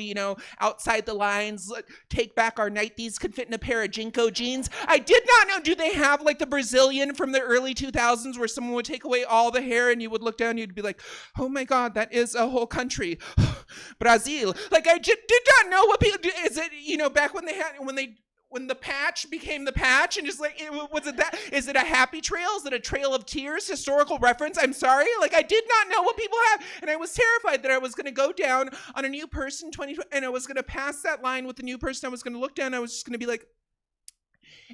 outside the lines, take back our nighties could fit in a pair of Jinko jeans? I did not know. Do they have like the Brazilian from the early 2000s where someone would take away all the hair and you would look down and you'd be like, oh my God, that is a whole country. Brazil. Like, I did not know what people do. Is it, back when when the patch became the patch, and just like, was it that? Is it a happy trail? Is it a trail of tears? Historical reference? I'm sorry. Like, I did not know what people have. And I was terrified that I was going to go down on a new person, and I was going to pass that line with the new person. I was going to look down, and I was just going to be like,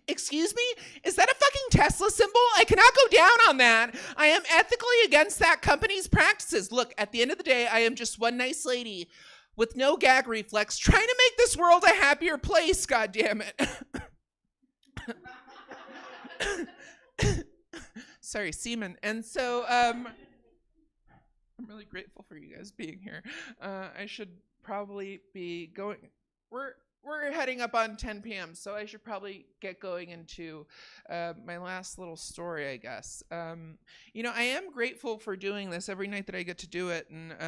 excuse me? Is that a fucking Tesla symbol? I cannot go down on that. I am ethically against that company's practices. Look, at the end of the day, I am just one nice lady with no gag reflex, trying to make this world a happier place, God damn it. Sorry, semen. And so, I'm really grateful for you guys being here. I should probably be going. we're heading up on 10 p.m., so I should probably get going into my last little story, I guess. I am grateful for doing this every night that I get to do it, and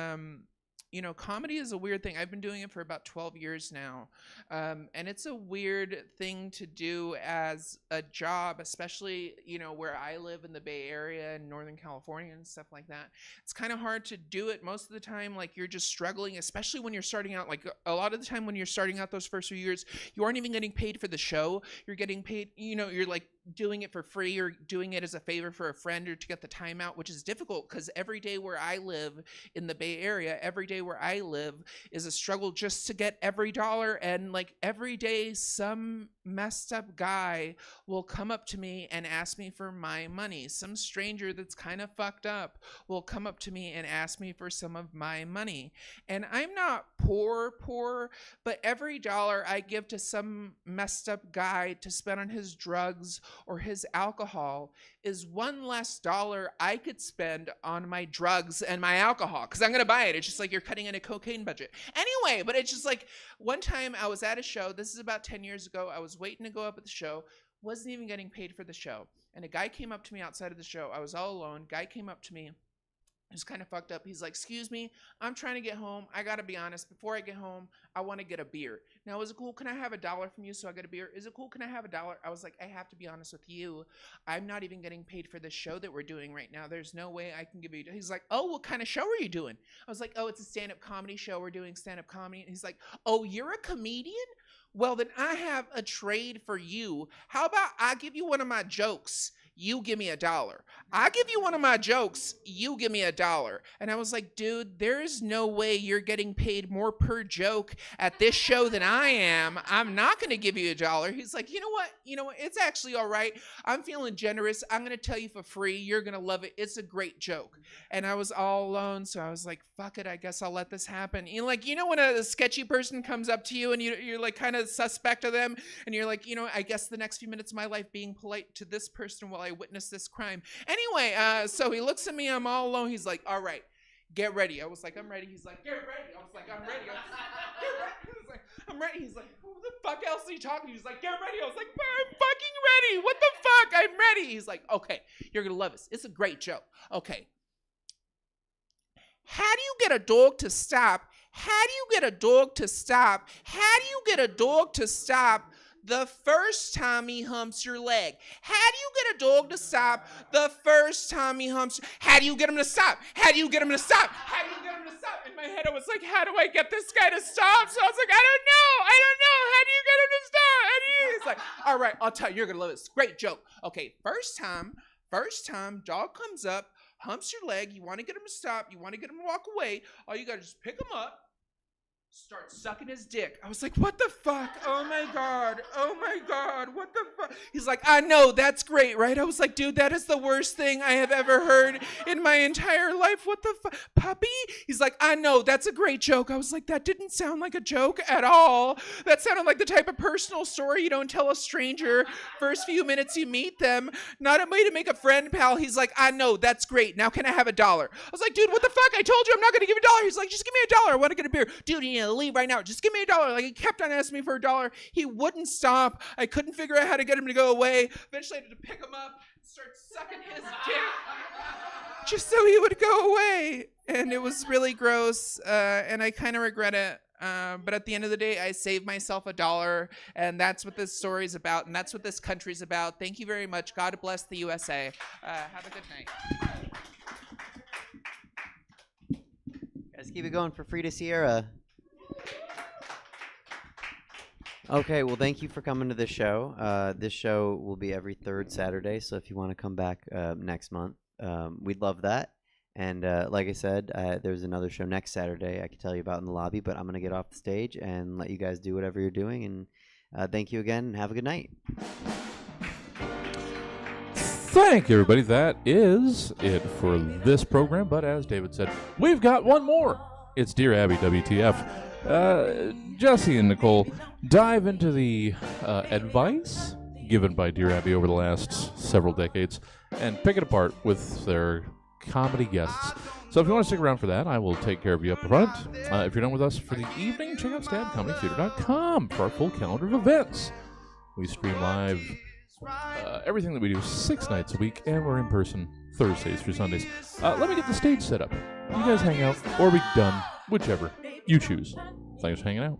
comedy is a weird thing. I've been doing it for about 12 years now, and it's a weird thing to do as a job, especially, where I live in the Bay Area and Northern California and stuff like that. It's kind of hard to do it most of the time. Like, you're just struggling, especially when you're starting out. Like, a lot of the time when you're starting out those first few years, you aren't even getting paid for the show. You're getting paid, you're like doing it for free or doing it as a favor for a friend or to get the time out, which is difficult because every day where I live in the Bay Area, every day where I live is a struggle just to get every dollar. And like every day, some messed up guy will come up to me and ask me for my money. Some stranger that's kind of fucked up will come up to me and ask me for some of my money. And I'm not poor, but every dollar I give to some messed up guy to spend on his drugs or his alcohol is one less dollar I could spend on my drugs and my alcohol because I'm going to buy it. It's just like you're cutting in a cocaine budget. Anyway, but it's just like one time I was at a show. This is about 10 years ago. I was waiting to go up at the show. Wasn't even getting paid for the show. And a guy came up to me outside of the show. I was all alone. Guy came up to me. He was kind of fucked up. He's like, excuse me, I'm trying to get home. I got to be honest. Before I get home, I want to get a beer. Now, is it cool? Can I have $1 from you so I get a beer? Is it cool? Can I have $1? I was like, I have to be honest with you. I'm not even getting paid for the show that we're doing right now. There's no way I can give you. He's like, oh, what kind of show are you doing? I was like, oh, it's a stand-up comedy show. We're doing stand-up comedy. And he's like, oh, you're a comedian? Well, then I have a trade for you. How about I give you one of my jokes? You give me $1. I give you one of my jokes, you give me $1. And I was like, dude, there is no way you're getting paid more per joke at this show than I am. I'm not going to give you $1. He's like, you know what? It's actually all right. I'm feeling generous. I'm going to tell you for free. You're going to love it. It's a great joke. And I was all alone, so I was like, fuck it. I guess I'll let this happen. When a sketchy person comes up to you and you're like kind of suspect of them, and you're like, I guess the next few minutes of my life being polite to this person while I witness this crime. Anyway, so he looks at me, I'm all alone. He's like, all right, get ready. I was like, I'm ready. He's like, get ready. I was like, I'm ready. Get ready. I was like, I'm ready. He's like, who the fuck else are you talking to? He's like, get ready. I was like, I'm fucking ready. What the fuck? I'm ready. He's like, okay, you're going to love this. It's a great joke. Okay. How do you get a dog to stop? How do you get a dog to stop? How do you get a dog to stop the first time he humps your leg? How do you get a dog to stop the first time he humps? How do you get him to stop? How do you get him to stop? How do you get him to stop? In my head, I was like, how do I get this guy to stop? So I was like, I don't know. How do you get him to stop? He's like, all right, I'll tell you. You're going to love this. Great joke. Okay, first time, dog comes up, humps your leg. You want to get him to stop. You want to get him to walk away. All you got to just pick him up. Start sucking his dick. I was like, what the fuck? Oh my God, what the fuck? He's like, I know, that's great, right? I was like, dude, that is the worst thing I have ever heard in my entire life. What the fuck? Puppy? He's like, I know, that's a great joke. I was like, that didn't sound like a joke at all. That sounded like the type of personal story you don't tell a stranger first few minutes you meet them. Not a way to make a friend, pal. He's like, I know, that's great. Now can I have $1? I was like, dude, what the fuck? I told you I'm not going to give you $1. He's like, just give me $1. I want to get a beer. Dude, you need to leave right now. Just give me $1. Like, he kept on asking me for $1. He wouldn't stop. I couldn't figure out how to get him to go away. Eventually I had to pick him up, start sucking his dick just so he would go away. And it was really gross, and I kind of regret it. But at the end of the day, I saved myself $1, and that's what this story's about, and that's what this country's about. Thank you very much. God bless the USA. Have a good night. Guys, keep it going for Frida Sierra. Okay, well, thank you for coming to this show. This show will be every third Saturday, so if you want to come back next month, we'd love that. And like I said, there's another show next Saturday I can tell you about in the lobby, but I'm going to get off the stage and let you guys do whatever you're doing. And thank you again, and have a good night. Thank you, everybody. That is it for this program. But as David said, we've got one more. It's Dear Abby WTF. Jesse and Nicole dive into the advice given by Dear Abby over the last several decades and pick it apart with their comedy guests. So if you want to stick around for that, I will take care of you up front. If you're done with us for the evening, check out stabcomedytheater.com for our full calendar of events. We stream live everything that we do 6 nights a week, and we're in person Thursdays through Sundays. Let me get the stage set up. You guys hang out, or be done, whichever you choose. Thanks for hanging out.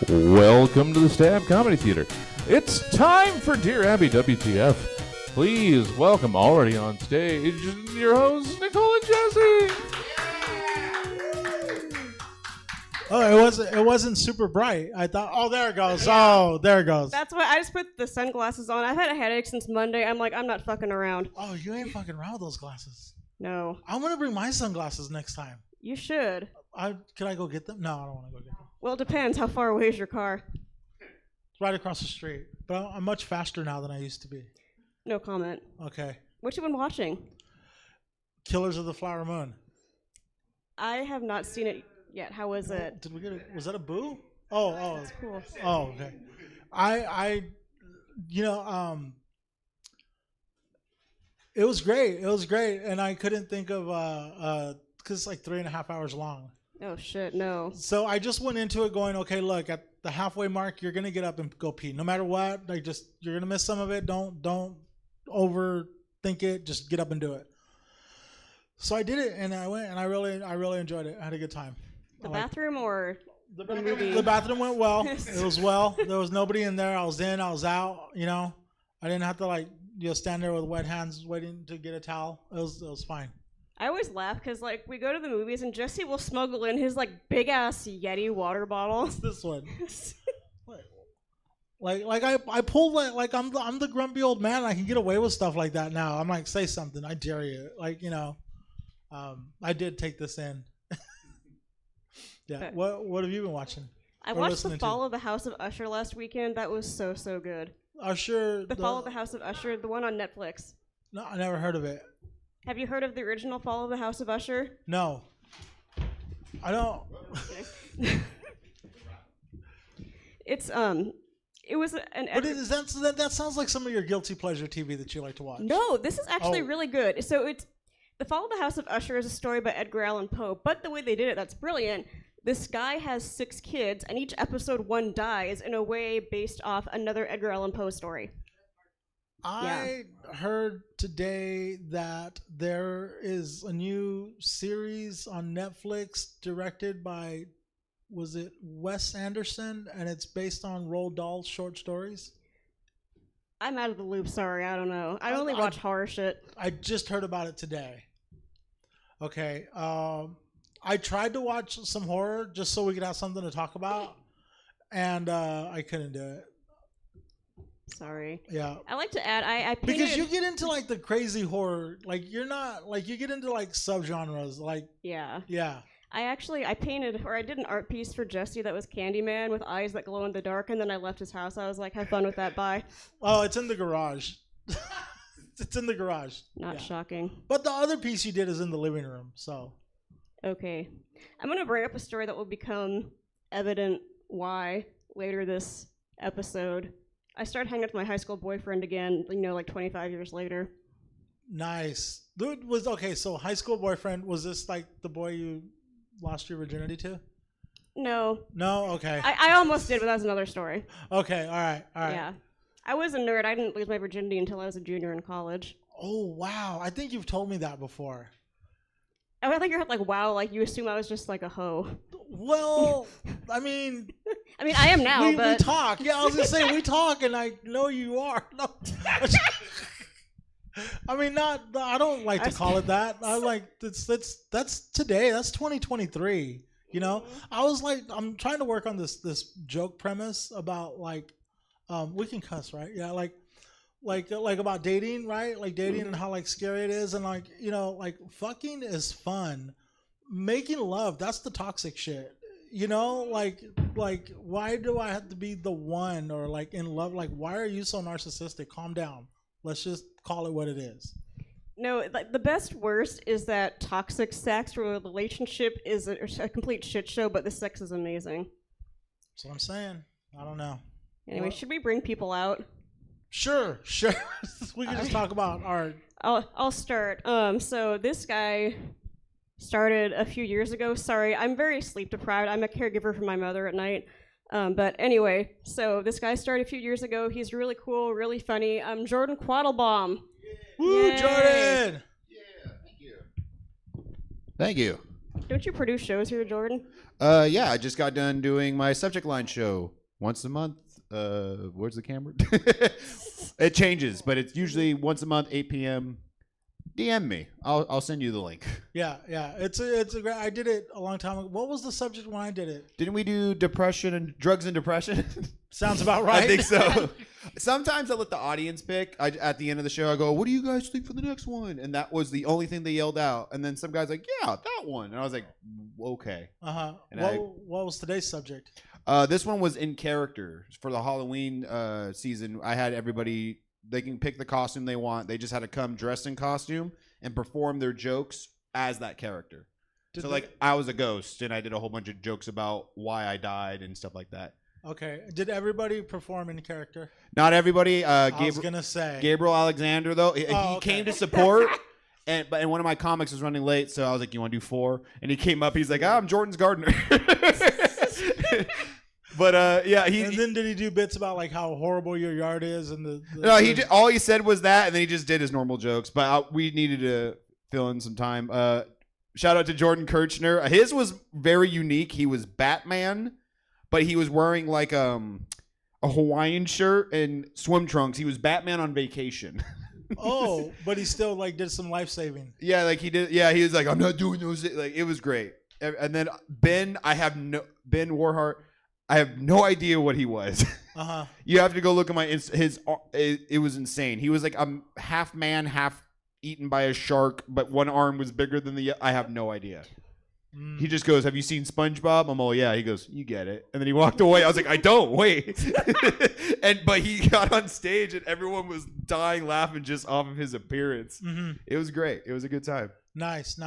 Welcome to the Stab Comedy Theater. It's time for Dear Abby WTF. Please welcome already on stage your hosts, Nicole and Jesse. Oh, it wasn't super bright. I thought, oh, there it goes. Oh, there it goes. That's why I just put the sunglasses on. I've had a headache since Monday. I'm like, I'm not fucking around. Oh, you ain't fucking around with those glasses. No. I'm gonna bring my sunglasses next time. You should. Can I go get them? No, I don't want to go get them. Well, it depends. How far away is your car? It's right across the street. But I'm much faster now than I used to be. No comment. Okay. What you been watching? Killers of the Flower Moon. I have not seen it yet. How was it? Did we get it? Was that a boo? Oh. That's cool. Oh, okay. It was great. It was great, and I couldn't think of because it's like 3.5 hours long. Oh shit, no. So I just went into it going, okay, look, at the halfway mark, you're gonna get up and go pee, no matter what. Like, just you're gonna miss some of it. Don't overthink it. Just get up and do it. So I did it, and I went, and I really enjoyed it. I had a good time. The bathroom or the movie? The bathroom went well. It was well. There was nobody in there. I was in. I was out. You know, I didn't have to stand there with wet hands waiting to get a towel. It was fine. I always laugh because we go to the movies and Jesse will smuggle in his big ass Yeti water bottle. What's this one? I pulled I'm the grumpy old man. I can get away with stuff like that now. I'm like, say something. I dare you. I did take this in. Yeah. What have you been watching? I watched The Fall of the House of Usher last weekend. That was so good. Usher. The Fall of the House of Usher, the one on Netflix. No, I never heard of it. Have you heard of the original Fall of the House of Usher? No. I don't. It's it was an. But that sounds like some of your guilty pleasure TV that you like to watch. No, this is actually really good. So it's The Fall of the House of Usher is a story by Edgar Allan Poe, but the way they did it, that's brilliant. This guy has 6 kids, and each episode one dies in a way based off another Edgar Allan Poe story. I heard today that there is a new series on Netflix directed by, was it Wes Anderson? And it's based on Roald Dahl's short stories. I'm out of the loop, sorry, I don't know. I only watch horror shit. I just heard about it today. Okay. I tried to watch some horror just so we could have something to talk about, and I couldn't do it. Sorry. Yeah. I like to add, I painted... Because you get into the crazy horror, you're not, you get into subgenres, Yeah. Yeah. I painted, or I did an art piece for Jesse that was Candyman with eyes that glow in the dark, and then I left his house. I was like, have fun with that, bye. Oh, it's in the garage. It's in the garage. Not shocking. But the other piece you did is in the living room, so. Okay. I'm going to bring up a story that will become evident why later this episode. I started hanging out with my high school boyfriend again, 25 years later. Nice. So high school boyfriend, was this the boy you lost your virginity to? No. No? Okay. I almost did, but that was another story. Okay, all right. Yeah. I was a nerd. I didn't lose my virginity until I was a junior in college. Oh, wow. I think you've told me that before. I think you're wow, you assume I was just a hoe. Well, I mean... I am now, but... We talk. Yeah, I was going to say, we talk, and I know you are. No. I don't like to call it that. That's today. That's 2023. I was I'm trying to work on this joke premise about we can cuss, right? Yeah, like about dating, right? Dating and how scary it is, and fucking is fun. Making love, that's the toxic shit. Why do I have to be the one or in love? Why are you so narcissistic? Calm down. Let's just call it what it is. No, the best worst is that toxic sex or a relationship is a complete shit show, but the sex is amazing. That's what I'm saying. I don't know. Anyway, should we bring people out? Sure. We can just talk about art. I'll start. So this guy started a few years ago. Sorry, I'm very sleep deprived. I'm a caregiver for my mother at night. But anyway, so this guy started a few years ago. He's really cool, really funny. Jordan Quattlebaum. Woo, Jordan! Thank you. Don't you produce shows here, Jordan? Yeah, I just got done doing my subject line show once a month. Where's the camera? It changes, but it's usually once a month, 8 p.m. DM me. I'll send you the link. Yeah. It's a great. I did it a long time ago. What was the subject when I did it? Didn't we do depression and drugs and depression? Sounds about right. I think so. Sometimes I let the audience pick. At the end of the show, I go, "What do you guys think for the next one?" And that was the only thing they yelled out. And then some guys like, "Yeah, that one." And I was like, "Okay." What was today's subject? This one was in character for the Halloween season. I had everybody. They can pick the costume they want. They just had to come dressed in costume and perform their jokes as that character. So like I was a ghost and I did a whole bunch of jokes about why I died and stuff like that. Okay. Did everybody perform in character? Not everybody. I was gonna say Gabriel Alexander though. He okay. came to support. And one of my comics was running late, so I was like, "You want to do 4?" And he came up. He's like, "I'm Jordan's gardener." But yeah, and then did he do bits about like how horrible your yard is and the no, all he said was that, and then he just did his normal jokes. But we needed to fill in some time. Shout out to Jordan Kirchner. His was very unique. He was Batman, but he was wearing like a Hawaiian shirt and swim trunks. He was Batman on vacation. Oh, but he still like did some life saving. Yeah, like he did. Yeah, he was like, "I'm not doing those." Like it was great. And then Ben Warhart. I have no idea what he was. You have to go look at it was insane. He was like a half man, half eaten by a shark, but one arm was bigger than the. I have no idea. He just goes, "Have you seen SpongeBob?" I'm all, "Yeah." He goes, "You get it." And then he walked away. I was like, "I don't wait." But he got on stage and everyone was dying laughing just off of his appearance. It was great. It was a good time. Nice.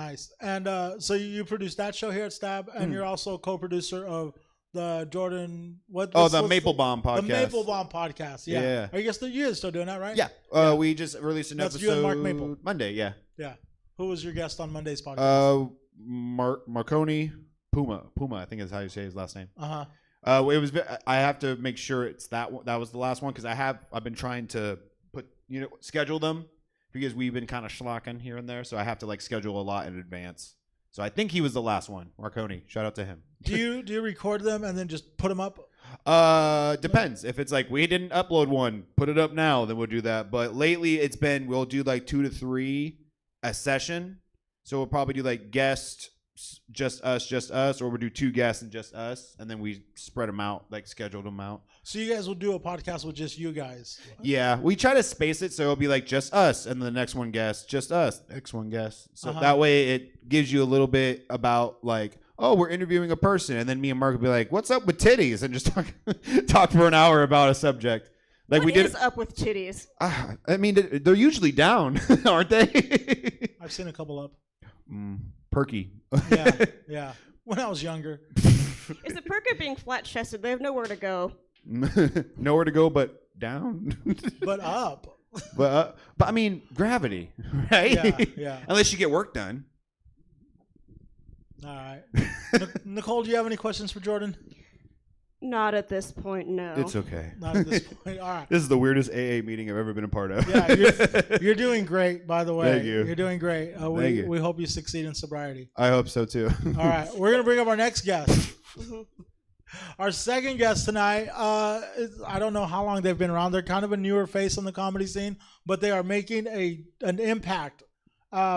And so you produced that show here at Stab, and you're also a co-producer of the Jordan the Maple Bomb podcast. The Maple Bomb podcast. Yeah. I guess you're still doing that, right? Yeah. We just released an That's episode you and Mark Maple. Monday. Yeah. Who was your guest on Monday's podcast? Marconi Puma, I think is how you say his last name. Uh-huh. It was. I have to make sure it's that one. That was the last one because I've been trying to schedule them because we've been kind of schlocking here and there, so I have to like schedule a lot in advance. So I think he was the last one. Marconi, shout out to him. Do you record them and then just put them up? Depends. If it's like we didn't upload one, put it up now, then we'll do that. But lately it's been we'll do like 2 to 3 a session. So we'll probably do like guest, just us, or we'll do 2 guests and just us, and then we spread them out, like scheduled them out. So you guys will do a podcast with just you guys? Yeah, we try to space it so it'll be like just us, and the next one guest, just us, next one guest. So that way it gives you a little bit about like, oh, we're interviewing a person, and then me and Mark will be like, what's up with titties, and just talk for an hour about a subject. Like what is up with titties? I mean, they're usually down, aren't they? I've seen a couple up. Perky. Yeah. When I was younger. Is the perk of being flat chested? They have nowhere to go. Nowhere to go but down. But up. But I mean, gravity, right? Yeah. Unless you get work done. All right. Nicole, do you have any questions for Jordan? Not at this point, no. It's okay. Not at this point. All right. This is the weirdest AA meeting I've ever been a part of. Yeah, you're doing great, by the way. Thank you. You're doing great. Thank you. We hope you succeed in sobriety. I hope so too. All right. We're going to bring up our next guest. Our second guest tonight, I don't know how long they've been around. They're kind of a newer face on the comedy scene, but they are making an impact.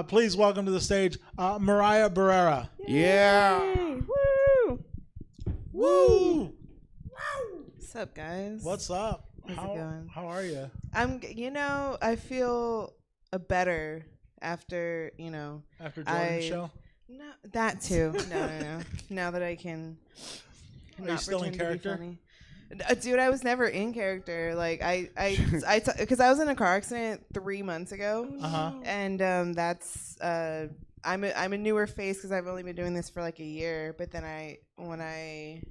Please welcome to the stage, Mariah Barrera. Yeah. Woo! Woo! What's up, guys? What's up? How's it going? How are you? I feel better after, After Jordan's show? No, that too. No. Now that I can. Are you still in character? Dude, I was never in character. Like because I was in a car accident 3 months ago, and that's I'm a newer face because I've only been doing this for like a year. But then when I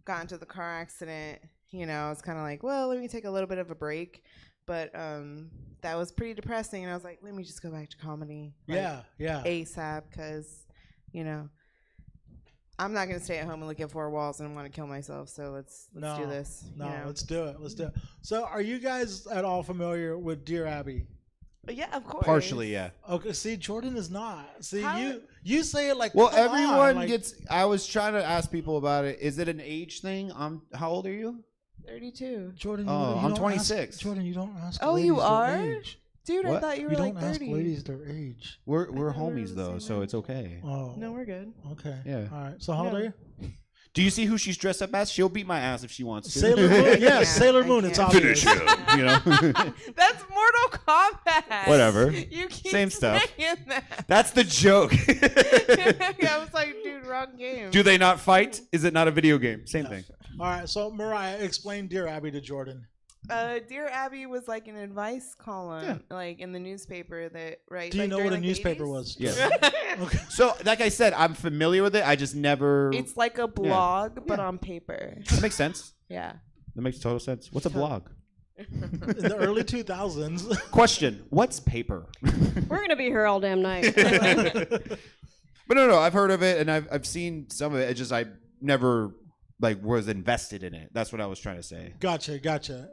got into the car accident, I was kind of like, well, let me take a little bit of a break. But that was pretty depressing, and I was like, let me just go back to comedy. Yeah. ASAP, because I'm not gonna stay at home and look at 4 walls and want to kill myself. So let's do this. Let's do it. So, are you guys at all familiar with Dear Abby? Yeah, of course. Partially, yeah. Okay, see, Jordan is not. See, How- you say it like, Well, come on, everyone like- gets. I was trying to ask people about it. Is it an age thing? How old are you? 32. Jordan. Oh, you I'm don't 26. Ask, Jordan, you don't ask. Oh, ladies you their are? age. Dude, I What? thought you were You like don't ask 30. ladies their age. We're never homies seen though, so it's okay. Oh, No, we're good. okay. Yeah. All right. So how old No. are you? Do you see who she's dressed up as? She'll beat my ass if she wants to. Sailor Moon. Yeah, Yeah, Sailor I Moon. It's can't. obvious. Finish him. You know. That's Mortal Kombat. Whatever. You keep Same stuff. saying that. That's the joke. I was like, dude, wrong game. Do they not fight? Is it not a video game? Same thing. All right. So Mariah, explain Dear Abby to Jordan. Dear Abby was like an advice column, like in the newspaper that right. Do you like, know during, what a like, the newspaper 80s? was? Yeah. Okay. So, like I said, I'm familiar with it. I just never. It's like a blog, but on paper. That makes sense. Yeah. That makes total sense. What's a blog? In the early 2000s. Question: what's paper? We're gonna be here all damn night. But no, I've heard of it and I've seen some of it. It's just I never like was invested in it. That's what I was trying to say. Gotcha.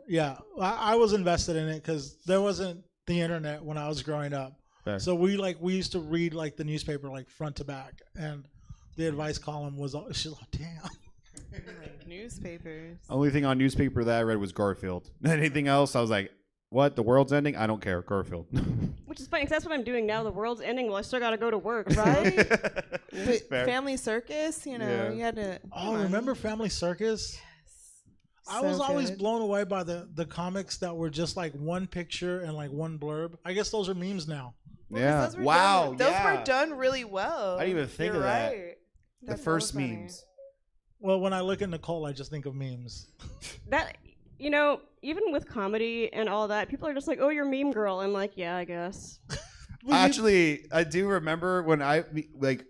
Yeah, I was invested in it because there wasn't the internet when I was growing up. Fair. So we used to read like the newspaper like front to back, and the advice column was she's like, damn. Like newspapers. Only thing on newspaper that I read was Garfield. Anything else, I was like, what? The world's ending? I don't care. Garfield. Which is funny, 'cause that's what I'm doing now. The world's ending. Well, I still gotta go to work. Right? Fair. But Family Circus, you know, Yeah. you had to. Oh, remember Family Circus? I was So always good. blown away by the comics that were just like one picture and like one blurb. I guess those are memes now. Yeah. Those were Wow. done, those yeah. were done really well. I didn't even think You're of that. right. The That's first so funny. memes. Well, when I look at Nicole, I just think of memes. That, you know, even with comedy and all that, people are just like, "Oh, you're meme girl." I'm like, "Yeah, I guess." Actually, I do remember when I like,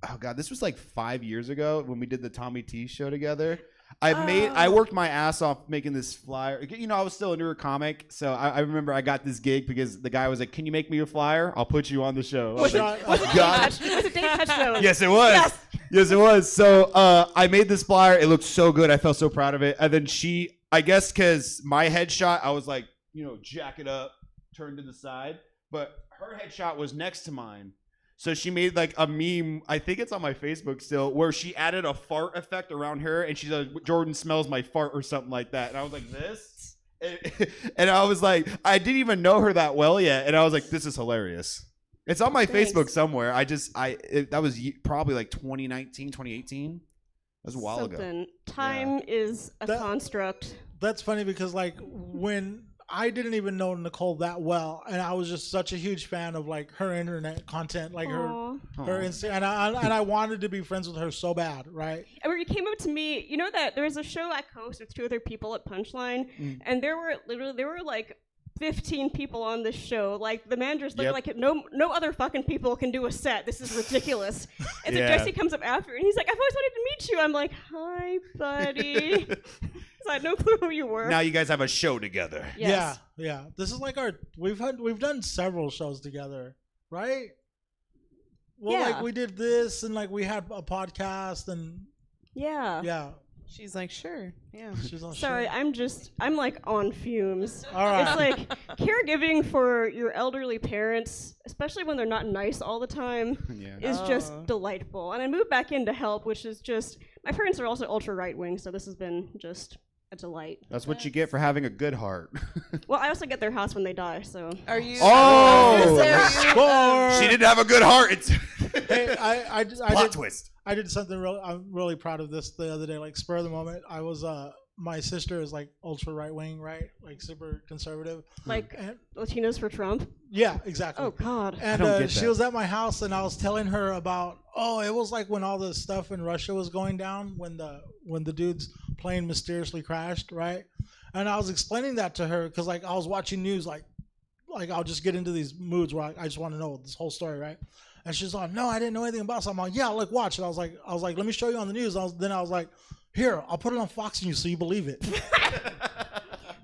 oh god, this was like 5 years ago when we did the Tommy T show together. I worked my ass off making this flyer. You know, I was still a newer comic, so I remember I got this gig because the guy was like, "Can you make me a flyer? I'll put you on the show." I was like, Was it Dave Touchstone? Yes, it was. Yes. Yes, it was. So I made this flyer. It looked so good. I felt so proud of it. And then I guess because my headshot, I was like, you know, jack it up, turned to the side. But her headshot was next to mine. So she made like a meme, I think it's on my Facebook still, where she added a fart effect around her. And she said, "Jordan smells my fart," or something like that. And I was like, this? And I was like, I didn't even know her that well yet. And I was like, this is hilarious. It's on my Thanks. Facebook somewhere. That was probably like 2019, 2018. That was a while ago. Something. Time is a construct. That's funny because like when I didn't even know Nicole that well, and I was just such a huge fan of like her internet content, like Aw. her Insta, and I wanted to be friends with her so bad, right? And when you came up to me, you know that there was a show I host with 2 other people at Punchline, and there were like 15 people on this show. Like the managers look Yep. like no other fucking people can do a set. This is ridiculous. And so Yeah. Jesse comes up after, and he's like, "I've always wanted to meet you." I'm like, "Hi, buddy." So I had no clue who you were. Now you guys have a show together. Yes. Yeah. This is like we've done several shows together, right? Well, Yeah. like we did this, and like we had a podcast, and Yeah. She's like, sure. Yeah. She's on. Sorry, I'm like on fumes. All right. It's like caregiving for your elderly parents, especially when they're not nice all the time, is just Oh. delightful. And I moved back in to help, which is just, my parents are also ultra right wing, so this has been just a delight. That's what you get for having a good heart. Well, I also get their house when they die, so. Are you? Oh! She didn't have a good heart. It's Hey, I plot did, twist. I did something real. I'm really proud of this the other day. Like spur of the moment, I was my sister is like ultra right wing, right? Like super conservative. Like And- Latinos for Trump? Yeah, exactly. Oh, God. And don't get she that. was at my house, and I was telling her about it was like when all the stuff in Russia was going down, when the dude's plane mysteriously crashed, right? And I was explaining that to her because like I was watching news, like I'll just get into these moods where I just want to know this whole story, right? And she's like, "No, I didn't know anything about it." So I'm like, "Yeah, like watch it." I was like, "Let me show you on the news." Then I was like, "Here, I'll put it on Fox News so you believe it."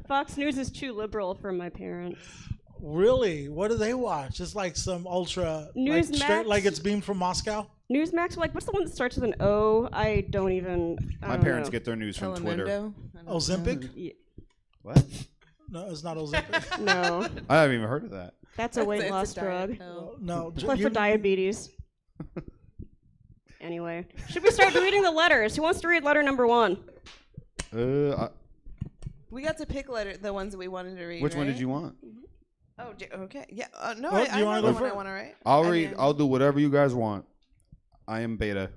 Fox News is too liberal for my parents. Really? What do they watch? It's like some ultra like, Newsmax? like it's beamed from Moscow. Newsmax, like, what's the one that starts with an O? I don't My parents get their news from Twitter. Ozempic? Yeah. What? No, it's not Ozempic. No. I haven't even heard of that. That's a weight it's a loss diet drug. pill. No, Plus for diabetes. Anyway, should we start reading the letters? Who wants to read letter number 1? We got to pick the ones that we wanted to read. Which one did right? you want? Oh, okay. Yeah. No, Well, I you know wanna the go one I first? want to write. I'll I read. mean- I'll do whatever you guys want. I am beta.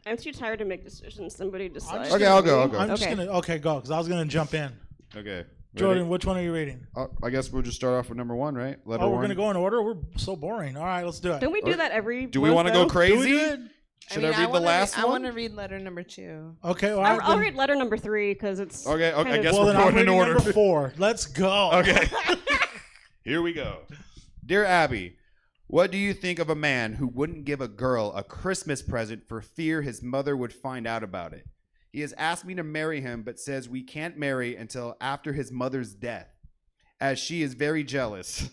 I'm too tired to make decisions. Somebody decide. Okay, I'll go. I'm just Okay. gonna go because I was gonna jump in. Okay. Jordan, ready? which one are you reading? I guess we'll just start off with number 1, right? Letter Oh, we're 1. gonna go in order. We're so boring. All right, let's do it. Don't we do that every Do we month, want to go though? crazy? Do we do it? Should I read the last I one? want to read letter number 2. Okay, all right. I'll then- read letter number 3 because it's Okay, I kind of- guess well, we're then I'm going in reading order. number 4. Let's go. Okay. Here we go. Dear Abby, what do you think of a man who wouldn't give a girl a Christmas present for fear his mother would find out about it? He has asked me to marry him, but says we can't marry until after his mother's death, as she is very jealous.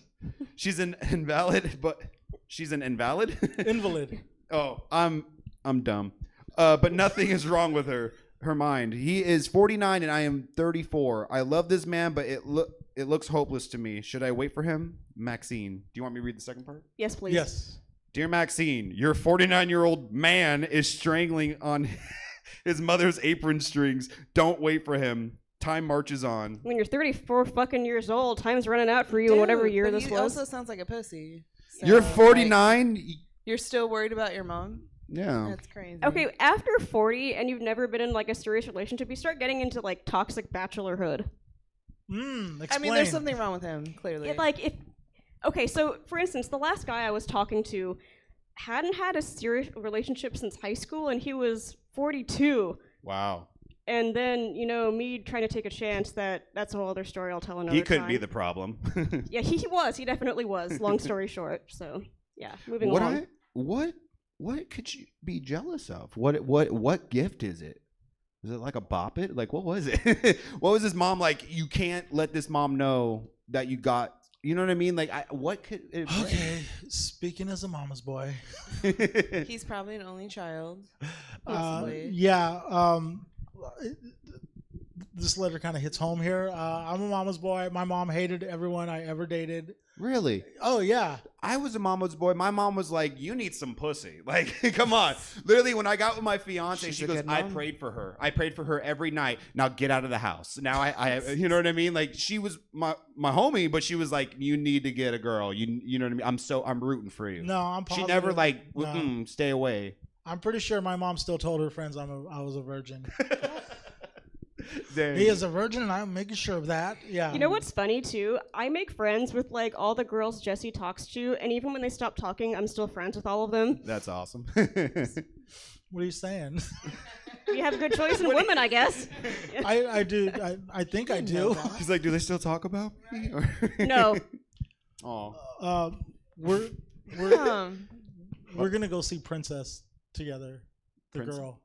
She's an invalid, but she's an invalid? Invalid. Oh, I'm dumb. But nothing is wrong with her mind. He is 49 and I am 34. I love this man, but it looks hopeless to me. Should I wait for him? Maxine. Do you want me to read the second part? Yes, please. Yes. Dear Maxine, your 49-year-old man is strangling on his mother's apron strings. Don't wait for him. Time marches on. When you're 34 fucking years old, time's running out for you in whatever year this was. Also sounds like a pussy. So, You're like, 49? you're still worried about your mom? Yeah. That's crazy. Okay, after 40 and you've never been in like a serious relationship, you start getting into like toxic bachelorhood. Explain. I mean, there's something wrong with him, clearly. Okay, so for instance, the last guy I was talking to hadn't had a serious relationship since high school, and he was 42. Wow. And then, me trying to take a chance that's a whole other story I'll tell another He couldn't time. be the problem. Yeah, he was. He definitely was. Long story short. So, yeah, moving along. What could you be jealous of? What gift is it? Is it like a bop it? Like, what was it? What was his mom like? You can't let this mom know that you got. You know what I mean? Like, what could it bring? Okay, speaking as a mama's boy. He's probably an only child. Yeah. This letter kind of hits home here. I'm a mama's boy. My mom hated everyone I ever dated. Really? Oh, yeah. I was a mama's boy. My mom was like, you need some pussy. Like, come on. Literally, when I got with my fiance, She's she a goes, good I mom. prayed for her. I prayed for her every night. Now get out of the house. Now I you know what I mean? Like, she was my homie, but she was like, you need to get a girl. You know what I mean? I'm rooting for you. No, I'm She positive. never like, No. stay away. I'm pretty sure my mom still told her friends I was a virgin. Dang. He is a virgin, and I'm making sure of that. Yeah. You know what's funny too? I make friends with like all the girls Jesse talks to, and even when they stop talking, I'm still friends with all of them. That's awesome. What are you saying? You have a good choice in women, I guess. I do. I think I do. He's like, do they still talk about me? Or No. Oh. We're gonna go see Princess together. The Princess? girl.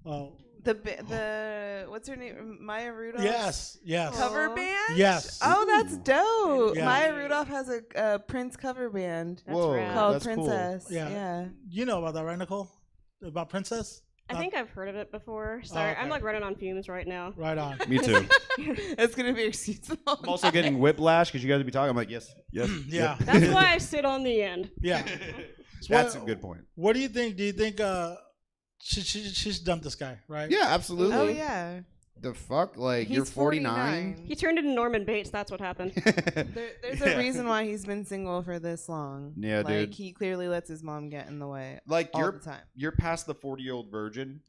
Oh. The what's her name? Maya Rudolph. Yes. Cover band. Yes. Oh, that's dope. Yeah. Maya Rudolph has a Prince cover band. That's Whoa, rad. called that's cool. Princess. Yeah. Yeah. You know about that, right, Nicole? About Princess? I think I've heard of it before. Sorry, okay. I'm like running on fumes right now. Right on. Me too. It's gonna be seasonal. I'm also getting whiplash because you guys would be talking. I'm like, yes. Yeah. Yep. That's why I sit on the end. Yeah. That's a good point. What do you think? Do you think she's dumped this guy, right? Yeah, absolutely. Oh yeah. The fuck? Like, He's you're 49? He turned into Norman Bates. That's what happened. There's a reason why he's been single for this long. Yeah, like, dude. he clearly lets his mom get in the way. Like, all you're the time. you're past the 40-year-old virgin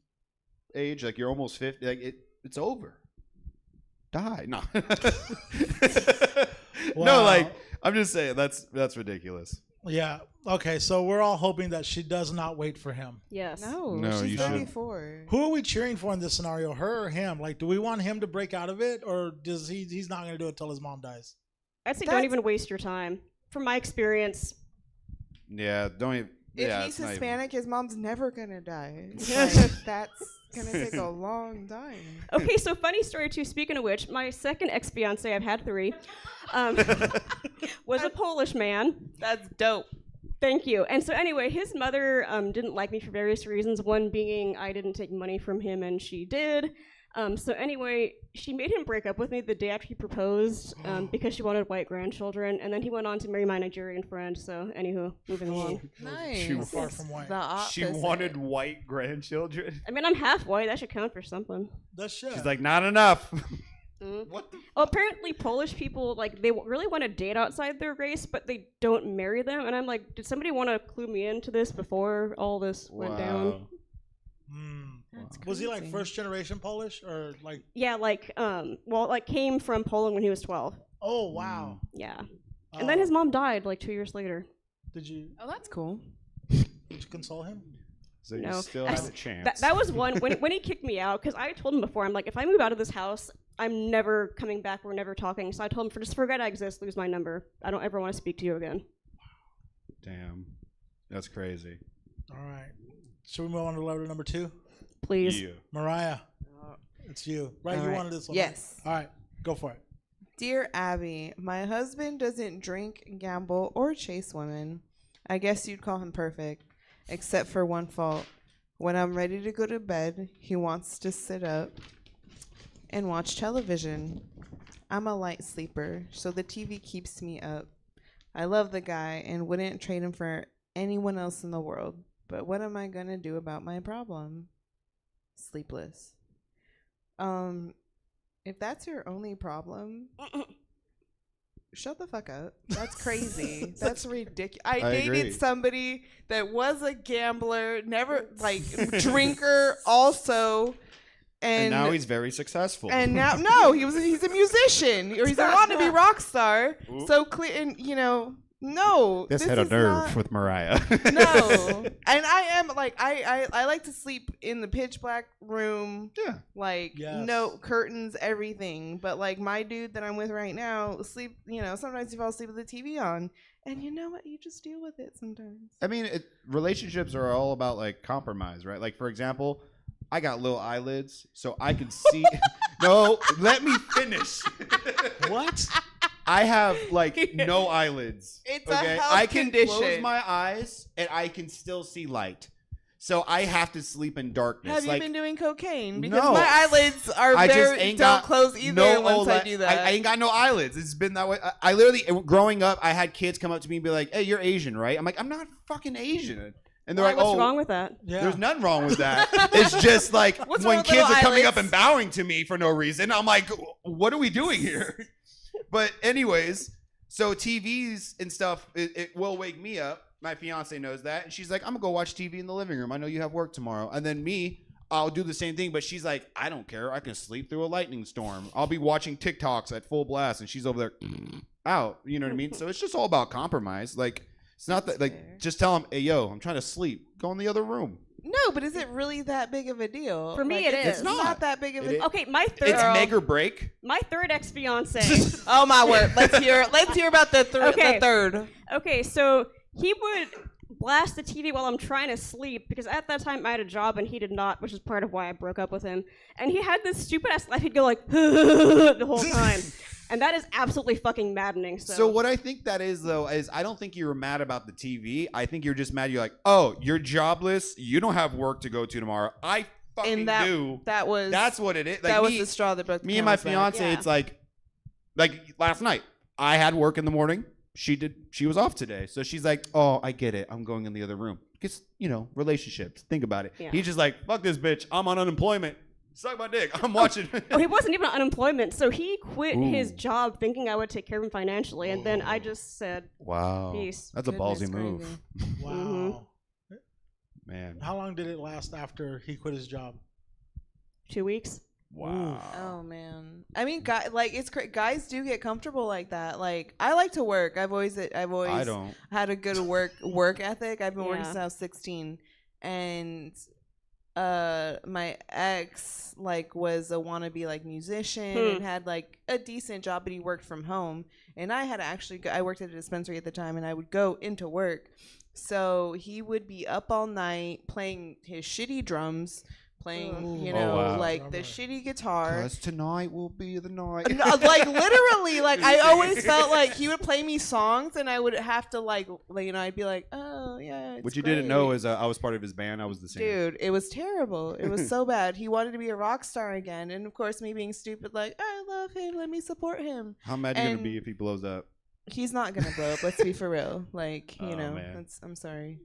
age. Like, you're almost 50. Like, it's over. Die. No. Wow. No, like, I'm just saying, that's ridiculous. Yeah. Okay. So we're all hoping that she does not wait for him. Yes. No, she's you should. 34. Who are we cheering for in this scenario? Her or him? Like, do we want him to break out of it, or does he's not going to do it till his mom dies? I'd say don't even waste your time. From my experience. Yeah, don't even. If yeah, he's it's not even- Hispanic, his mom's never gonna die. Like, that's gonna take a long time. Okay, so funny story too. Speaking of which, my second ex-fiance, I've had 3, was a Polish man. That's dope. Thank you. And so anyway, his mother didn't like me for various reasons. One being I didn't take money from him and she did. So anyway, she made him break up with me the day after he proposed because she wanted white grandchildren, and then he went on to marry my Nigerian friend. So anywho, moving along. Nice. She, Far from white. she wanted white grandchildren. I mean, I'm half white. That should count for something. That should. She's like, not enough. What the well, apparently Polish people, like, they really want to date outside their race, but they don't marry them. And I'm like, did somebody want to clue me into this before all this went down? Was he like first generation Polish or like? Yeah, like, well, like came from Poland when he was 12. Oh, wow. Yeah. And then his mom died like 2 years later. Did you? Oh, that's cool. Did you console him? So you No. still had a chance. That was one when he kicked me out, because I told him before, I'm like, if I move out of this house, I'm never coming back. We're never talking. So I told him, just forget I exist. Lose my number. I don't ever want to speak to you again. Damn, that's crazy. All right. Should we move on to letter number 2? Please. Yeah. Mariah, it's you. Right, All you right. wanted this one. Yes. Right? All right, go for it. Dear Abby, my husband doesn't drink, gamble, or chase women. I guess you'd call him perfect, except for one fault. When I'm ready to go to bed, he wants to sit up and watch television. I'm a light sleeper, so the TV keeps me up. I love the guy and wouldn't trade him for anyone else in the world. But what am I going to do about my problem? Sleepless. If that's your only problem, shut the fuck up. That's crazy. That's ridiculous. I dated agree. somebody that was a gambler, never like drinker also. And now he's very successful. And now no, he's a musician or he's a wannabe rock star. Ooh. So clear and no. This had a is nerve not- with Mariah. No. And I am like I like to sleep in the pitch black room. Yeah. Like no curtains, everything. But like my dude that I'm with right now, sleep, sometimes you fall asleep with the TV on. And you know what? You just deal with it sometimes. I mean, relationships are all about like compromise, right? Like for example, I got little eyelids, so I can see. No, let me finish. What? I have like no eyelids. It's a okay? health I can close condition. my eyes and I can still see light. So I have to sleep in darkness. Have you like, been doing cocaine? Because no. my eyelids are I just very ain't don't got close either no once I OLED do that. I ain't got no eyelids. It's been that way. I literally, growing up, I had kids come up to me and be like, "Hey, you're Asian, right?" I'm like, "I'm not fucking Asian." And they're Why, like, what's "Oh, wrong with that? there's nothing wrong with that." It's just like What's wrong when with kids are little coming up eyelids? and bowing to me for no reason. I'm like, "What are we doing here?" But anyways, so TVs and stuff, it will wake me up. My fiance knows that, and she's like, "I'm gonna go watch TV in the living room. I know you have work tomorrow." And then me, I'll do the same thing, but she's like, "I don't care. I can sleep through a lightning storm. I'll be watching TikToks at full blast," and she's over there out. You know what I mean? So it's just all about compromise. Like it's not that like just tell them, "Hey, yo, I'm trying to sleep. Go in the other room." No, but is it really that big of a deal? For me, Like, it is. It's not that big of a deal. Okay, my third. It's make or break. My third ex-fiance. Oh my word! Let's hear about the Okay. the third. Okay, so he would blast the TV while I'm trying to sleep because at that time I had a job and he did not, which is part of why I broke up with him. And he had this stupid ass laugh. He'd go like the whole time, and that is absolutely fucking maddening. So what I think that is though is I don't think you were mad about the TV. I think you're just mad. You're like, "Oh, you're jobless. You don't have work to go to tomorrow." I fucking do. That's what it is. Like that was me, the straw that broke the me and my camel's back. fiance. It's like last night. I had work in the morning. She was off today, so she's like, "Oh, I get it. I'm going in the other room." Because relationships. Think about it. Yeah. He's just like, "Fuck this bitch. I'm on unemployment. Suck my dick. I'm watching." Oh, he wasn't even on unemployment, so he quit Ooh. his job thinking I would take care of him financially, and then I just said, Wow. peace. That's a ballsy move. Wow. Man. How long did it last after he quit his job? 2 weeks. Wow. Oh man. I mean, guys do get comfortable like that. Like I like to work. I've always I don't. had a good work ethic. I've been working Yeah. since I was 16, and my ex was a wannabe musician and had a decent job, but he worked from home. And I had I worked at a dispensary at the time, and I would go into work. So he would be up all night playing his shitty drums. Playing, the shitty guitar. 'Cause tonight will be the night. No, literally, I always felt like he would play me songs, and I would have to I'd be like, oh yeah. It's What you great. didn't know is I was part of his band. I was the singer. Dude, it was terrible. It was so bad. He wanted to be a rock star again, and of course, me being stupid, like I love him. Let me support him. How mad you And gonna be if he blows up? He's not gonna blow up. Let's be for real. Like you Oh, know, man. I'm sorry.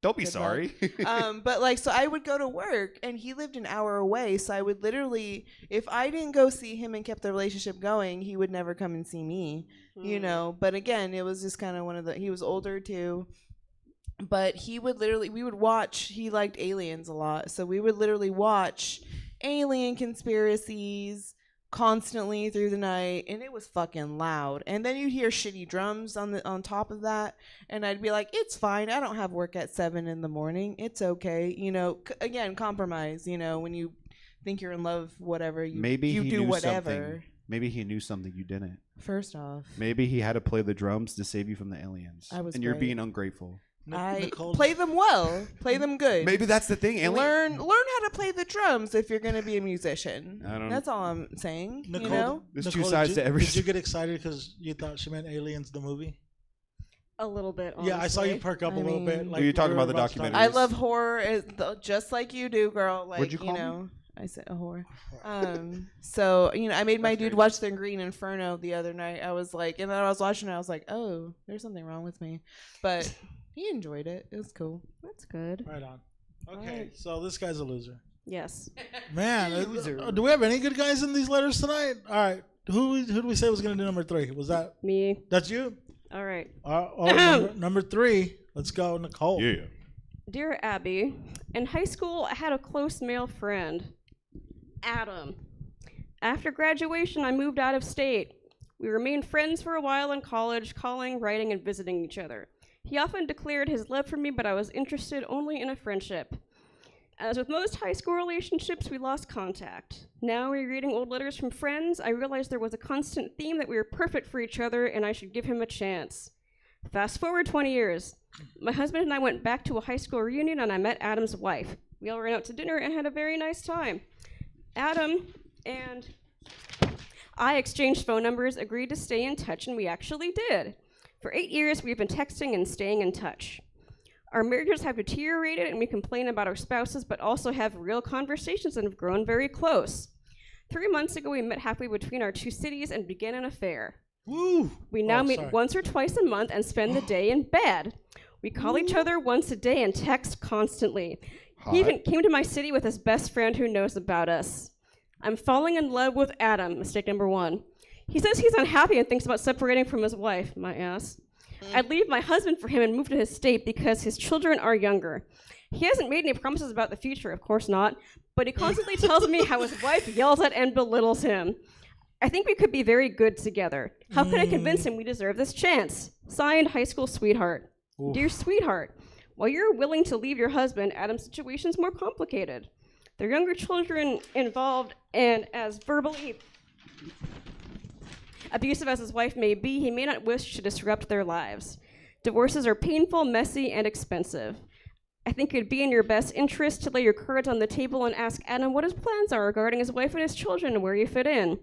Don't be Good sorry. luck. But like, so I would go to work, and he lived an hour away. So I would literally, if I didn't go see him and kept the relationship going, he would never come and see me. You know. But again, it was just kind of one of the. He was older too. But he would literally, we would watch. He liked aliens a lot, so we would literally watch alien conspiracies constantly through the night, and it was fucking loud. And then you'd hear shitty drums on top of that, and I'd be like, it's fine, I don't have work at 7 a.m, it's okay, you know. Again, compromise, you know, when you think you're in love, whatever, you Maybe he do knew whatever. something. Maybe he knew something you didn't. First off, Maybe he had to play the drums to save you from the aliens. I was and you're great. being ungrateful. I play them well, play them good. Maybe that's the thing. Learn how to play the drums if you're gonna be a musician. I don't- That's all I'm saying. Nicole, you know, There's Nicole, two sides to every Did you get excited because you thought she meant Aliens, the movie? A little bit. Yeah, I saw you honestly. perk up a I little bit. mean- Like Were you talking we were about the to talk documentary? I love horror just like you do, girl. Like What'd you call me? know, I said a whore. So you know, I made my dude watch the Green Inferno the other night. I was like, and then I was watching it. I was like, oh, there's something wrong with me, but he enjoyed it. It was cool. That's good. Right on. Okay, so this guy's a loser. Yes. Man, do we have any good guys in these letters tonight? All right, who did we say was going to do number 3? Was that me? That's you. All right. Number 3. Let's go, Nicole. Yeah. Dear Abby, in high school, I had a close male friend, Adam. After graduation, I moved out of state. We remained friends for a while in college, calling, writing, and visiting each other. He often declared his love for me, but I was interested only in a friendship. As with most high school relationships, we lost contact. Now, rereading old letters from friends, I realized there was a constant theme that we were perfect for each other and I should give him a chance. Fast forward 20 years. My husband and I went back to a high school reunion and I met Adam's wife. We all ran out to dinner and had a very nice time. Adam and I exchanged phone numbers, agreed to stay in touch, and we actually did. For 8 years, we've been texting and staying in touch. Our marriages have deteriorated and we complain about our spouses, but also have real conversations and have grown very close. 3 months ago, we met halfway between our two cities and began an affair. Woo! We now meet once or twice a month and spend the day in bed. We call each other once a day and text constantly. Hot. He even came to my city with his best friend who knows about us. I'm falling in love with Adam, mistake number 1. He says he's unhappy and thinks about separating from his wife, my ass. I'd leave my husband for him and move to his state because his children are younger. He hasn't made any promises about the future, of course not, but he constantly tells me how his wife yells at and belittles him. I think we could be very good together. How can I convince him we deserve this chance? Signed, high school sweetheart. Oof. Dear sweetheart, while you're willing to leave your husband, Adam's situation's more complicated. There are younger children involved, and as verbally abusive as his wife may be, he may not wish to disrupt their lives. Divorces are painful, messy, and expensive. I think it would be in your best interest to lay your cards on the table and ask Adam what his plans are regarding his wife and his children and where you fit in.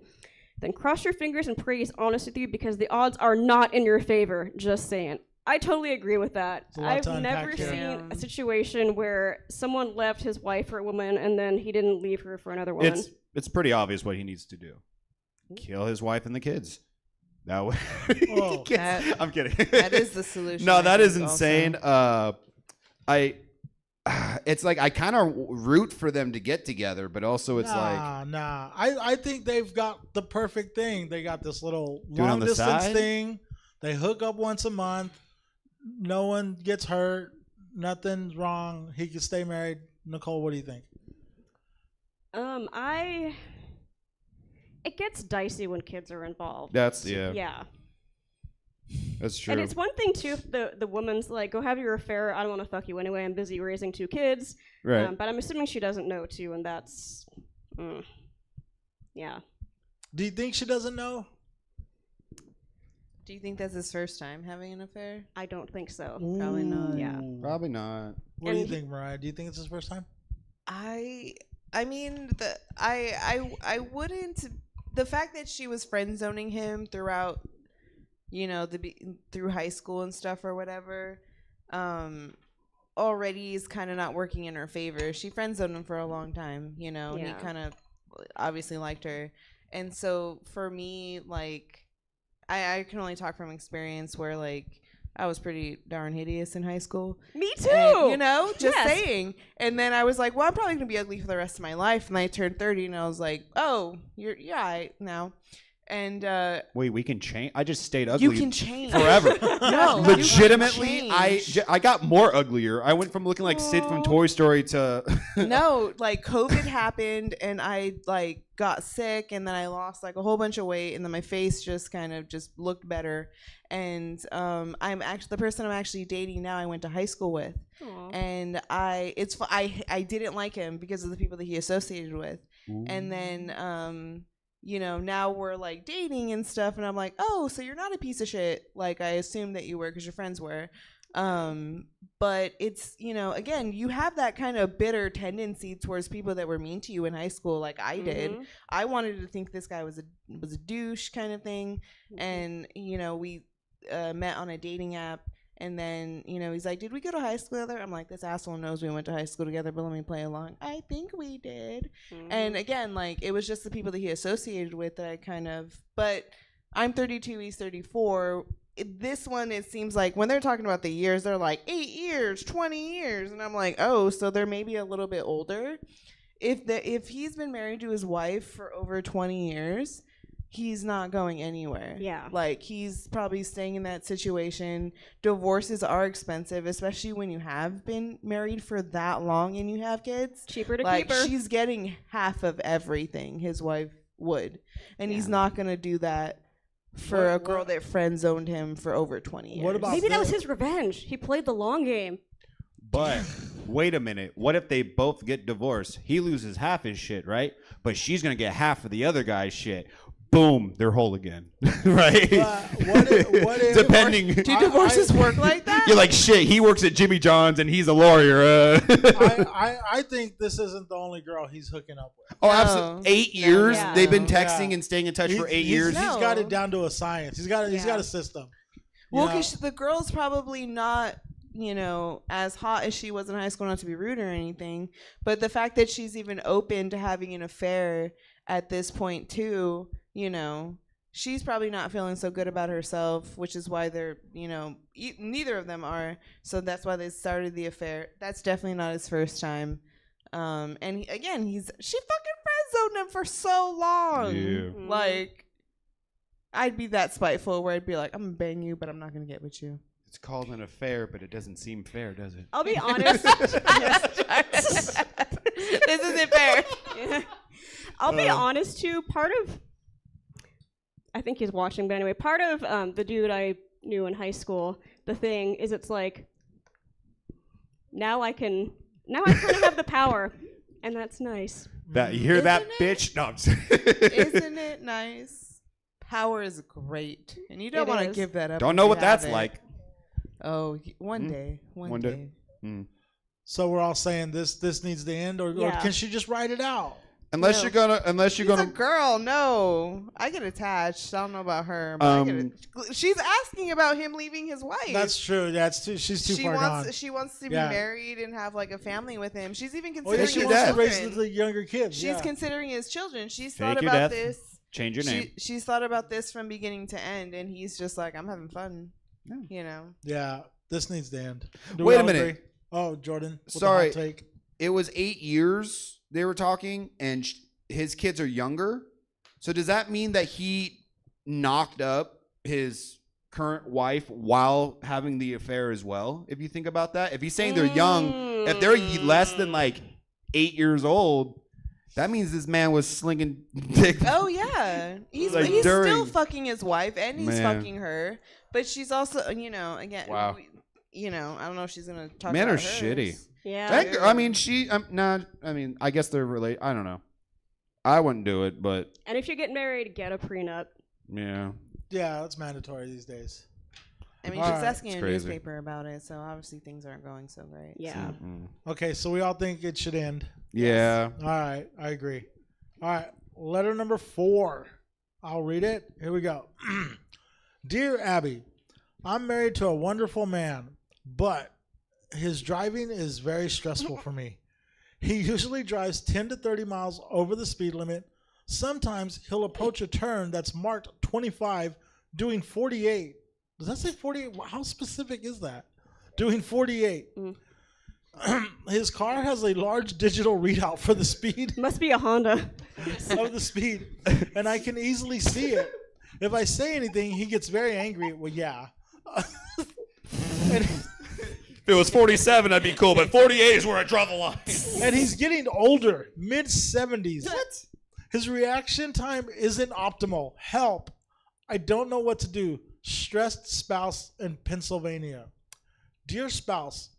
Then cross your fingers and pray he's honest with you because the odds are not in your favor. Just saying. I totally agree with that. I've never seen a situation where someone left his wife for a woman and then he didn't leave her for another woman. It's pretty obvious what he needs to do. Kill his wife and the kids. That way. Oh, I'm kidding. That is the solution. No, I that is think, insane. It's like I kind of root for them to get together, but also it's like Nah. I think they've got the perfect thing. They got this little Do it on long the distance side? thing. They hook up once a month. No one gets hurt. Nothing's wrong. He can stay married. Nicole, what do you think? It gets dicey when kids are involved. That's yeah. Yeah. That's true. And it's one thing too if the woman's like, go have your affair, I don't want to fuck you anyway, I'm busy raising 2 kids. Right. But I'm assuming she doesn't know too, and that's yeah. Do you think she doesn't know? Do you think that's his first time having an affair? I don't think so. Probably not. Yeah. Probably not. What do you think, Mariah? Do you think it's his first time? I mean, I wouldn't. The fact that she was friend zoning him throughout, you know, through high school and stuff or whatever, already is kind of not working in her favor. She friend zoned him for a long time, you know. Yeah. He kind of obviously liked her, and so for me, like, I can only talk from experience where like I was pretty darn hideous in high school. Me too. And, you know, just Yes. saying. And then I was like, well, I'm probably gonna be ugly for the rest of my life. And I turned 30, and I was like, oh, you're right now. And Wait, we can change. I just stayed ugly. you can change forever. No, you can Legitimately, change. I got more uglier. I went from looking like Sid from Toy Story to No, like COVID happened and I like got sick and then I lost like a whole bunch of weight and then my face just kind of just looked better. And I'm actually the person I'm actually dating now I went to high school with. Aw. And I didn't like him because of the people that he associated with. And then you know, now we're like dating and stuff and I'm like, "Oh, so you're not a piece of shit like I assumed that you were because your friends were." But it's, you know, again, you have that kind of bitter tendency towards people that were mean to you in high school like I did. Mhm. I wanted to think this guy was a douche kind of thing. And you know, we met on a dating app and then, you know, he's like, "Did we go to high school together?" I'm like, "This asshole knows we went to high school together, but let me play along." I think we did. And again, like, it was just the people that he associated with that I kind of, but I'm 32, he's 34. This one, it seems like when they're talking about the years, they're like 8 years, 20 years. And I'm like, oh, so they're maybe a little bit older. If he's been married to his wife for over 20 years, he's not going anywhere. Yeah. Like, he's probably staying in that situation. Divorces are expensive, especially when you have been married for that long and you have kids. Cheaper to like, keep her. she's getting half of everything his wife would. And he's not going to do that for a girl that friend zoned him for over 20 years. What about Maybe that was his revenge. He played the long game. But wait a minute. What if they both get divorced? He loses half his shit, right? But she's going to get half of the other guy's shit. Boom, they're whole again. Right? What if Depending. Do divorces work like that? You're like, shit, he works at Jimmy John's and he's a lawyer. I think this isn't the only girl he's hooking up with. Oh, absolutely. 8 years? Yeah. They've been texting and staying in touch for 8 years? He's got it down to a science. He's got a system. you Well, know? because the girl's probably not, you know, as hot as she was in high school, not to be rude or anything, but the fact that she's even open to having an affair at this point too, you know, she's probably not feeling so good about herself, which is why they're, you know, neither of them are. So that's why they started the affair. That's definitely not his first time. And again, she fucking friend zoned him for so long. Yeah. Like, I'd be that spiteful where I'd be like, I'm gonna bang you, but I'm not gonna get with you. It's called an affair, but it doesn't seem fair, does it? I'll be honest. This isn't fair. Yeah. I'll be honest too. Part of, I think he's watching, but anyway, part of the dude I knew in high school, the thing is, it's like now I kind of have the power, and that's nice. That you hear that, bitch? No, I'm just Isn't it nice? Power is great, and you don't It want to is. give that up. Don't if know you what that's have it. like. Oh, one Hmm? day, one One day. day. Mm. So we're all saying this needs to end, or Yeah. can she just write it out? Unless No. you're She's a gonna. girl. No, I get attached. I don't know about her. But she's asking about him leaving his wife. That's true. She's too far gone. She wants to be Yeah. married and have like a family with him. She's even Oh, yeah, considering she his wants to children. raise the younger kids. She's yeah. considering his children. She's Fake thought your about death. this. Change your name. She's thought about this from beginning to end, and he's just like, I'm having fun. You know. Yeah, this needs to end. Do we Wait a all minute. agree? Oh, Jordan. with the Sorry. hot take. It was 8 years they were talking, and his kids are younger. So does that mean that he knocked up his current wife while having the affair as well? If you think about that, if he's saying they're young, if they're less than like 8 years old, that means this man was slinging dick. Oh yeah, he's Like still during- fucking his wife, and he's Man. fucking her. But she's also, you know, again, Wow. you know, I don't know if she's gonna talk. Men are about hers. shitty. Yeah. I mean, I mean, I guess they're related. I don't know. I wouldn't do it, but And if you're getting married, get a prenup. yeah. Yeah, that's mandatory these days. I mean, All she's right. asking It's a crazy. newspaper about it, so obviously things aren't going so great. Yeah. Okay, so we all think it should end. Yeah. All right, I agree. All right, letter number 4. I'll read it. Here we go. Dear Abby, I'm married to a wonderful man, but his driving is very stressful for me. He usually drives 10 to 30 miles over the speed limit. Sometimes he'll approach a turn that's marked 25, doing 48. Does that say 48? How specific is that? Doing 48. His car has a large digital readout for the speed. Must be a Honda. Of the speed. And I can easily see it. If I say anything, he gets very angry. Well, yeah. If it was 47, I'd be cool, but 48 is where I draw the line. And he's getting older, mid-70s. What? His reaction time isn't optimal. Help. I don't know what to do. Stressed spouse in Pennsylvania. Dear spouse,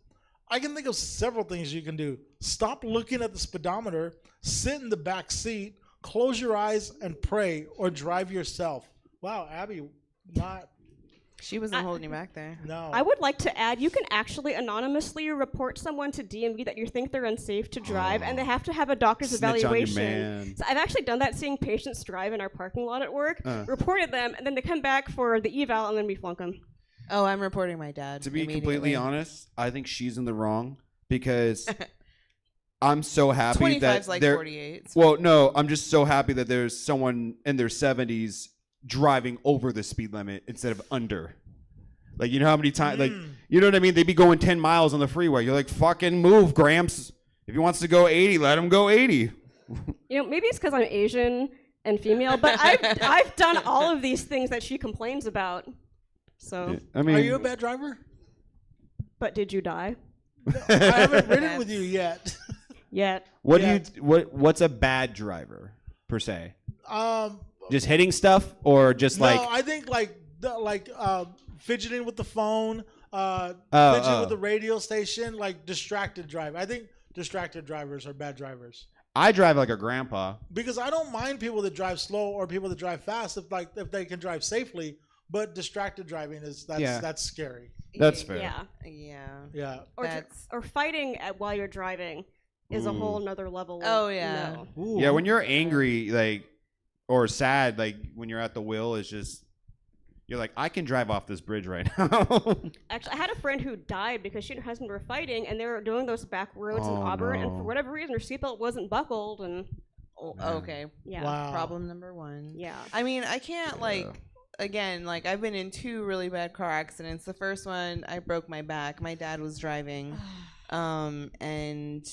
I can think of several things you can do. Stop looking at the speedometer, sit in the back seat, close your eyes and pray, or drive yourself. Wow, Abby, not... She wasn't holding you back there. No. I would like to add, you can actually anonymously report someone to DMV that you think they're unsafe to drive, and they have to have a doctor's Snitch on your evaluation. man. So I've actually done that, seeing patients drive in our parking lot at work, reported them, and then they come back for the eval, and then we flunk them. Oh, I'm reporting my dad. To be completely honest, I think she's in the wrong because I'm so happy 25's that like there- 48. Well, no, I'm just so happy that there's someone in their 70s driving over the speed limit instead of under. Like, you know how many times, like, you know what I mean? They'd be going 10 miles on the freeway. You're like, fucking move, Gramps. If he wants to go 80, let him go 80. You know, maybe it's because I'm Asian and female, but I've done all of these things that she complains about. So, I mean, are you a bad driver? But did you die? I haven't ridden with you yet. What do you? What's a bad driver per se? Just hitting stuff, or just no, like? I think fidgeting with the phone, fidgeting with the radio station, like distracted drive. I think distracted drivers are bad drivers. I drive like a grandpa. Because I don't mind people that drive slow or people that drive fast if they can drive safely. But distracted driving that's scary. That's fair. Yeah. Or fighting while you're driving is a whole nother level. Oh, yeah. No. Yeah, when you're angry, like, or sad, like when you're at the wheel, it's just you're like, I can drive off this bridge right now. Actually, I had a friend who died because she and her husband were fighting, and they were doing those back roads in Auburn, and for whatever reason, her seatbelt wasn't buckled, and Okay. Yeah. Wow. Problem number one. Yeah. I mean, I can't again, I've been in 2 really bad car accidents. The first one, I broke my back. My dad was driving, and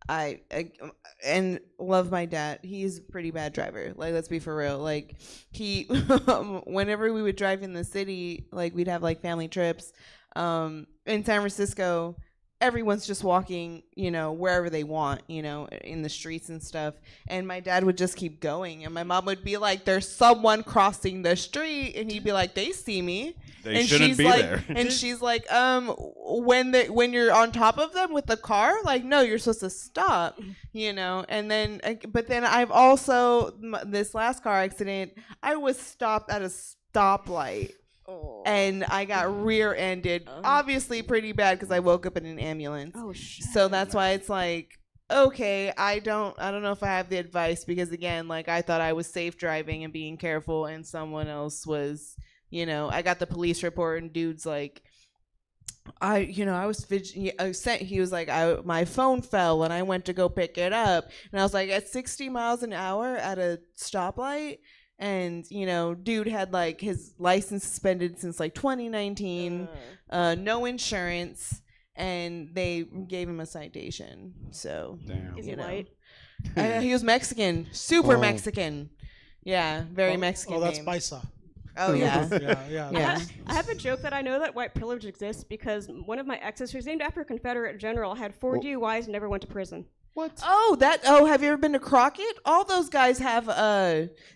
I love my dad. He's a pretty bad driver. Like, let's be for real. Like, he, whenever we would drive in the city, like, we'd have like family trips, in San Francisco. Everyone's just walking, wherever they want, in the streets and stuff. And my dad would just keep going. And my mom would be like, there's someone crossing the street. And he'd be like, they see me. They shouldn't be there. And she's like, when you're on top of them with the car, like, no, you're supposed to stop, And then, but then I've also, this last car accident, I was stopped at a stoplight. And I got rear-ended, obviously pretty bad because I woke up in an ambulance. Oh shit! So that's why it's like, okay, I don't know if I have the advice because again, like I thought I was safe driving and being careful, and someone else was, I got the police report and dude's like, I was fidgeting. He was like, my phone fell and I went to go pick it up, and I was like, at 60 miles an hour at a stoplight. And, dude had like his license suspended since like 2019, no insurance, and they gave him a citation. So, damn. Is he white? He was Mexican, super Mexican. Yeah, very Mexican. Oh, that's name. Paisa. Oh, yeah. yeah. I have a joke that I know that white privilege exists because one of my exes, who's named after a Confederate general, had 4 DUIs and never went to prison. What? Have you ever been to Crockett? All those guys have,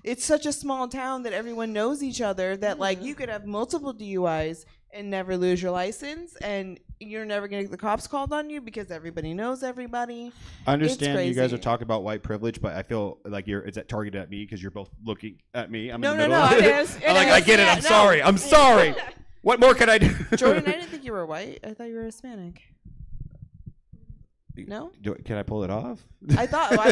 it's such a small town that everyone knows each other that, like, you could have multiple DUIs and never lose your license, and you're never going to get the cops called on you because everybody knows everybody. I understand It's you guys crazy. are talking about white privilege, but I feel like it's targeted at me because you're both looking at me. I'm No, in the no, middle. no, it is. I'm like, I get it. I'm sorry. I'm sorry. What more could I do? Jordan, I didn't think you were white. I thought you were Hispanic. No? Can I pull it off? I thought, I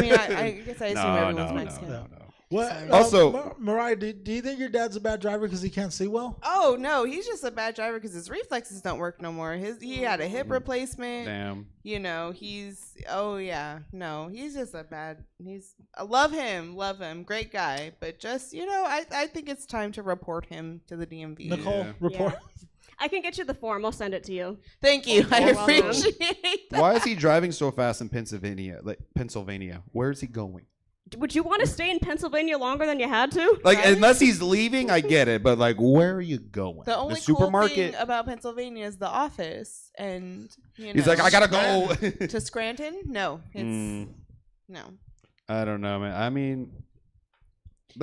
guess I assume everyone's no, Mexican. no. What? Also- Mariah, do you think your dad's a bad driver because he can't see well? Oh no, he's just a bad driver because his reflexes don't work no more. He had a hip replacement. Damn. You know, he's just a bad. I love him, great guy, but just I think it's time to report him to the DMV. Nicole, report. I can get you the form. I'll send it to you. Thank you. I You're welcome. appreciate that. Why is he driving so fast in Pennsylvania? Where is he going? Would you want to stay in Pennsylvania longer than you had to? Like, unless he's leaving, I get it. But like, where are you going? The only supermarket. cool thing about Pennsylvania is the office, and He's like, I gotta go. to Scranton. No, it's no. I don't know, man. I mean,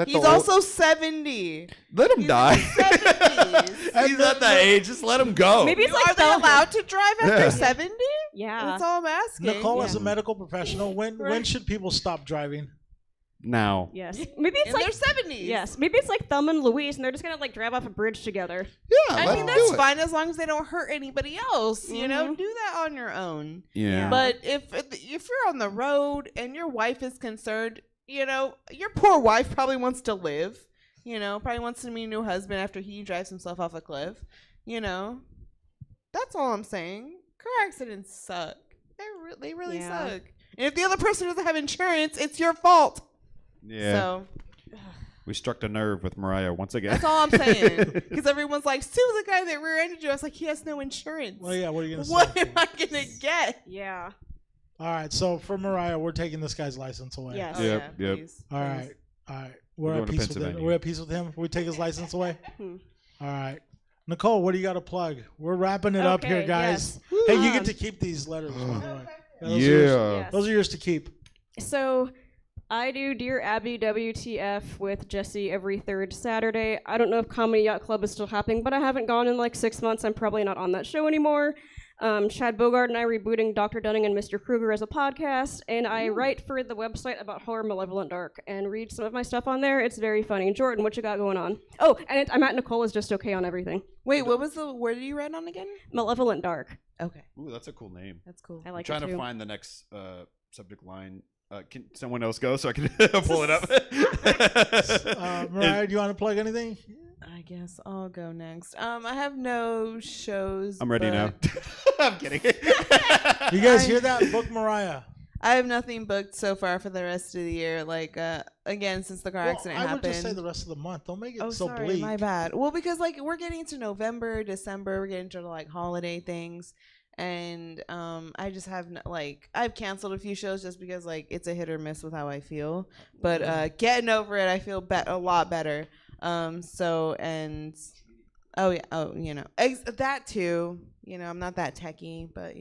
He's also 70. Let him He's die. in his 70s. He's at that age. Just let him go. Maybe it's like Are they allowed to drive after 70? Yeah. That's all I'm asking. Nicole, as a medical professional, when should people stop driving? Now. Yes. Maybe it's In like their 70s. Yes. Maybe it's like Thumb and Louise, and they're just gonna like drive off a bridge together. Yeah. I mean, that's fine as long as they don't hurt anybody else. You know, do that on your own. Yeah. But if you're on the road and your wife is concerned, your poor wife probably wants to live. Probably wants to meet a new husband after he drives himself off a cliff. That's all I'm saying. Car accidents suck. They really suck. And if the other person doesn't have insurance, it's your fault. Yeah. So We struck a nerve with Mariah once again. that's all I'm saying. Because everyone's like, Sue, the guy that rear-ended you. I was like, he has no insurance. Well, yeah. What are you gonna say? What am I gonna get? Yeah. All right. So for Mariah, we're taking this guy's license away. Yes. Oh, Yep, yeah, yep. please, All please. right. All right. We're We're going at to peace with him. Pennsylvania. We're at peace with him. We take his license away. All right. Nicole, what do you got to plug? We're wrapping it up here, Okay, guys. yes. Hey, you get to keep these letters, by the way. Those are Yeah. yours. Yes. Those are yours to keep. So I do Dear Abby WTF with Jesse every third Saturday. I don't know if Comedy Yacht Club is still happening, but I haven't gone in like 6 months. I'm probably not on that show anymore. Chad Bogart and I rebooting Dr. Dunning and Mr. Kruger as a podcast, and I write for the website about horror Malevolent Dark and read some of my stuff on there. It's very funny. Jordan, what you got going on? Oh, and I'm at Nicola's Just Okay on everything. Wait, where did you write on again? Malevolent Dark. Okay. Ooh, that's a cool name. That's cool. I like I'm it trying too. to find the next subject line. Can someone else go so I can pull it up? Mariah, do you want to plug anything? I guess I'll go next. I have no shows. I'm ready now. but I'm kidding. You guys hear that? Book Mariah. I have nothing booked so far for the rest of the year. Like, again, since the car Well, accident I would happened. just say the rest of the month. Don't make it Oh, so sorry, bleak. my bad. Well, because like we're getting into November, December, we're getting to like holiday things, and I just have I've canceled a few shows just because like it's a hit or miss with how I feel. But getting over it, I feel a lot better. That too. I'm not that techie, but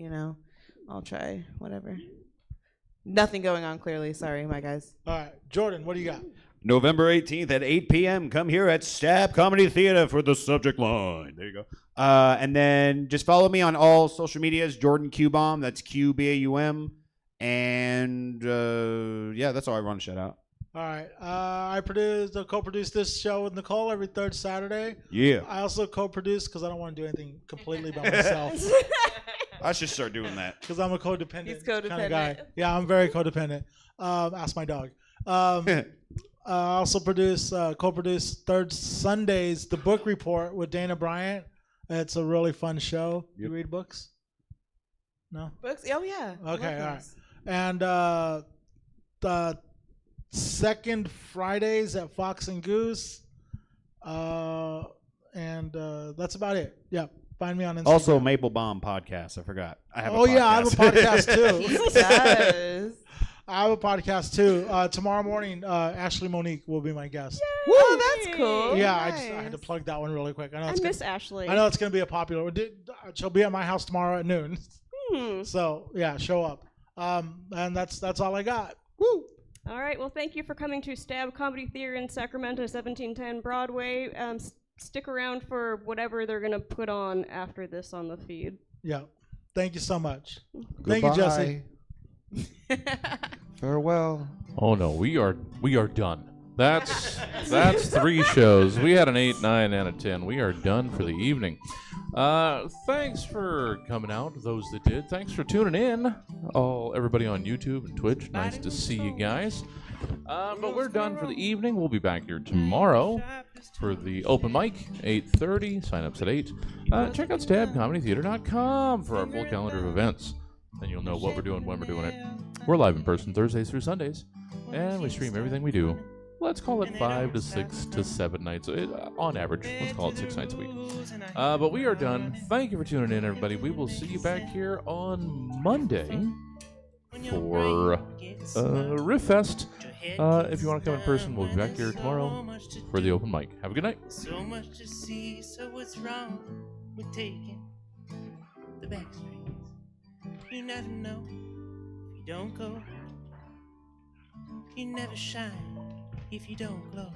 I'll try whatever. Nothing going on clearly. Sorry, my guys. All right. Jordan, what do you got? November 18th at 8 p.m. Come here at Stab Comedy Theater for the subject line. There you go. And then just follow me on all social medias. Jordan Q-Bomb. That's Q-B-A-U-M. And yeah, that's all I want to shout out. All right. I co-produce this show with Nicole every third Saturday. Yeah. I also co-produce because I don't want to do anything completely by myself. I should start doing that. Because I'm a codependent, He's kind of codependent. guy. Yeah, I'm very codependent. Ask my dog. I also co-produce third Sundays, The Book Report with Dana Bryant. It's a really fun show. You read books? No? Books? Oh yeah. Okay, Love all right. those. And the second Fridays at Fox and Goose. And that's about it. Yeah. Find me on Instagram. Also, Maple Bomb podcast. I forgot. I have. I have a podcast too. He does. I have a podcast too. Tomorrow morning, Ashley Monique will be my guest. Oh, that's cool. Yeah, Nice. I had to plug that one really quick. I miss Ashley. I know it's going to be a popular one. She'll be at my house tomorrow at noon. So yeah, show up. And that's all I got. Woo! All right. Well, thank you for coming to Stab Comedy Theater in Sacramento, 1710 Broadway. Stick around for whatever they're gonna put on after this on the feed. Yeah. Thank you so much. Thank you, Jesse. Farewell. Oh no, we are done. That's 3 shows. We had an 8, 9, and a 10. We are done for the evening. Thanks for coming out, those that did. Thanks for tuning in. Everybody on YouTube and Twitch. Nice to see you guys. But we're done for the evening. We'll be back here tomorrow for the open mic, 8:30. Sign-ups at 8. Check out stabcomedytheater.com for our full calendar of events. Then you'll know what we're doing, when we're doing it. We're live in person Thursdays through Sundays, and we stream everything we do. Let's call it 5 to 6 to 7 nights. On average, let's call it 6 nights a week. But we are done. Thank you for tuning in, everybody. We will see you back here on Monday for Riff Fest. If you want to come in person, we'll be back here tomorrow for the open mic. Have a good night. So much to see, so what's wrong with taking the back streets? You never know if you don't go. You never shine if you don't glow.